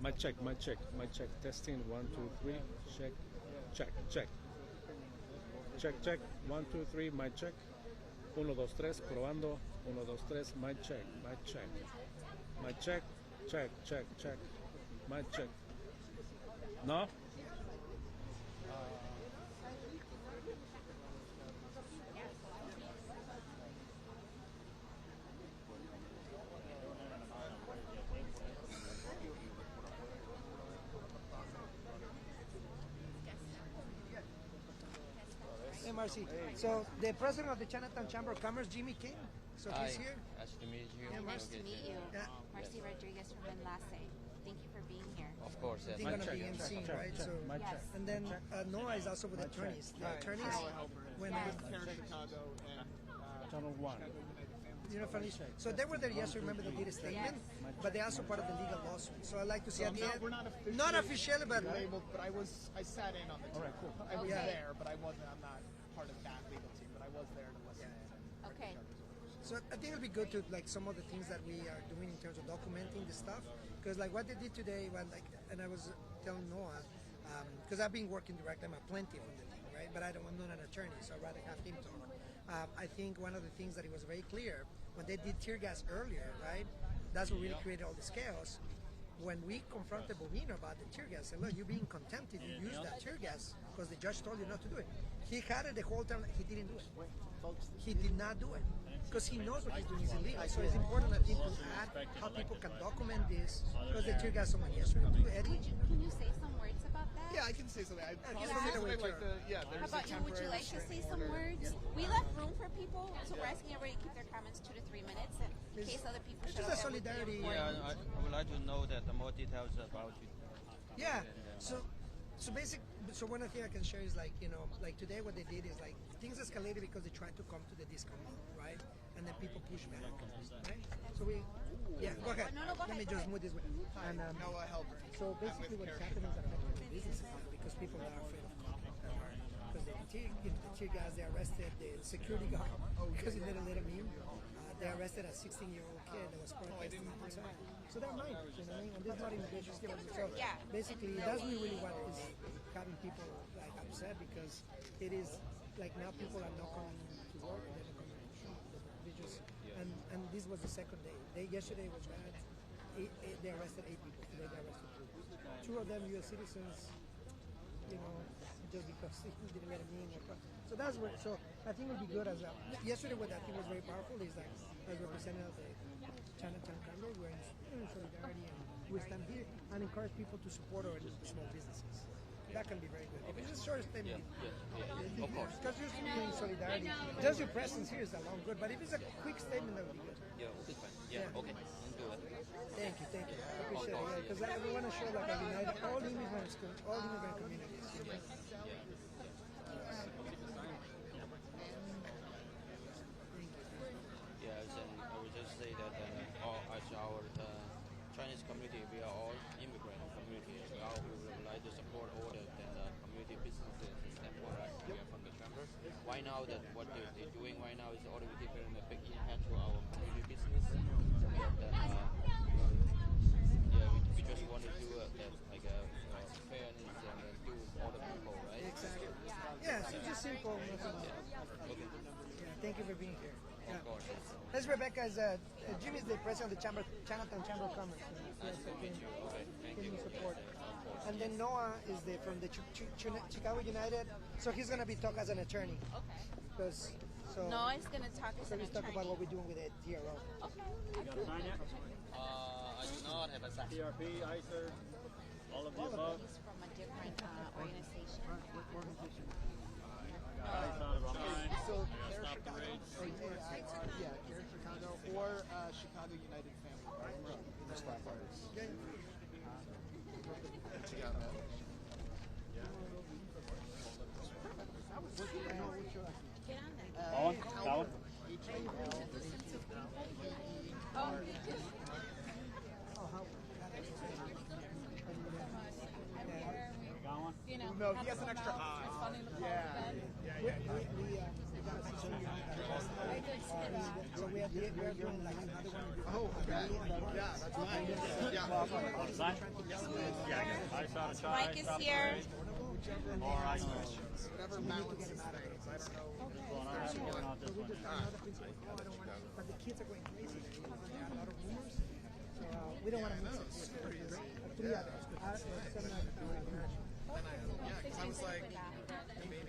My check. Testing, 1, 2, 3, check. Check, 1, 2, 3, my check. 1, 2, 3, probando. 1, 2, 3, my check. My check, check. My check. No? Hey, Marcy. So the president of the Chinatown Chamber of Commerce, Jimmy King. So he's here. Nice to meet you. Yeah, Nice to meet you. Yeah. Marcy Rodriguez from Enlace. Thank you for being here. Of course, yes. They're going to be emceeing, right? So, Yes. and then Noah is also with attorneys. The attorneys, when Chicago and Channel 1. you know, funny. So they were there yesterday. Remember, they did a statement, but they're also part of the legal lawsuit. So I like to see at the end. We're not officially, but labeled. But I sat in on the team. All right, cool. I was Yeah. there, but I'm not part of that legal team. But I was there to listen. Okay. So I think it'll be good to like some of the things that we are doing in terms of documenting the stuff, because like what they did today, and I was telling Noah, because I've been working directly, I'm a plaintiff on the thing, right? But I'm not an attorney, so I'd rather have him talk. I think one of the things that it was very clear when they did tear gas earlier, right? That's what really created all this chaos. When we confronted Bonino about the tear gas, said, look, you're being contempt if you use that tear gas because the judge told you not to do it. He had it the whole time, he didn't do it. He did not do it because he knows what he's doing is illegal. So it's important that people add how people can document this because the tear gas someone yesterday. Eddie? Can you say some words about that? Yeah, I can say something. there's How a about you? Would you like to say some words? We left room for people, so we're asking everybody to keep their comments 2 to 3 minutes in case other people show up. Just a solidarity. Yeah, I would like to know that the more details about it. Yeah. So one thing I can share is like, you know, like today what they did is like things escalated because they tried to come to the discount mall, right? And then people pushed back, right? So go ahead. Let me just move this way. And Noah Helper. so basically what's happening is affecting the businesses because people are afraid of contact. Because the tear gas, they arrested the security guard because he didn't let him in. They arrested a 16-year-old kid that was protesting outside. So they're minors, you know what I mean? And this is not immigration. So basically, that's really what is having people like upset because it is like now people are not coming to work. They're not coming to shop. They just and this was the second day. Yesterday was bad. They arrested 8 people. Today they arrested 2. 2 of them U.S. citizens. You know, just because he didn't let him in. So that's where. So I think it would be good as yesterday. What I think was very powerful is like as representative of the Chinatown Chamber, we're in solidarity and we stand here and encourage people to support our small businesses. That can be very good. If it's a short statement, of course. because you're doing solidarity, just your presence here is alone good. But if it's a quick statement, that would be good. Yeah, it's fine. Yeah, okay. Let's do it. Thank you. I appreciate it. Because we want to show like a united all immigrant communities. You know? Yes, and I would just say that as our Chinese community, we are all immigrant community. We would like to support all the community businesses. That's why we are from the chamber. Why now that what they're doing right now is already giving a big impact to our community business. We just want to do fairness and do all the people, right? Exactly. Yeah, so just simple. Thank you for being here. Of course. This is Rebecca. Jimmy is the president of the Chinatown Chamber of Commerce. Nice to meet you. Okay, thank you. Support. And then Noah is from the Chicago United, so he's going to be talking as an attorney. Okay. Noah is going to talk as an attorney. So he's talking about what we're doing with the TRO. Okay. I do not have a sign. TRP, ICER, all of the above. He's from a different organization. So they're Chicago. Yeah, they're Chicago or Chicago United Family. Colin? No, he has an extra eye. Yeah. So we are doing like another one. Oh, okay. Yeah, that's mine. Yeah. Mike is here. Whatever balance is there. But the kids are going crazy. There are a lot of rumors. So we don't want to mix it. 3 others. 7 others. Yeah, because I was like,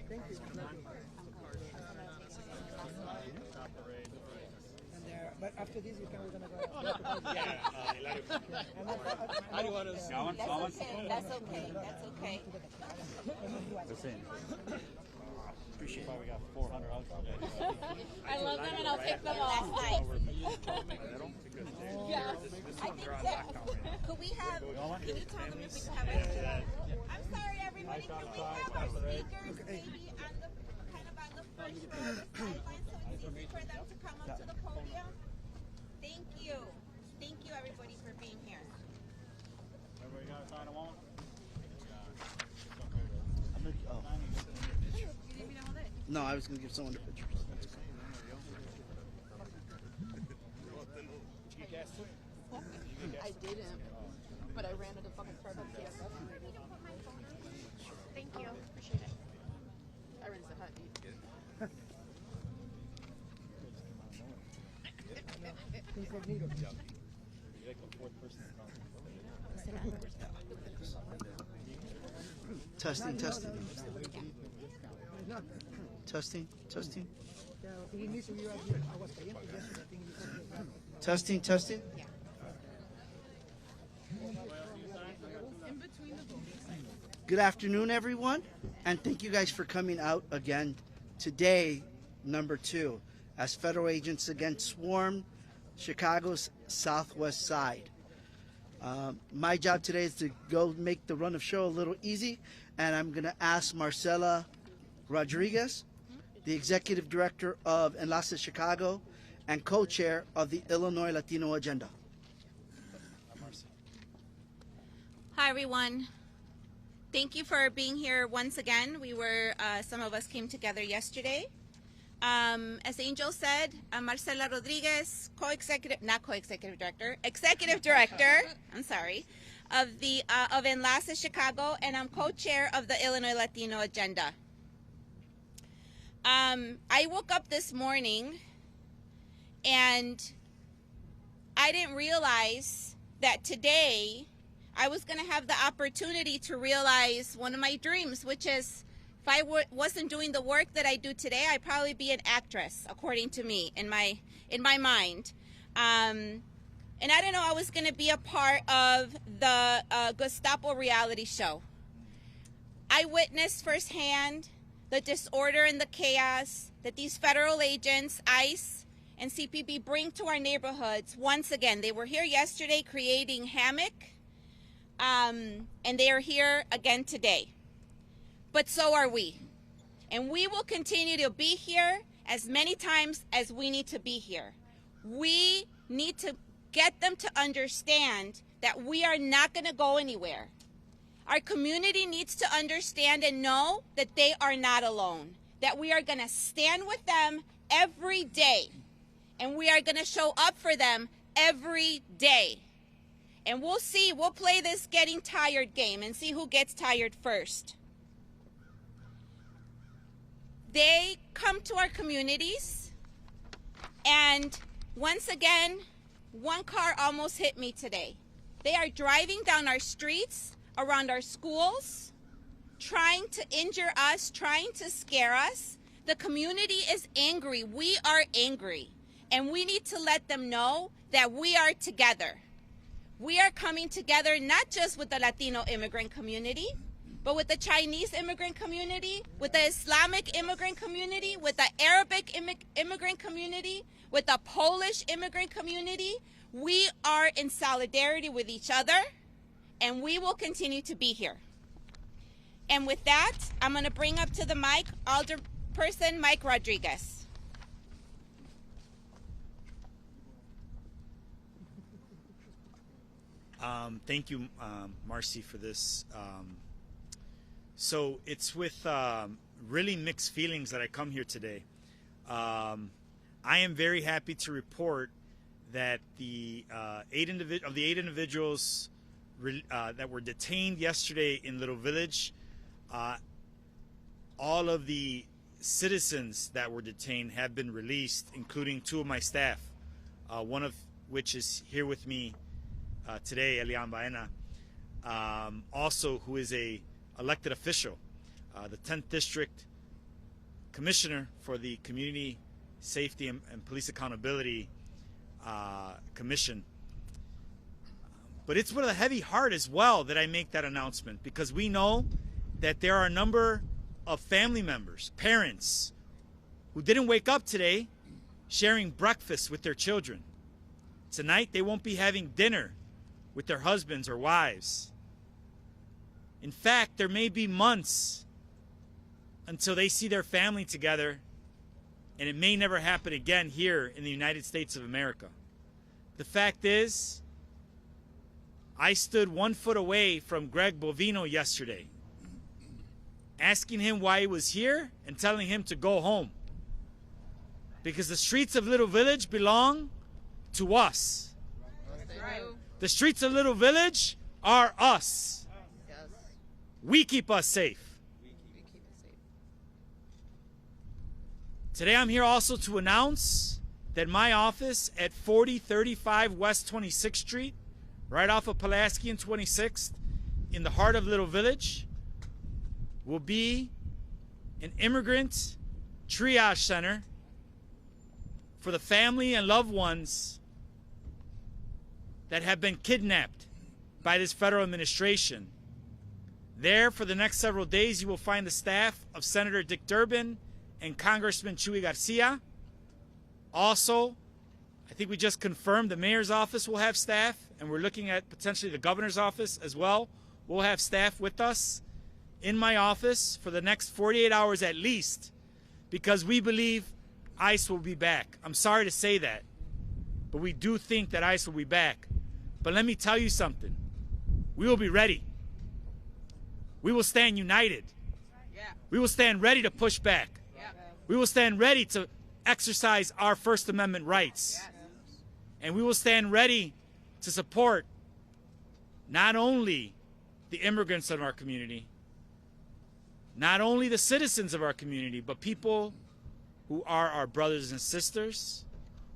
thank you. And but after this, we're gonna go. I don't want to. That's okay. That's okay. That's okay. Appreciate it. We got 400 hugs today. I love them and I'll take them all. That's nice. Yeah. I think that. Could we have? Can you tell them if we can have extra? I'm sorry, everybody. Can we have our speakers maybe on the kind of on the first row of the sideline so it's easy for them to come up to the podium? Thank you. Thank you, everybody, for being here. Everybody got a sign of one? No, I was going to give someone the pictures. I didn't, but I ran to the fucking Starbucks PSF. Thank you. Appreciate it. I rinsed the hut. Testing. Testing. Good afternoon, everyone, and thank you guys for coming out again today, number 2, as federal agents again swarmed Chicago's southwest side. My job today is to go make the run of show a little easy, and I'm going to ask Marcela Rodriguez, the Executive Director of Enlace Chicago and co-chair of the Illinois Latino Agenda. Hi, everyone. Thank you for being here once again. Some of us came together yesterday. As Angel said, I'm Marcela Rodriguez, executive director, I'm sorry, of Enlace Chicago, and I'm co-chair of the Illinois Latino Agenda. I woke up this morning and I didn't realize that today I was going to have the opportunity to realize one of my dreams, which is if I wasn't doing the work that I do today, I'd probably be an actress, according to me, in my mind. And I didn't know I was going to be a part of the Gestapo reality show. I witnessed firsthand the disorder and the chaos that these federal agents, ICE, and CPB bring to our neighborhoods. Once again, they were here yesterday creating havoc, and they are here again today. But so are we. And we will continue to be here as many times as we need to be here. We need to get them to understand that we are not going to go anywhere. Our community needs to understand and know that they are not alone, that we are going to stand with them every day, and we are going to show up for them every day. And we'll see, we'll play this getting tired game and see who gets tired first. They come to our communities, and once again, one car almost hit me today. They are driving down our streets, around our schools, trying to injure us, trying to scare us. The community is angry. We are angry. And we need to let them know that we are together. We are coming together not just with the Latino immigrant community, but with the Chinese immigrant community, with the Islamic immigrant community, with the Arabic immigrant community, with the Polish immigrant community. We are in solidarity with each other, and we will continue to be here. And with that, I'm going to bring up to the mic Alderperson Mike Rodriguez. Thank you, Marcy, for this. So it's with really mixed feelings that I come here today. I I am very happy to report that the 8 individuals that were detained yesterday in Little Village, all of the citizens that were detained have been released, including 2 of my staff, one of which is here with me today, Elian Baena, also who is a elected official, the 10th District Commissioner for the Community Safety and Police Accountability Commission. But it's with a heavy heart as well that I make that announcement, because we know that there are a number of family members, parents, who didn't wake up today sharing breakfast with their children. Tonight they won't be having dinner with their husbands or wives. In fact, there may be months until they see their family together, and it may never happen again here in the United States of America. The fact is, I stood 1 foot away from Greg Bovino yesterday, asking him why he was here and telling him to go home. Because the streets of Little Village belong to us. The streets of Little Village are us. We keep us safe. Today I'm here also to announce that my office at 4035 West 26th Street, right off of Pulaski and 26th, in the heart of Little Village, will be an immigrant triage center for the family and loved ones that have been kidnapped by this federal administration. There, for the next several days, you will find the staff of Senator Dick Durbin and Congressman Chuy Garcia. Also, I think we just confirmed the mayor's office will have staff, and we're looking at potentially the governor's office as well. We'll have staff with us in my office for the next 48 hours at least, because we believe ICE will be back. I'm sorry to say that, but we do think that ICE will be back. But let me tell you something. We will be ready. We will stand united. We will stand ready to push back. We will stand ready to exercise our First Amendment rights. And we will stand ready to support not only the immigrants of our community, not only the citizens of our community, but people who are our brothers and sisters,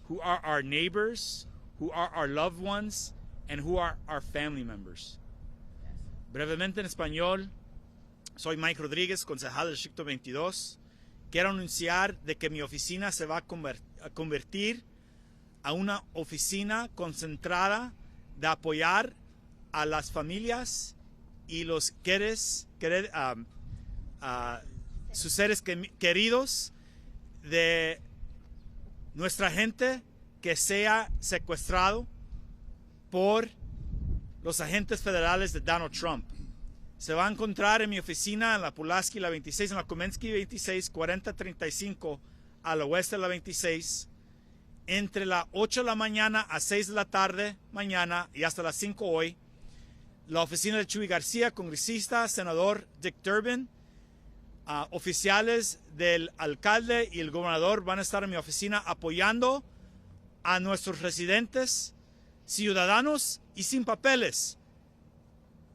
who are our neighbors, who are our loved ones, and who are our family members. Brevemente en español, soy Mike Rodríguez, concejal del Distrito 22. Quiero anunciar de que mi oficina se va a convertir a una oficina concentrada de apoyar a las familias y los sus seres queridos de nuestra gente que sea secuestrado por los agentes federales de Donald Trump. Se va a encontrar en mi oficina en la Pulaski, la 26, en la Komensky 26, 4035 al oeste de la 26, entre las 8 de la mañana a 6 de la tarde mañana y hasta las 5 hoy. La oficina de Chuy García, congresista, senador Dick Durbin, oficiales del alcalde y el gobernador van a estar en mi oficina apoyando a nuestros residentes, ciudadanos y sin papeles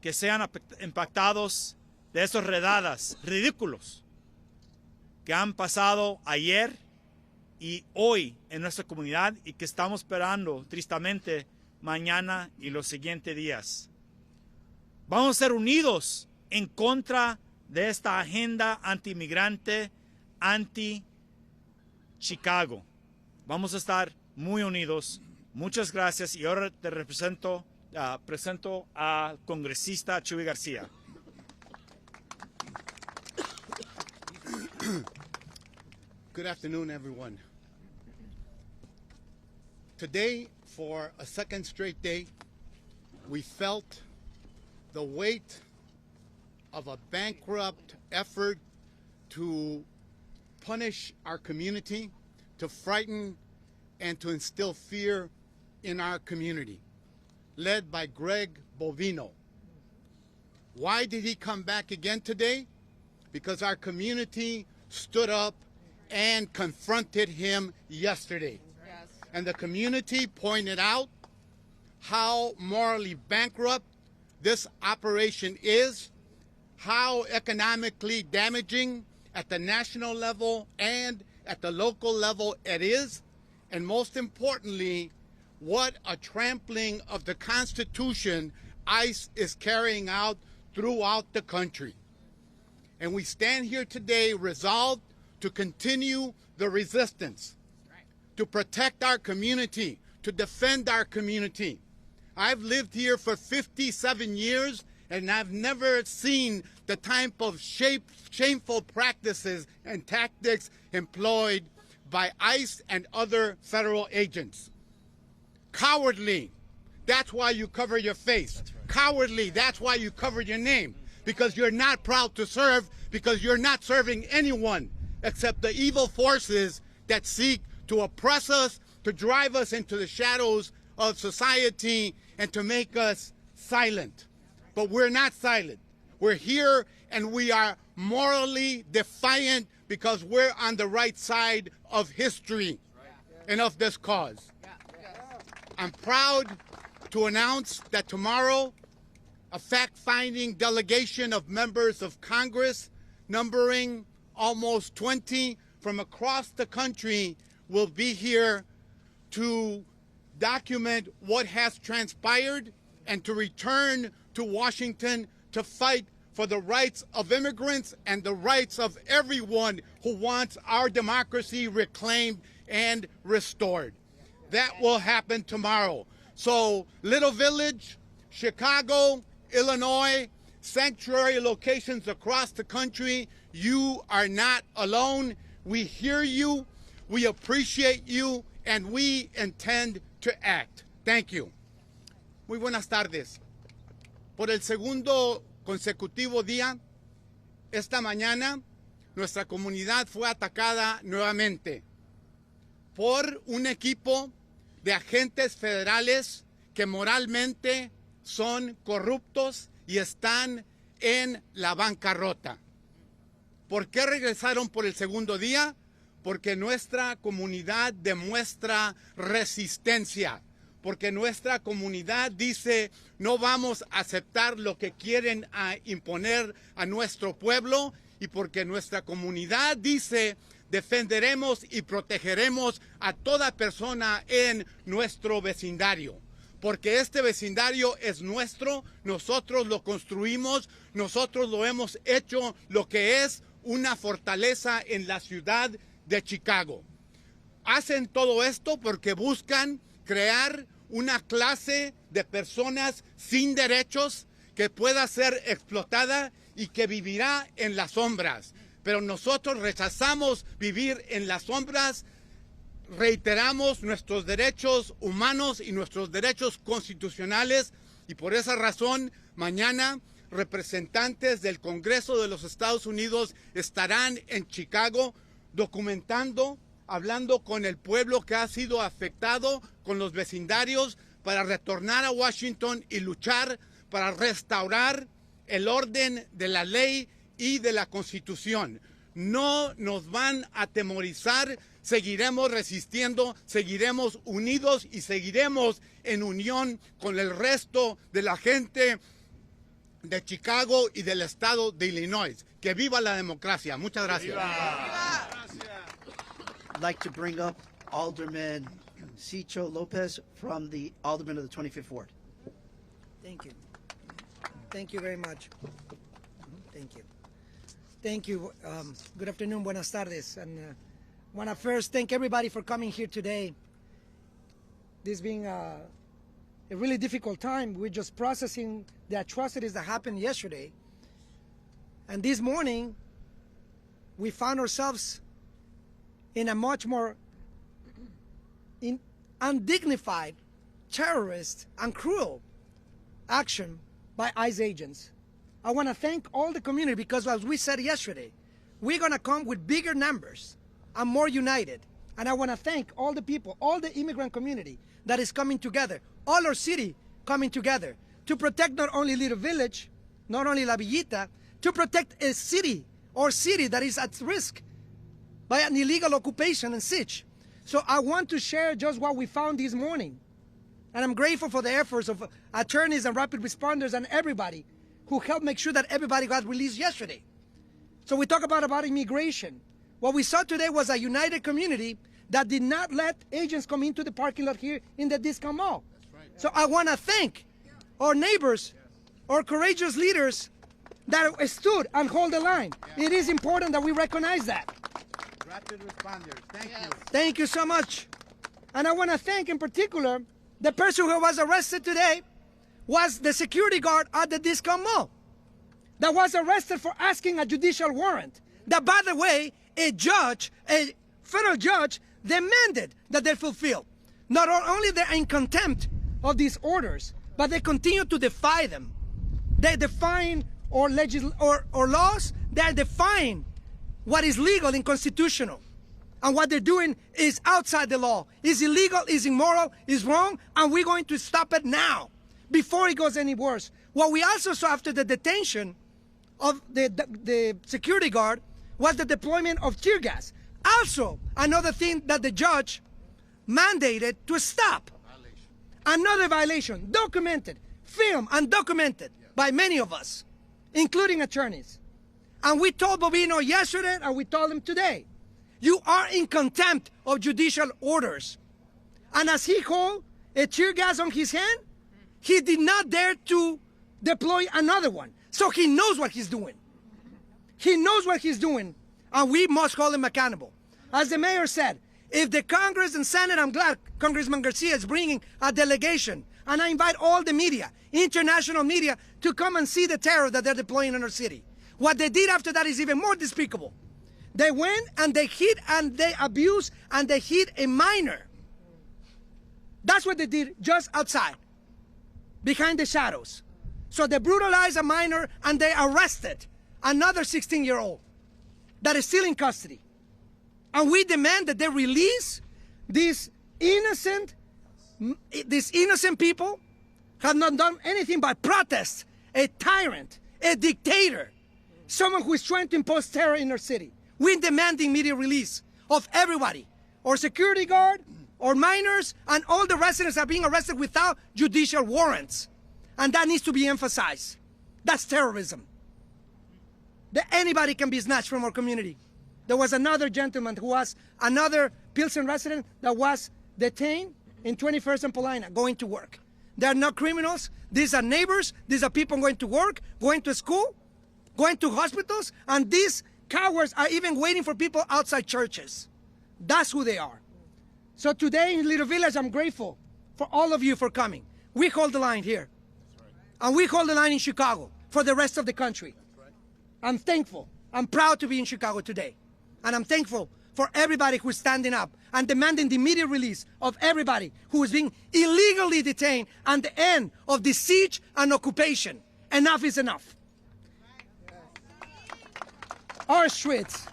que sean impactados de esas redadas ridículos que han pasado ayer y hoy en nuestra comunidad y que estamos esperando tristemente mañana y los siguientes días. Vamos a ser unidos en contra de esta agenda anti-inmigrante, anti-Chicago. Vamos a estar muy unidos. Muchas gracias y ahora te presento al congresista Chuy García. Good afternoon, everyone. Today, for a second straight day, we felt the weight of a bankrupt effort to punish our community, to frighten and to instill fear in our community, led by Greg Bovino. Why did he come back again today? Because our community stood up and confronted him yesterday. And the community pointed out how morally bankrupt this operation is, how economically damaging at the national level and at the local level it is, and most importantly, what a trampling of the Constitution ICE is carrying out throughout the country. And we stand here today resolved to continue the resistance, to protect our community, to defend our community. I've lived here for 57 years, and I've never seen the type of shameful practices and tactics employed by ICE and other federal agents. Cowardly, that's why you cover your face. Cowardly, that's why you cover your name. Because you're not proud to serve, because you're not serving anyone except the evil forces that seek to oppress us, to drive us into the shadows of society, and to make us silent. But we're not silent. We're here and we are morally defiant because we're on the right side of history and of this cause. I'm proud to announce that tomorrow a fact-finding delegation of members of Congress, numbering almost 20 from across the country, will be here to document what has transpired and to return to Washington to fight for the rights of immigrants and the rights of everyone who wants our democracy reclaimed and restored. That will happen tomorrow. So, Little Village, Chicago, Illinois, sanctuary locations across the country, you are not alone. We hear you, we appreciate you, and we intend to act. Thank you. Muy buenas tardes. Por el segundo consecutivo día, esta mañana, nuestra comunidad fue atacada nuevamente por un equipo de agentes federales que moralmente son corruptos y están en la bancarrota. ¿Por qué regresaron por el segundo día? Porque nuestra comunidad demuestra resistencia, porque nuestra comunidad dice no vamos a aceptar lo que quieren imponer a nuestro pueblo, y porque nuestra comunidad dice defenderemos y protegeremos a toda persona en nuestro vecindario. Porque este vecindario es nuestro, nosotros lo construimos, nosotros lo hemos hecho lo que es una fortaleza en la ciudad de Chicago. Hacen todo esto porque buscan crear una clase de personas sin derechos que pueda ser explotada y que vivirá en las sombras. Pero nosotros rechazamos vivir en las sombras, reiteramos nuestros derechos humanos y nuestros derechos constitucionales, y por esa razón mañana representantes del Congreso de los Estados Unidos estarán en Chicago documentando, hablando con el pueblo que ha sido afectado, con los vecindarios, para retornar a Washington y luchar para restaurar el orden de la ley y de la Constitución. No nos van a atemorizar, seguiremos resistiendo, seguiremos unidos y seguiremos en unión con el resto de la gente de Chicago y del estado de Illinois. Que viva la democracia. Muchas gracias. I'd like to bring up Alderman Cicho Lopez from the Alderman of the 25th Ward. Thank you. Thank you very much. Thank you. Thank you. Good afternoon, buenas tardes. And want to first thank everybody for coming here today. This being a really difficult time. We're just processing the atrocities that happened yesterday. And this morning, we found ourselves in a much more undignified, terrorist, and cruel action by ICE agents. I want to thank all the community because, as we said yesterday, we're going to come with bigger numbers and more united. And I want to thank all the people, all the immigrant community that is coming together, all our city coming together to protect not only Little Village, not only La Villita, to protect a city or city that is at risk by an illegal occupation and siege. So I want to share just what we found this morning. And I'm grateful for the efforts of attorneys and rapid responders and everybody who helped make sure that everybody got released yesterday. So we talk about immigration. What we saw today was a united community that did not let agents come into the parking lot here in the discount mall. So I want to thank our neighbors, our courageous leaders that stood and hold the line. It is important that we recognize that. Rapid responders, thank you. Thank you so much. And I want to thank in particular the person who was arrested today was the security guard at the discount mall that was arrested for asking a judicial warrant. That, by the way, a federal judge demanded that they fulfill. Not only they're in contempt of these orders, but they continue to defy them. They define our laws, they're defying what is legal and constitutional. And what they're doing is outside the law, is illegal, is immoral, is wrong, and we're going to stop it now, before it goes any worse. What we also saw after the detention of the security guard was the deployment of tear gas. Also, another thing that the judge mandated to stop. Another violation, documented, filmed and documented by many of us, including attorneys. And we told Bobino yesterday, and we told him today, you are in contempt of judicial orders. And as he held a tear gas on his hand, he did not dare to deploy another one. So he knows what he's doing. He knows what he's doing, and we must hold him accountable. As the mayor said, if the Congress and Senate, I'm glad Congressman Garcia is bringing a delegation, and I invite all the media, international media, to come and see the terror that they're deploying in our city. What they did after that is even more despicable. They went and they hit and they abused and they hit a minor. That's what they did just outside, behind the shadows. So they brutalized a minor and they arrested another 16-year-old that is still in custody. And we demand that they release these innocent people who have not done anything but protest a tyrant, a dictator, someone who is trying to impose terror in our city. We're demanding immediate release of everybody, our security guard, our minors, and all the residents are being arrested without judicial warrants. And that needs to be emphasized. That's terrorism. That anybody can be snatched from our community. There was another gentleman who was another Pilsen resident that was detained in 21st and Paulina, going to work. They are not criminals. These are neighbors. These are people going to work, going to school, going to hospitals, and these cowards are even waiting for people outside churches. That's who they are. So today in Little Village, I'm grateful for all of you for coming. We hold the line here. And we hold the line in Chicago for the rest of the country. I'm thankful. I'm proud to be in Chicago today. And I'm thankful for everybody who's standing up and demanding the immediate release of everybody who is being illegally detained and the end of the siege and occupation. Enough is enough. Our streets.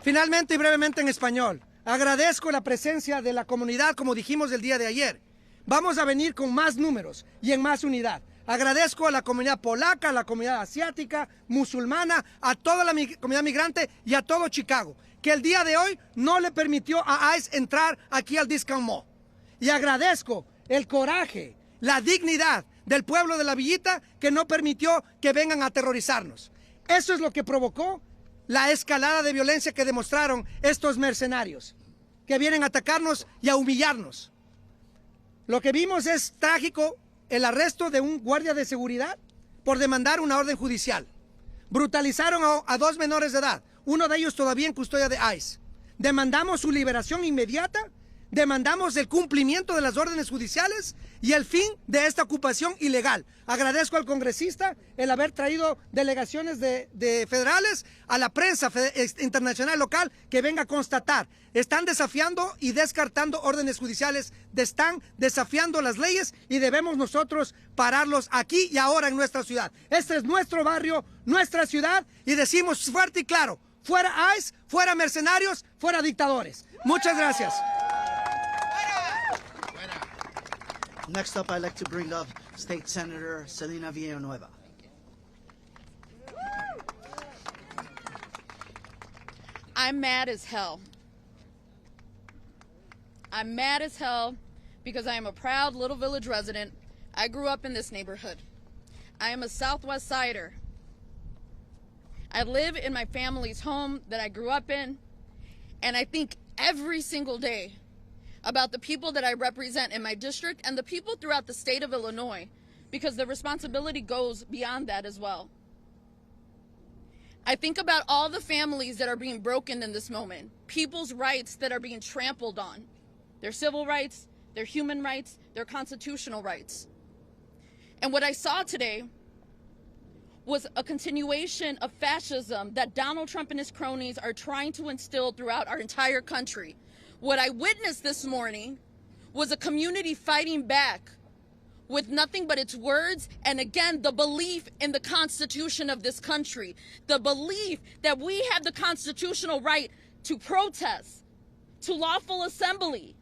Finalmente y brevemente en español. Agradezco la presencia de la comunidad, como dijimos el día de ayer. Vamos a venir con más números y en más unidad. Agradezco a la comunidad polaca, a la comunidad asiática, musulmana, a toda la comunidad migrante y a todo Chicago, que el día de hoy no le permitió a ICE entrar aquí al Discount Mall. Y agradezco el coraje, la dignidad del pueblo de la Villita que no permitió que vengan a aterrorizarnos. Eso es lo que provocó la escalada de violencia que demostraron estos mercenarios, que vienen a atacarnos y a humillarnos. Lo que vimos es trágico, el arresto de un guardia de seguridad por demandar una orden judicial. Brutalizaron a 2 menores de edad, uno de ellos todavía en custodia de ICE. Demandamos su liberación inmediata, demandamos el cumplimiento de las órdenes judiciales y el fin de esta ocupación ilegal. Agradezco al congresista el haber traído delegaciones de federales, a la prensa internacional local que venga a constatar. Están desafiando y descartando órdenes judiciales, están desafiando las leyes y debemos nosotros pararlos aquí y ahora en nuestra ciudad. Este es nuestro barrio, nuestra ciudad y decimos fuerte y claro, fuera ICE, fuera mercenarios, fuera dictadores. Muchas gracias. Next up, I'd like to bring up State Senator Celina Villanueva. I'm mad as hell. I'm mad as hell because I am a proud Little Village resident. I grew up in this neighborhood. I am a Southwest Sider. I live in my family's home that I grew up in, and I think every single day about the people that I represent in my district and the people throughout the state of Illinois, because the responsibility goes beyond that as well. I think about all the families that are being broken in this moment, people's rights that are being trampled on, their civil rights, their human rights, their constitutional rights. And what I saw today was a continuation of fascism that Donald Trump and his cronies are trying to instill throughout our entire country. What I witnessed this morning was a community fighting back with nothing but its words, and again, the belief in the Constitution of this country, the belief that we have the constitutional right to protest, to lawful assembly,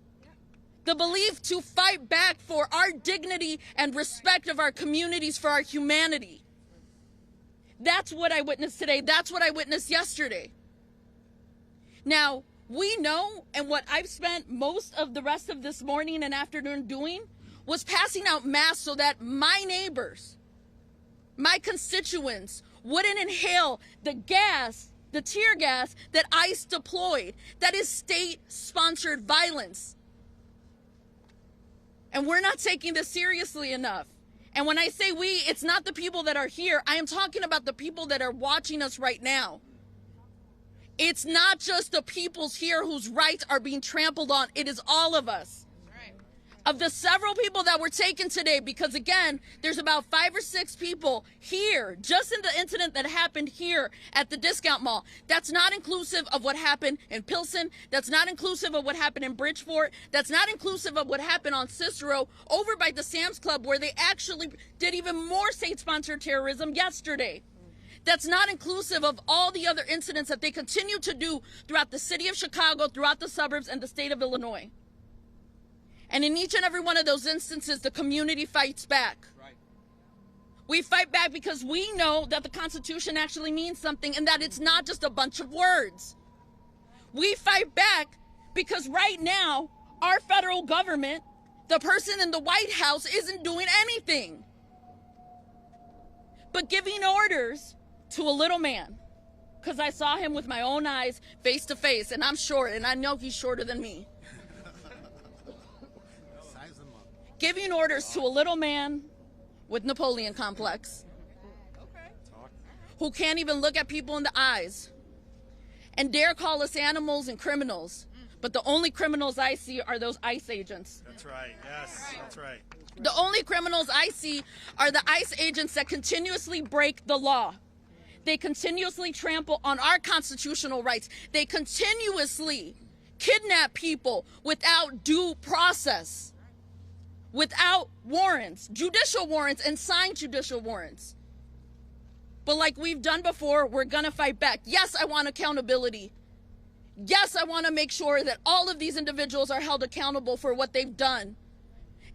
the belief to fight back for our dignity and respect of our communities, for our humanity. That's what I witnessed today. That's what I witnessed yesterday. Now, we know, and what I've spent most of the rest of this morning and afternoon doing was passing out masks so that my neighbors, my constituents, wouldn't inhale the gas, the tear gas that ICE deployed. That is state-sponsored violence. And we're not taking this seriously enough. And when I say we, it's not the people that are here. I am talking about the people that are watching us right now. It's not just the peoples here whose rights are being trampled on. It is all of us. Of the several people that were taken today, because again, there's about 5 or 6 people here, just in the incident that happened here at the discount mall. That's not inclusive of what happened in Pilsen. That's not inclusive of what happened in Bridgeport. That's not inclusive of what happened on Cicero over by the Sam's Club, where they actually did even more state-sponsored terrorism yesterday. That's not inclusive of all the other incidents that they continue to do throughout the city of Chicago, throughout the suburbs, and the state of Illinois. And in each and every one of those instances, the community fights back. Right. We fight back because we know that the Constitution actually means something and that it's not just a bunch of words. We fight back because right now, our federal government, the person in the White House, isn't doing anything but giving orders to a little man. Because I saw him with my own eyes, face to face, and I'm short, and I know he's shorter than me. Giving orders to a little man with Napoleon complex, who can't even look at people in the eyes and dare call us animals and criminals. But the only criminals I see are those ICE agents. That's right. Yes, that's right. The only criminals I see are the ICE agents that continuously break the law. They continuously trample on our constitutional rights. They continuously kidnap people without due process, without warrants, judicial warrants, and signed judicial warrants. But like we've done before, we're gonna fight back. Yes, I want accountability. Yes, I want to make sure that all of these individuals are held accountable for what they've done.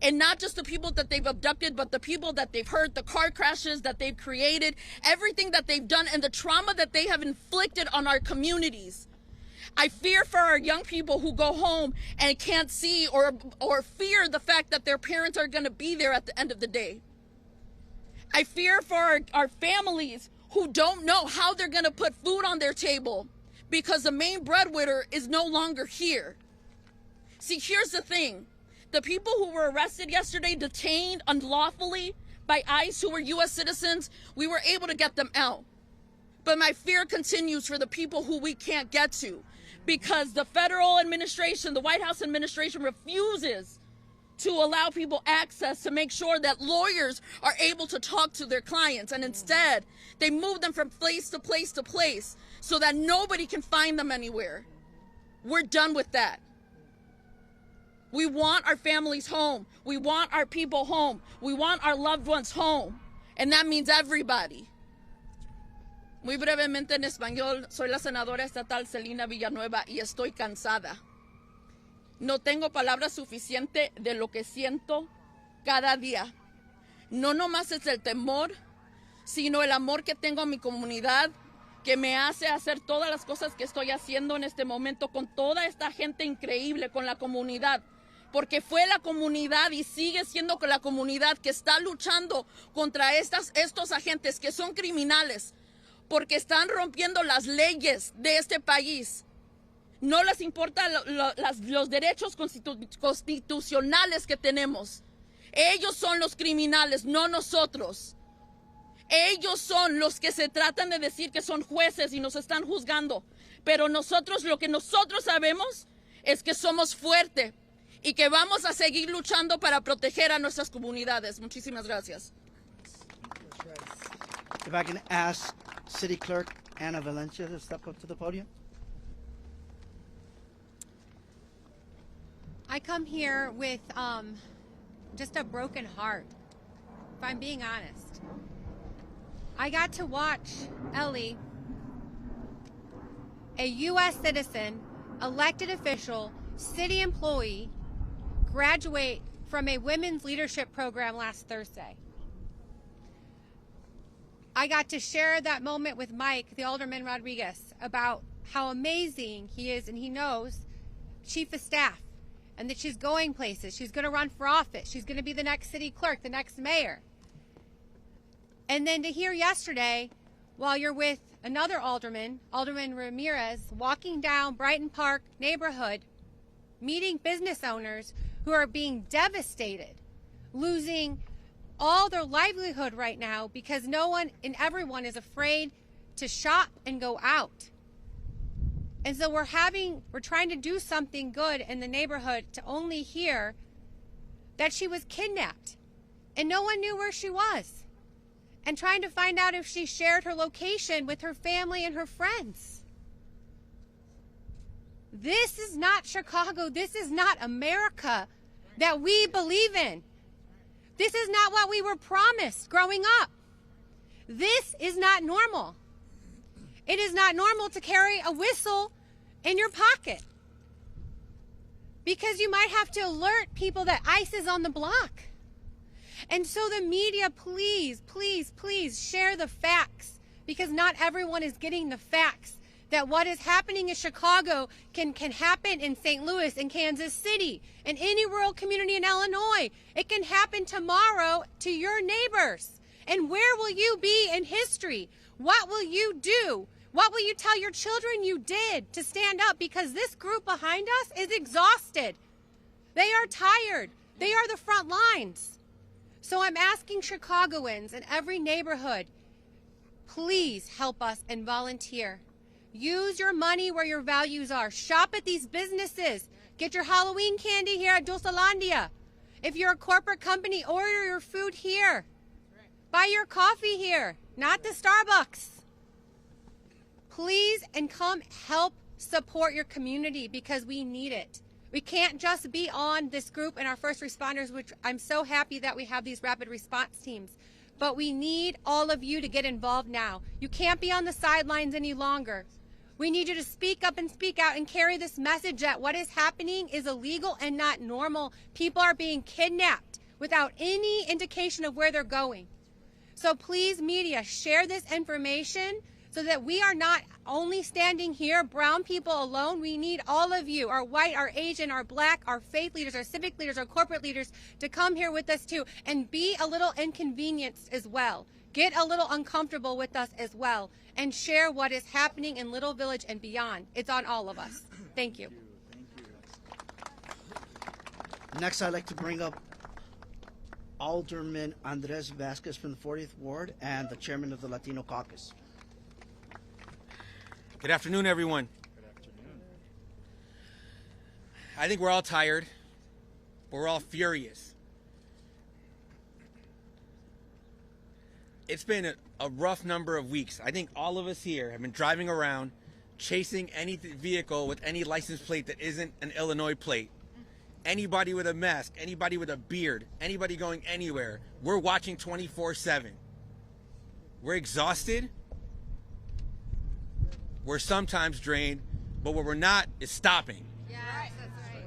And not just the people that they've abducted, but the people that they've hurt, the car crashes that they've created, everything that they've done, and the trauma that they have inflicted on our communities. I fear for our young people who go home and can't see or fear the fact that their parents are going to be there at the end of the day. I fear for our families who don't know how they're going to put food on their table because the main breadwinner is no longer here. See, here's the thing. The people who were arrested yesterday, detained unlawfully by ICE, who were U.S. citizens, we were able to get them out. But my fear continues for the people who we can't get to, because the federal administration, the White House administration, refuses to allow people access to make sure that lawyers are able to talk to their clients. And instead, they move them from place to place to place so that nobody can find them anywhere. We're done with that. We want our families home. We want our people home. We want our loved ones home. And that means everybody. Muy brevemente en español, soy la senadora estatal Celina Villanueva y estoy cansada. No tengo palabras suficientes de lo que siento cada día. No nomás es el temor, sino el amor que tengo a mi comunidad, que me hace hacer todas las cosas que estoy haciendo en este momento con toda esta gente increíble, con la comunidad. Porque fue la comunidad y sigue siendo con la comunidad que está luchando contra estos agentes que son criminales, porque están rompiendo las leyes de este país. No les importa los derechos constitucionales que tenemos. Ellos son los criminales, no nosotros. Ellos son los que se tratan de decir que son jueces y nos están juzgando. Pero nosotros, lo que nosotros sabemos es que somos fuertes y que vamos a seguir luchando para proteger a nuestras comunidades. Muchísimas gracias. If I can ask City Clerk Ana Valencia to step up to the podium. I come here with just a broken heart, if I'm being honest. I got to watch Ellie, a U.S. citizen, elected official, city employee, graduate from a women's leadership program last Thursday. I got to share that moment with Mike, the Alderman Rodriguez, about how amazing he is, and he knows, Chief of Staff, and that she's going places. She's going to run for office. She's going to be the next city clerk, the next mayor. And then to hear yesterday, while you're with another alderman, Alderman Ramirez, walking down Brighton Park neighborhood, meeting business owners who are being devastated, losing all their livelihood right now because no one and everyone is afraid to shop and go out. And so we're trying to do something good in the neighborhood to only hear that she was kidnapped and no one knew where she was, and trying to find out if she shared her location with her family and her friends. This is not Chicago. This is not America that we believe in. This is not what we were promised growing up. This is not normal. It is not normal to carry a whistle in your pocket because you might have to alert people that ICE is on the block. And so the media, please, please, please share the facts, because not everyone is getting the facts that what is happening in Chicago can happen in St. Louis, in Kansas City, in any rural community in Illinois. It can happen tomorrow to your neighbors. And where will you be in history? What will you do? What will you tell your children you did to stand up? Because this group behind us is exhausted. They are tired. They are the front lines. So I'm asking Chicagoans in every neighborhood, please help us and volunteer. Use your money where your values are. Shop at these businesses. Get your Halloween candy here at Dulcelandia. If you're a corporate company, order your food here. Buy your coffee here, not the Starbucks. Please, and come help support your community, because we need it. We can't just be on this group and our first responders, which I'm so happy that we have these rapid response teams. But we need all of you to get involved now. You can't be on the sidelines any longer. We need you to speak up and speak out and carry this message that what is happening is illegal and not normal. People are being kidnapped without any indication of where they're going. So please, media, share this information so that we are not only standing here, brown people alone. We need all of you, our white, our Asian, our black, our faith leaders, our civic leaders, our corporate leaders, to come here with us too and be a little inconvenienced as well. Get a little uncomfortable with us as well and share what is happening in Little Village and beyond. It's on all of us. Thank you. Next, I'd like to bring up Alderman Andres Vasquez from the 40th Ward and the chairman of the Latino Caucus. Good afternoon, everyone. Good afternoon. I think we're all tired, but we're all furious. It's been a rough number of weeks. I think all of us here have been driving around, chasing any vehicle with any license plate that isn't an Illinois plate. Anybody with a mask, anybody with a beard, anybody going anywhere. We're watching 24/7. We're exhausted. We're sometimes drained, but what we're not is stopping. Yes, that's right.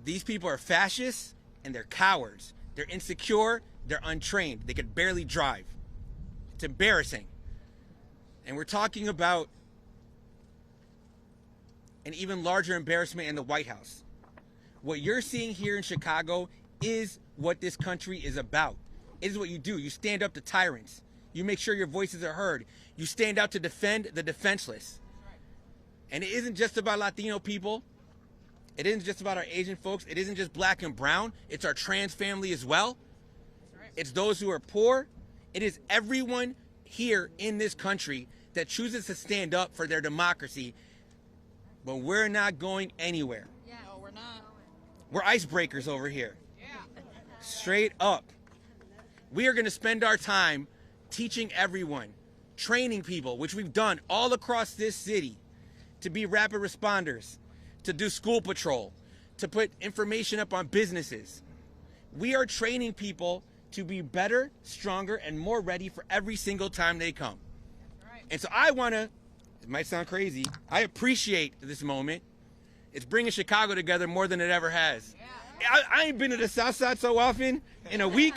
These people are fascists and they're cowards. They're insecure, they're untrained, they could barely drive. It's embarrassing. And we're talking about an even larger embarrassment in the White House. What you're seeing here in Chicago is what this country is about. It is what you do. You stand up to tyrants. You make sure your voices are heard. You stand out to defend the defenseless. And it isn't just about Latino people. It isn't just about our Asian folks. It isn't just black and brown. It's our trans family as well. It's those who are poor. It is everyone here in this country that chooses to stand up for their democracy. But we're not going anywhere. Yeah. No, we're not. We're icebreakers over here. Yeah. Straight up. We are going to spend our time teaching everyone, training people, which we've done all across this city, to be rapid responders, to do school patrol, to put information up on businesses. We are training people to be better, stronger, and more ready for every single time they come. And so I want to, it might sound crazy, I appreciate this moment. It's bringing Chicago together more than it ever has. I ain't been to the South Side so often in a week.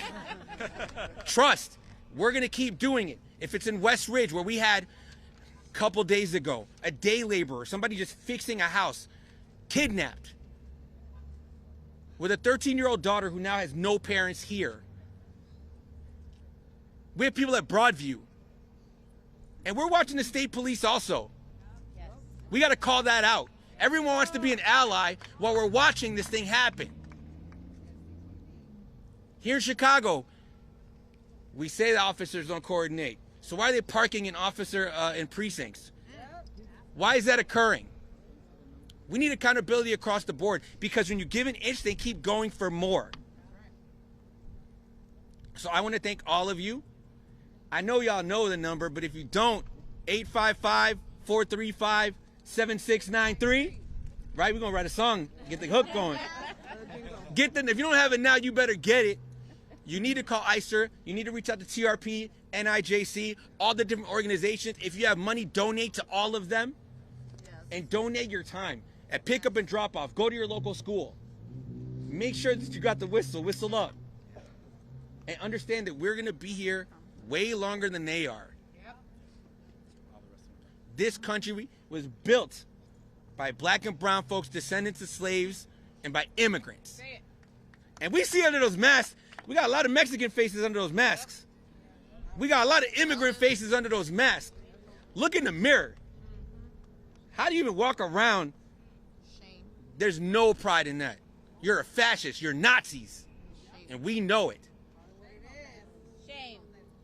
Trust, we're going to keep doing it. If it's in West Ridge, where we had a couple days ago, a day laborer, somebody just fixing a house, kidnapped, with a 13-year-old daughter who now has no parents here. We have people at Broadview. And we're watching the state police also. Yes. We got to call that out. Everyone wants to be an ally while we're watching this thing happen. Here in Chicago, we say the officers don't coordinate. So why are they parking an officer in precincts? Why is that occurring? We need accountability across the board, because when you give an inch, they keep going for more. So I want to thank all of you. I know y'all know the number, but if you don't, 855-435-7693, right? We're going to write a song, get the hook going. If you don't have it now, you better get it. You need to call ICER. You need to reach out to TRP, NIJC, all the different organizations. If you have money, donate to all of them. And donate your time. At pickup and drop off, go to your local school. Make sure that you got the whistle up. And understand that we're going to be here way longer than they are. This country was built by black and brown folks, descendants of slaves, and by immigrants. And we see under those masks, we got a lot of Mexican faces under those masks. We got a lot of immigrant faces under those masks. Look in the mirror. How do you even walk around? Shame. There's no pride in that. You're a fascist. You're Nazis. Shame. And we know it. Shame.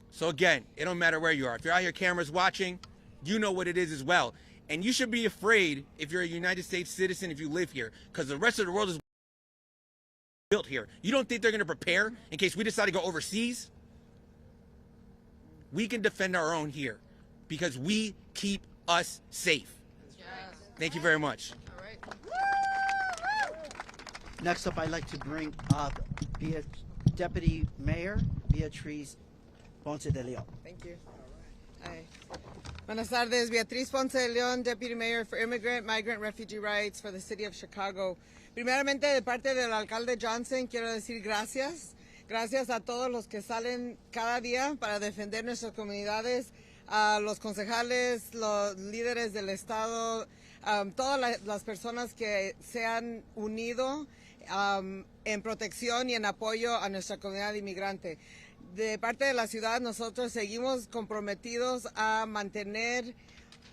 So again, it don't matter where you are. If you're out here, cameras watching, you know what it is as well. And you should be afraid if you're a United States citizen, if you live here, because the rest of the world is built here. You don't think they're going to prepare in case we decide to go overseas? We can defend our own here because we keep us safe. Thank you very much. Next up, I'd like to bring up Deputy Mayor Beatriz Ponce de Leon. Thank you. Hi. Buenas tardes, Beatriz Ponce de Leon, Deputy Mayor for Immigrant, Migrant, Refugee Rights for the City of Chicago. Primeramente, de parte del alcalde Johnson, quiero decir gracias. Gracias a todos los que salen cada día para defender nuestras comunidades, a los concejales, los líderes del Estado, todas las personas que se han unido en protección y en apoyo a nuestra comunidad inmigrante. De parte de la ciudad, nosotros seguimos comprometidos a mantener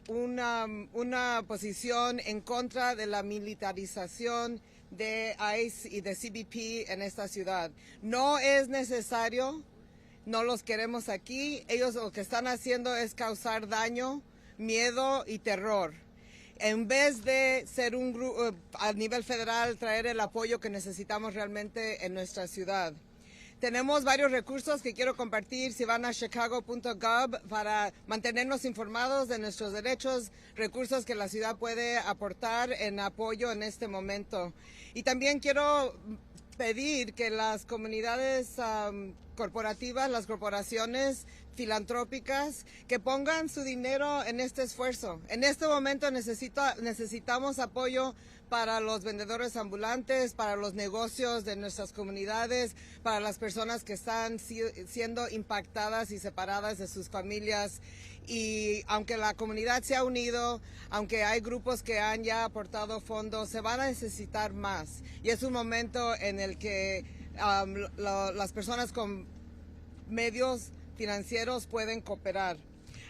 una posición en contra de la militarización de ICE y de CBP en esta ciudad. No es necesario, no los queremos aquí. Ellos lo que están haciendo es causar daño, miedo y terror. En vez de ser un grupo a nivel federal, traer el apoyo que necesitamos realmente en nuestra ciudad. Tenemos varios recursos que quiero compartir si van a chicago.gov para mantenernos informados de nuestros derechos, recursos que la ciudad puede aportar en apoyo en este momento. Y también quiero pedir que las comunidades corporativas, las corporaciones filantrópicas, que pongan su dinero en este esfuerzo. En este momento necesitamos apoyo para los vendedores ambulantes, para los negocios de nuestras comunidades, para las personas que están siendo impactadas y separadas de sus familias. Y aunque la comunidad se ha unido, aunque hay grupos que han ya aportado fondos, se van a necesitar más. Y es un momento en el que las personas con medios financieros pueden cooperar.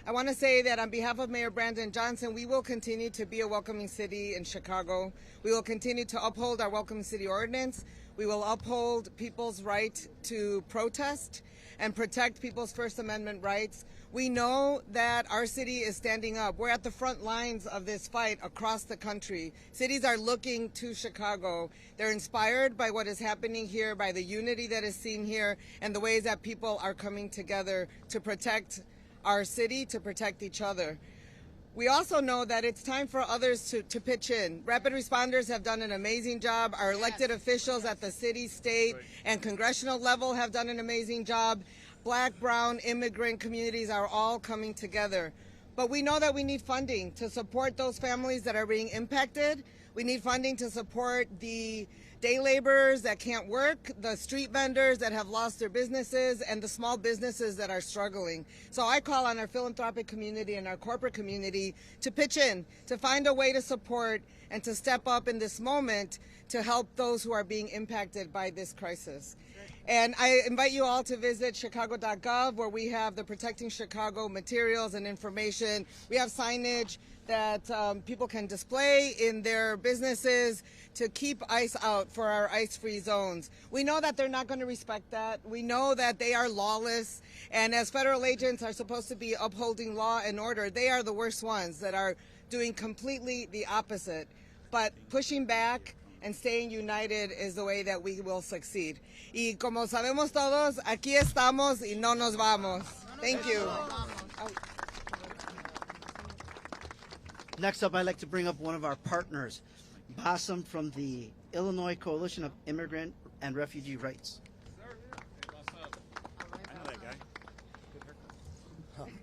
I want to say that on behalf of Mayor Brandon Johnson, we will continue to be a welcoming city in Chicago. We will continue to uphold our welcoming city ordinance. We will uphold people's right to protest and protect people's First Amendment rights. We know that our city is standing up. We're at the front lines of this fight across the country. Cities are looking to Chicago. They're inspired by what is happening here, by the unity that is seen here, and the ways that people are coming together to protect our city, to protect each other. We also know that it's time for others to pitch in. Rapid responders have done an amazing job. Our elected officials at the city, state, and congressional level have done an amazing job. Black, brown, immigrant communities are all coming together. But we know that we need funding to support those families that are being impacted. We need funding to support the day laborers that can't work, the street vendors that have lost their businesses, and the small businesses that are struggling. So I call on our philanthropic community and our corporate community to pitch in, to find a way to support and to step up in this moment to help those who are being impacted by this crisis. And I invite you all to visit chicago.gov, where we have the Protecting Chicago materials and information. We have signage that people can display in their businesses to keep ICE out for our ICE-free zones. We know that they're not going to respect that. We know that they are lawless, and as federal agents are supposed to be upholding law and order, they are the worst ones that are doing completely the opposite. But pushing back and staying united is the way that we will succeed. Y como sabemos todos, aquí estamos y no nos vamos. Thank you. Next up, I'd like to bring up one of our partners, Bassam from the Illinois Coalition of Immigrant and Refugee Rights.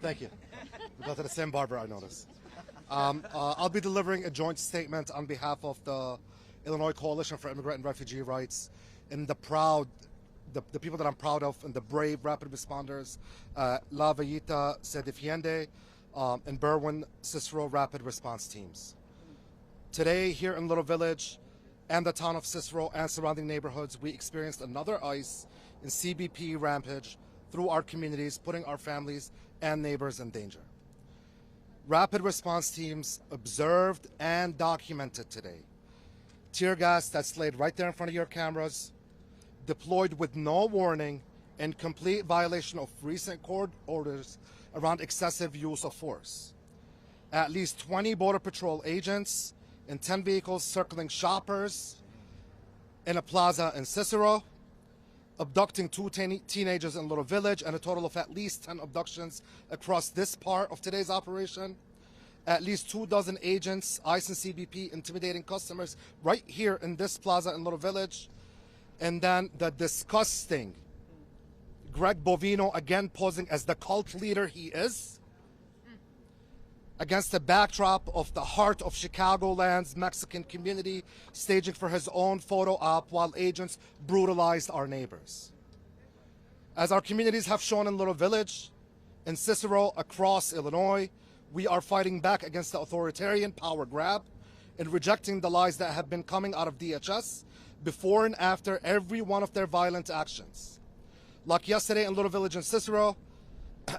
Thank you. We go to the same barber, I noticed. I'll be delivering a joint statement on behalf of the Illinois Coalition for Immigrant and Refugee Rights and the people that I'm proud of and the brave rapid responders, La Villita Se Defiende, and Berwyn Cicero Rapid Response Teams. Today, here in Little Village and the town of Cicero and surrounding neighborhoods, we experienced another ICE and CBP rampage through our communities, putting our families and neighbors in danger. Rapid response teams observed and documented today tear gas that's laid right there in front of your cameras, deployed with no warning, in complete violation of recent court orders around excessive use of force. At least 20 Border Patrol agents and 10 vehicles circling shoppers in a plaza in Cicero, abducting 2 teenagers in Little Village, and a total of at least 10 abductions across this part of today's operation. At least 24 agents, ICE and CBP, intimidating customers right here in this plaza in Little Village. And then the disgusting Greg Bovino, again posing as the cult leader he is, against the backdrop of the heart of Chicagoland's Mexican community, staging for his own photo op while agents brutalized our neighbors. As our communities have shown in Little Village, in Cicero, across Illinois, we are fighting back against the authoritarian power grab and rejecting the lies that have been coming out of DHS before and after every one of their violent actions. Like yesterday in Little Village and Cicero,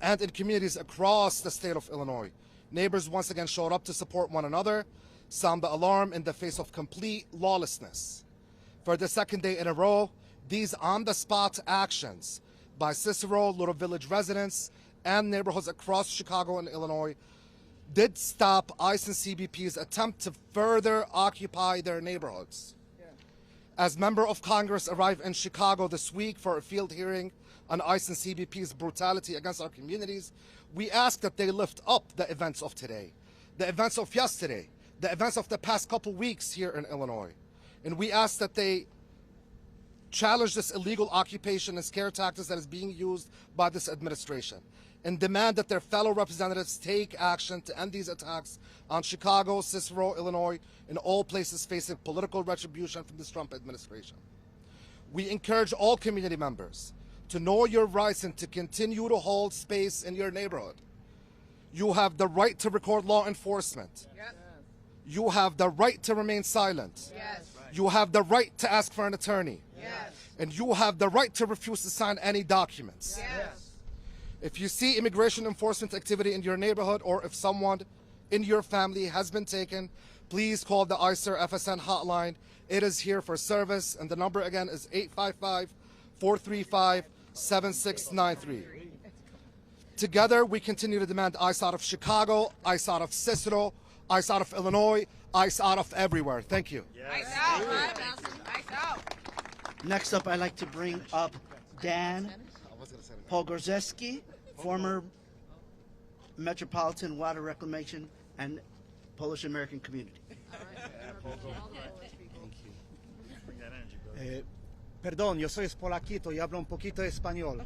and in communities across the state of Illinois, neighbors once again showed up to support one another, sound the alarm in the face of complete lawlessness. For the second day in a row, these on-the-spot actions by Cicero, Little Village residents, and neighborhoods across Chicago and Illinois did stop ICE and CBP's attempt to further occupy their neighborhoods. As member of Congress arrived in Chicago this week for a field hearing on ICE and CBP's brutality against our communities, we ask that they lift up the events of today, the events of yesterday, the events of the past couple weeks here in Illinois. And we ask that they challenge this illegal occupation and scare tactics that is being used by this administration, and demand that their fellow representatives take action to end these attacks on Chicago, Cicero, Illinois, and all places facing political retribution from this Trump administration. We encourage all community members to know your rights and to continue to hold space in your neighborhood. You have the right to record law enforcement. Yes. You have the right to remain silent. Yes. You have the right to ask for an attorney. Yes. And you have the right to refuse to sign any documents. Yes. If you see immigration enforcement activity in your neighborhood, or if someone in your family has been taken, please call the ICER FSN hotline. It is here for service, and the number again is 855-435-7693. Together, we continue to demand ICE out of Chicago, ICE out of Cicero, ICE out of Illinois, ICE out of everywhere. Thank you. Ice out, right? Ice out. Next up, I'd like to bring up Dan Pogorzeski, former Metropolitan Water Reclamation and Polish American Community. Perdón, yo soy polaquito y hablo un poquito de español.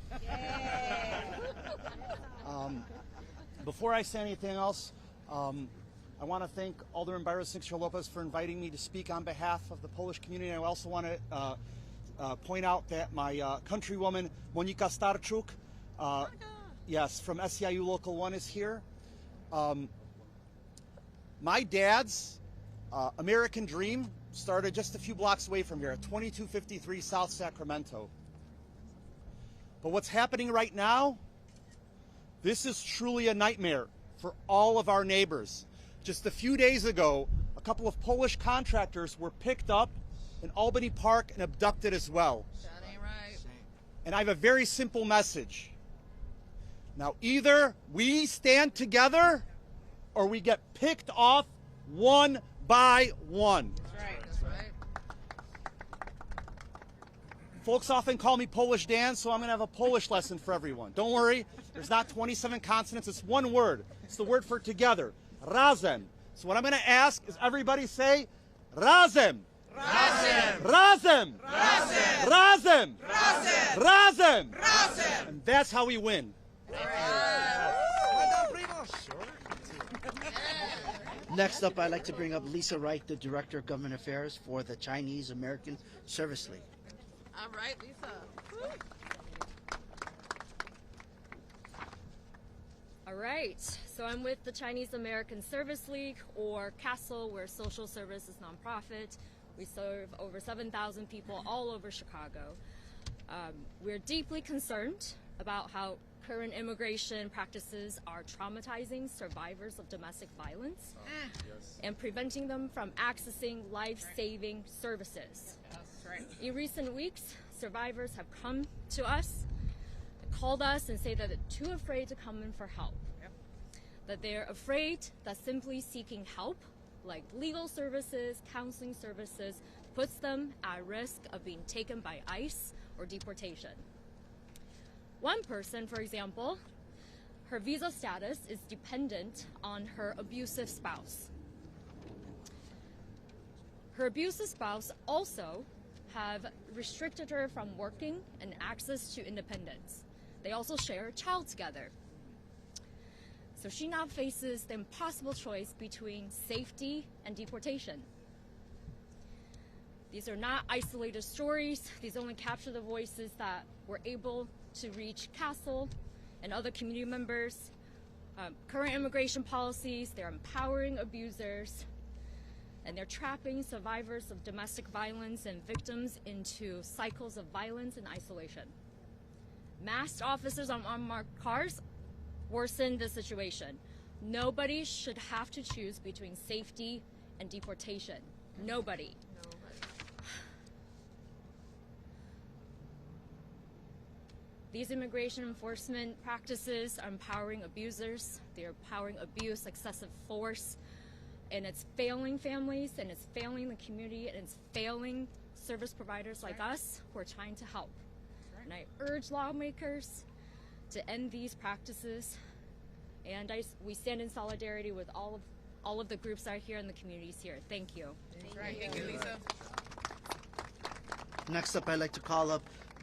Before I say anything else, I want to thank Alderman Byron Lopez for inviting me to speak on behalf of the Polish community. I also want to point out that my countrywoman, Monika Starczuk, yes, from SEIU Local 1 is here. My dad's American dream started just a few blocks away from here at 2253 South Sacramento. But what's happening right now, this is truly a nightmare for all of our neighbors. Just a few days ago, a couple of Polish contractors were picked up in Albany Park and abducted as well. That ain't right. And I have a very simple message. Now, either we stand together or we get picked off one by one. That's right. That's right. Folks often call me Polish Dan, so I'm going to have a Polish lesson for everyone. Don't worry, there's not 27 consonants, it's one word. It's the word for together, razem. So what I'm going to ask is everybody say, razem. Razem. Razem. Razem. Razem. Razem. Razem. Razem. And that's how we win. Next up, I'd like to bring up Lisa Wright, the Director of Government Affairs for the Chinese American Service League. All right, Lisa. Woo. All right, so I'm with the Chinese American Service League, or CASL. We're a social services nonprofit. We serve over 7,000 people all over Chicago. We're deeply concerned about how current immigration practices are traumatizing survivors of domestic violence and preventing them from accessing life-saving services. That's right. In recent weeks, survivors have come to us, called us, and say that they're too afraid to come in for help. Yep. That they're afraid that simply seeking help, like legal services, counseling services, puts them at risk of being taken by ICE or deportation. One person, for example, her visa status is dependent on her abusive spouse. Her abusive spouse also have restricted her from working and access to independence. They also share a child together. So she now faces the impossible choice between safety and deportation. These are not isolated stories. These only capture the voices that were able to reach CASL and other community members. Current immigration policies, they're empowering abusers, and they're trapping survivors of domestic violence and victims into cycles of violence and isolation. Masked officers on unmarked cars worsen the situation. Nobody should have to choose between safety and deportation. Nobody. These immigration enforcement practices are empowering abusers. They're empowering abuse, excessive force, and it's failing families, and it's failing the community, and it's failing service providers like us who are trying to help. And I urge lawmakers to end these practices, and we stand in solidarity with all of the groups that are here and the communities here. Thank you. That's right. Thank you, Lisa. Next up, I'd like to call up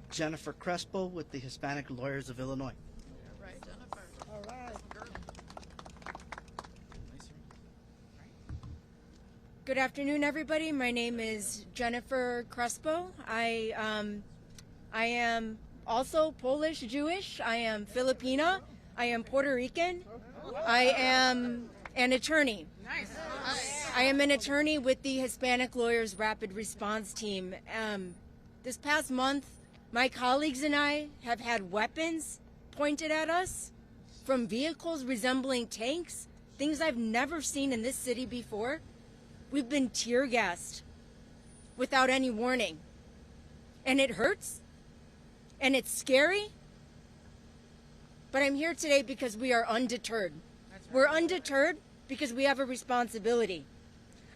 Jennifer Crespo with the Hispanic Lawyers of Illinois. All right. Good afternoon, everybody. My name is Jennifer Crespo. I am also Polish Jewish. I am Filipina. I am Puerto Rican. I am an attorney. I am an attorney with the Hispanic Lawyers Rapid Response Team. This past month, my colleagues and I have had weapons pointed at us from vehicles resembling tanks, things I've never seen in this city before. We've been tear gassed without any warning. And it hurts. And it's scary. But I'm here today because we are undeterred. We're undeterred because we have a responsibility.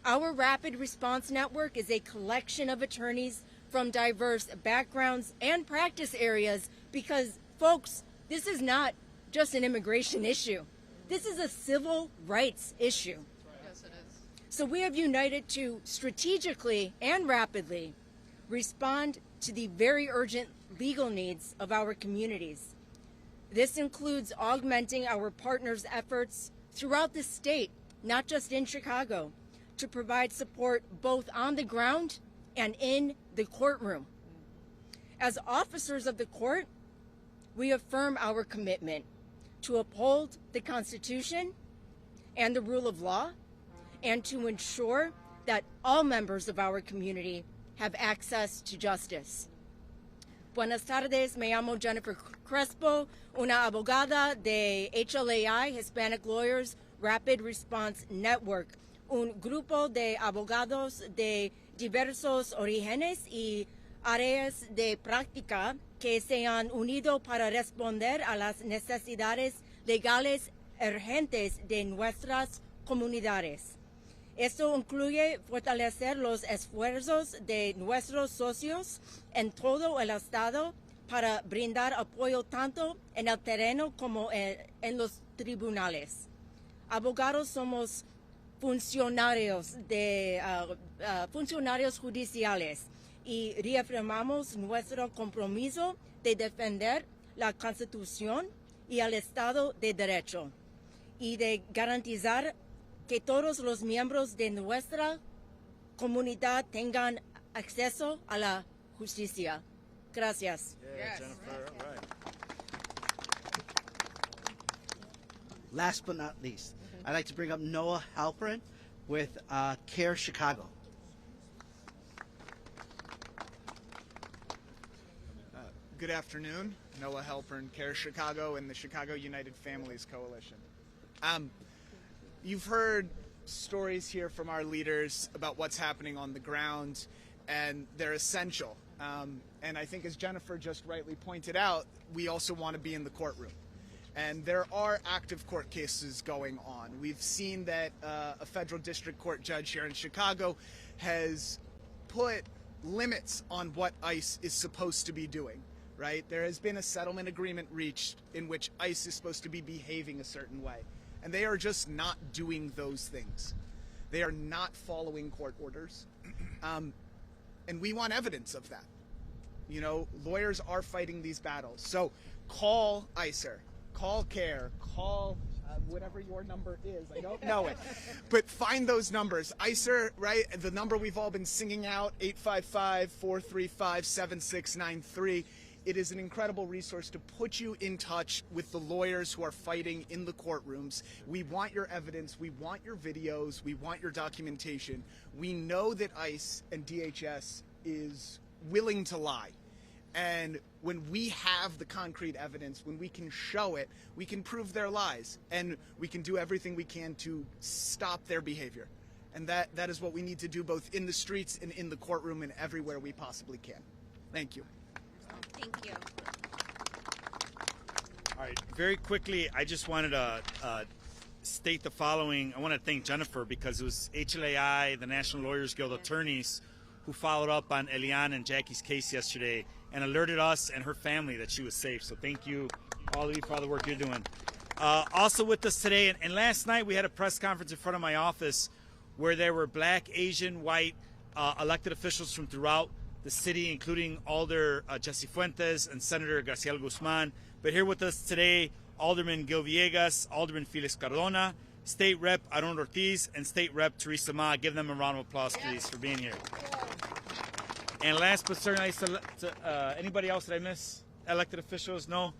Our Rapid Response Network is a collection of attorneys from diverse backgrounds and practice areas because, folks, this is not just an immigration issue. This is a civil rights issue. Yes, it is. So we have united to strategically and rapidly respond to the very urgent legal needs of our communities. This includes augmenting our partners' efforts throughout the state, not just in Chicago, to provide support both on the ground and in the courtroom. As officers of the court, we affirm our commitment to uphold the Constitution and the rule of law, and to ensure that all members of our community have access to justice. Buenas tardes, me llamo Jennifer Crespo, una abogada de HLAI, Hispanic Lawyers Rapid Response Network, un grupo de abogados de diversos orígenes y áreas de práctica que se han unido para responder a las necesidades legales urgentes de nuestras comunidades. Esto incluye fortalecer los esfuerzos de nuestros socios en todo el estado para brindar apoyo tanto en el terreno como en los tribunales. Abogados somos funcionarios judiciales y reafirmamos nuestro compromiso de defender la Constitución y el Estado de Derecho y de garantizar que todos los miembros de nuestra comunidad tengan acceso a la justicia. Gracias. Jennifer, all right. Last but not least, I'd like to bring up Noah Halperin with CARE Chicago. Good afternoon. Noah Halperin, CARE Chicago, and the Chicago United Families Coalition. You've heard stories here from our leaders about what's happening on the ground, and they're essential. And I think, as Jennifer just rightly pointed out, we also want to be in the courtroom. And there are active court cases going on. We've seen that a federal district court judge here in Chicago has put limits on what ICE is supposed to be doing, right? There has been a settlement agreement reached in which ICE is supposed to be behaving a certain way. And they are just not doing those things. They are not following court orders. And we want evidence of that. You know, lawyers are fighting these battles. So call ICER, call CARE, call whatever your number is. I don't know it. But find those numbers. ICER, right, the number we've all been singing out, 855-435-7693. It is an incredible resource to put you in touch with the lawyers who are fighting in the courtrooms. We want your evidence. We want your videos. We want your documentation. We know that ICE and DHS is willing to lie. And when we have the concrete evidence, when we can show it, we can prove their lies. And we can do everything we can to stop their behavior. And that is what we need to do both in the streets and in the courtroom and everywhere we possibly can. Thank you. Thank you. All right, very quickly, I just wanted to state the following. I want to thank Jennifer because it was HLAI, the National Lawyers Guild attorneys, who followed up on Eliane and Jackie's case yesterday and alerted us and her family that she was safe. So thank you, all of you, for all the work you're doing. Also with us today, and last night we had a press conference in front of my office where there were black, Asian, white elected officials from throughout the city, including Alder Jesse Fuentes and Senator Graciela Guzman. But here with us today, Alderman Gil Villegas, Alderman Felix Cardona, State Rep Aaron Ortiz, and State Rep Teresa Ma. Give them a round of applause, please, for being here. And last but certainly, anybody else that I miss? Elected officials? No?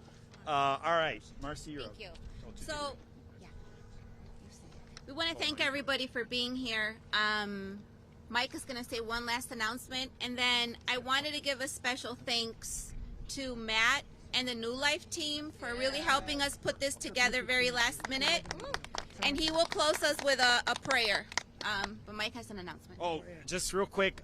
All right. Marcy, you're up. Thank you. So, yeah. We want to thank everybody for being here. Mike is going to say one last announcement, and then I wanted to give a special thanks to Matt and the New Life team for really helping us put this together very last minute. And he will close us with a prayer. But Mike has an announcement. Oh, just real quick.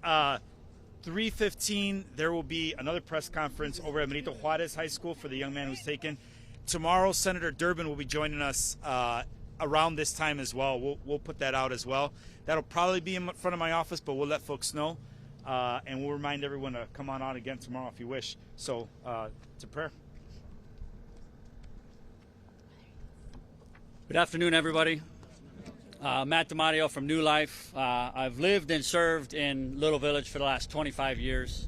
3:15, there will be another press conference over at Benito Juarez High School for the young man who's taken. Tomorrow, Senator Durbin will be joining us around this time as well. We'll put that out as well. That'll probably be in front of my office, but we'll let folks know. And we'll remind everyone to come on out again tomorrow if you wish. So, to prayer. Good afternoon, everybody. Matt DiMatteo from New Life. I've lived and served in Little Village for the last 25 years.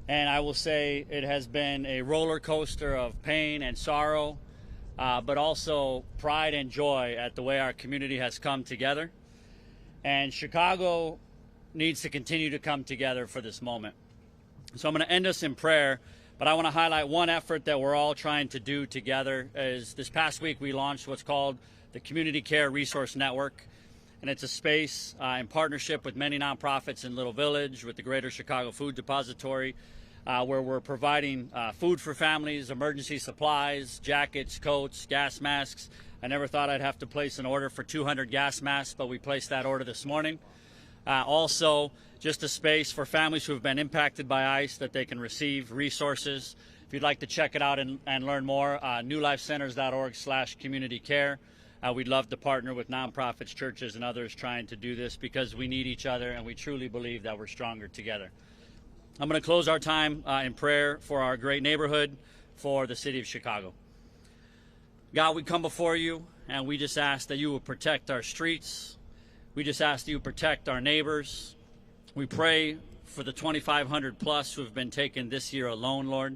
And I will say it has been a roller coaster of pain and sorrow, but also pride and joy at the way our community has come together. And Chicago needs to continue to come together for this moment. So I'm going to end us in prayer, but I want to highlight one effort that we're all trying to do together. Is this past week we launched what's called the Community Care Resource Network, and it's a space in partnership with many nonprofits in Little Village, with the Greater Chicago Food Depository, where we're providing food for families, emergency supplies, jackets, coats, gas masks. I never thought I'd have to place an order for 200 gas masks, but we placed that order this morning. Also, just a space for families who have been impacted by ICE that they can receive resources. If you'd like to check it out and learn more, newlifecenters.org/communitycare. We'd love to partner with nonprofits, churches, and others trying to do this because we need each other and we truly believe that we're stronger together. I'm going to close our time in prayer for our great neighborhood, for the city of Chicago. God, we come before you and we just ask that you will protect our streets. We just ask that you protect our neighbors. We pray for the 2,500 plus who have been taken this year alone, Lord.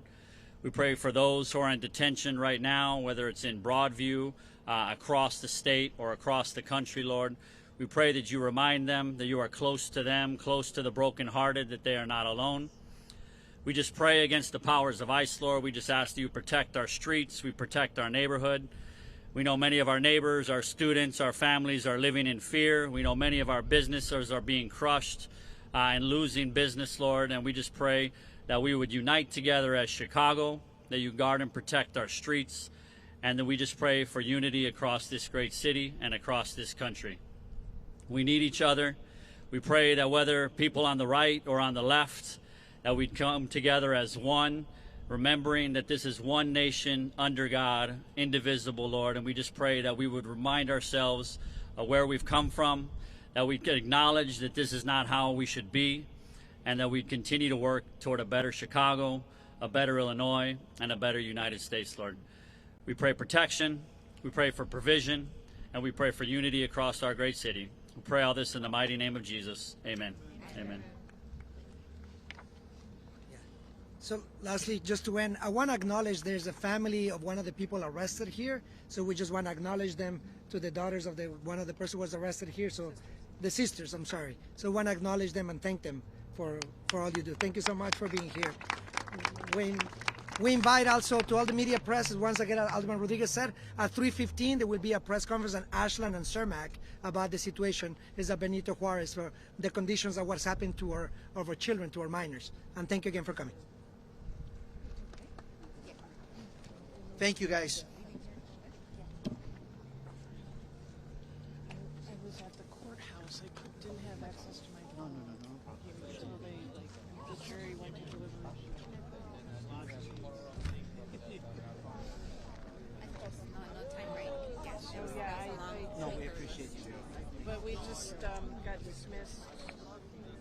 We pray for those who are in detention right now, whether it's in Broadview, across the state or across the country, Lord. We pray that you remind them that you are close to them, close to the brokenhearted, that they are not alone. We just pray against the powers of ICE, Lord. We just ask that you protect our streets, we protect our neighborhood. We know many of our neighbors, our students, our families are living in fear. We know many of our businesses are being crushed and losing business, Lord. And we just pray that we would unite together as Chicago, that you guard and protect our streets, and that we just pray for unity across this great city and across this country. We need each other. We pray that whether people on the right or on the left, that we'd come together as one, remembering that this is one nation under God, indivisible, Lord. And we just pray that we would remind ourselves of where we've come from, that we could acknowledge that this is not how we should be, and that we continue to work toward a better Chicago, a better Illinois, and a better United States, Lord. We pray protection, we pray for provision, and we pray for unity across our great city. We pray all this in the mighty name of Jesus. Amen. Amen. So lastly, just to end, I want to acknowledge there's a family of one of the people arrested here. So we just want to acknowledge them, to the daughters of one of the person who was arrested here. So the sisters, I'm sorry. So I want to acknowledge them and thank them for all you do. Thank you so much for being here. We invite also to all the media press, once again, Alderman Rodriguez said, at 3:15 there will be a press conference in Ashland and Cermak about the situation is at Benito Juarez for the conditions of what's happened to our children, to our minors. And thank you again for coming. Thank you, guys. I was at the courthouse. I didn't have access to my phone. No. So the jury went to deliberation. No, we appreciate you. But we just got dismissed.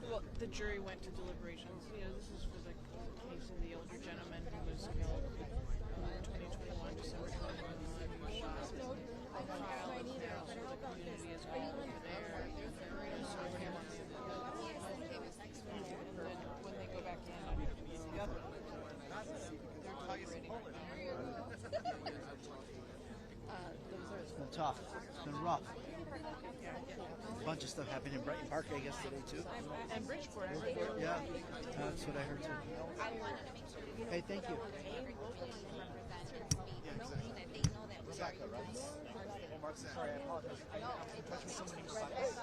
Well, the jury went to deliberations. You know, this is for the case of the older gentleman who was killed in 2021, December 21, who was shot. The trial is now, so the community is all over there. So and then when they go back It's been rough. A bunch of stuff happened in Brighton Park, I guess, today too. And Bridgeport. Yeah, that's what I heard too. Hey, thank you. Rebecca, right? Sorry, I apologize. I'm in touch with somebody. Rebecca is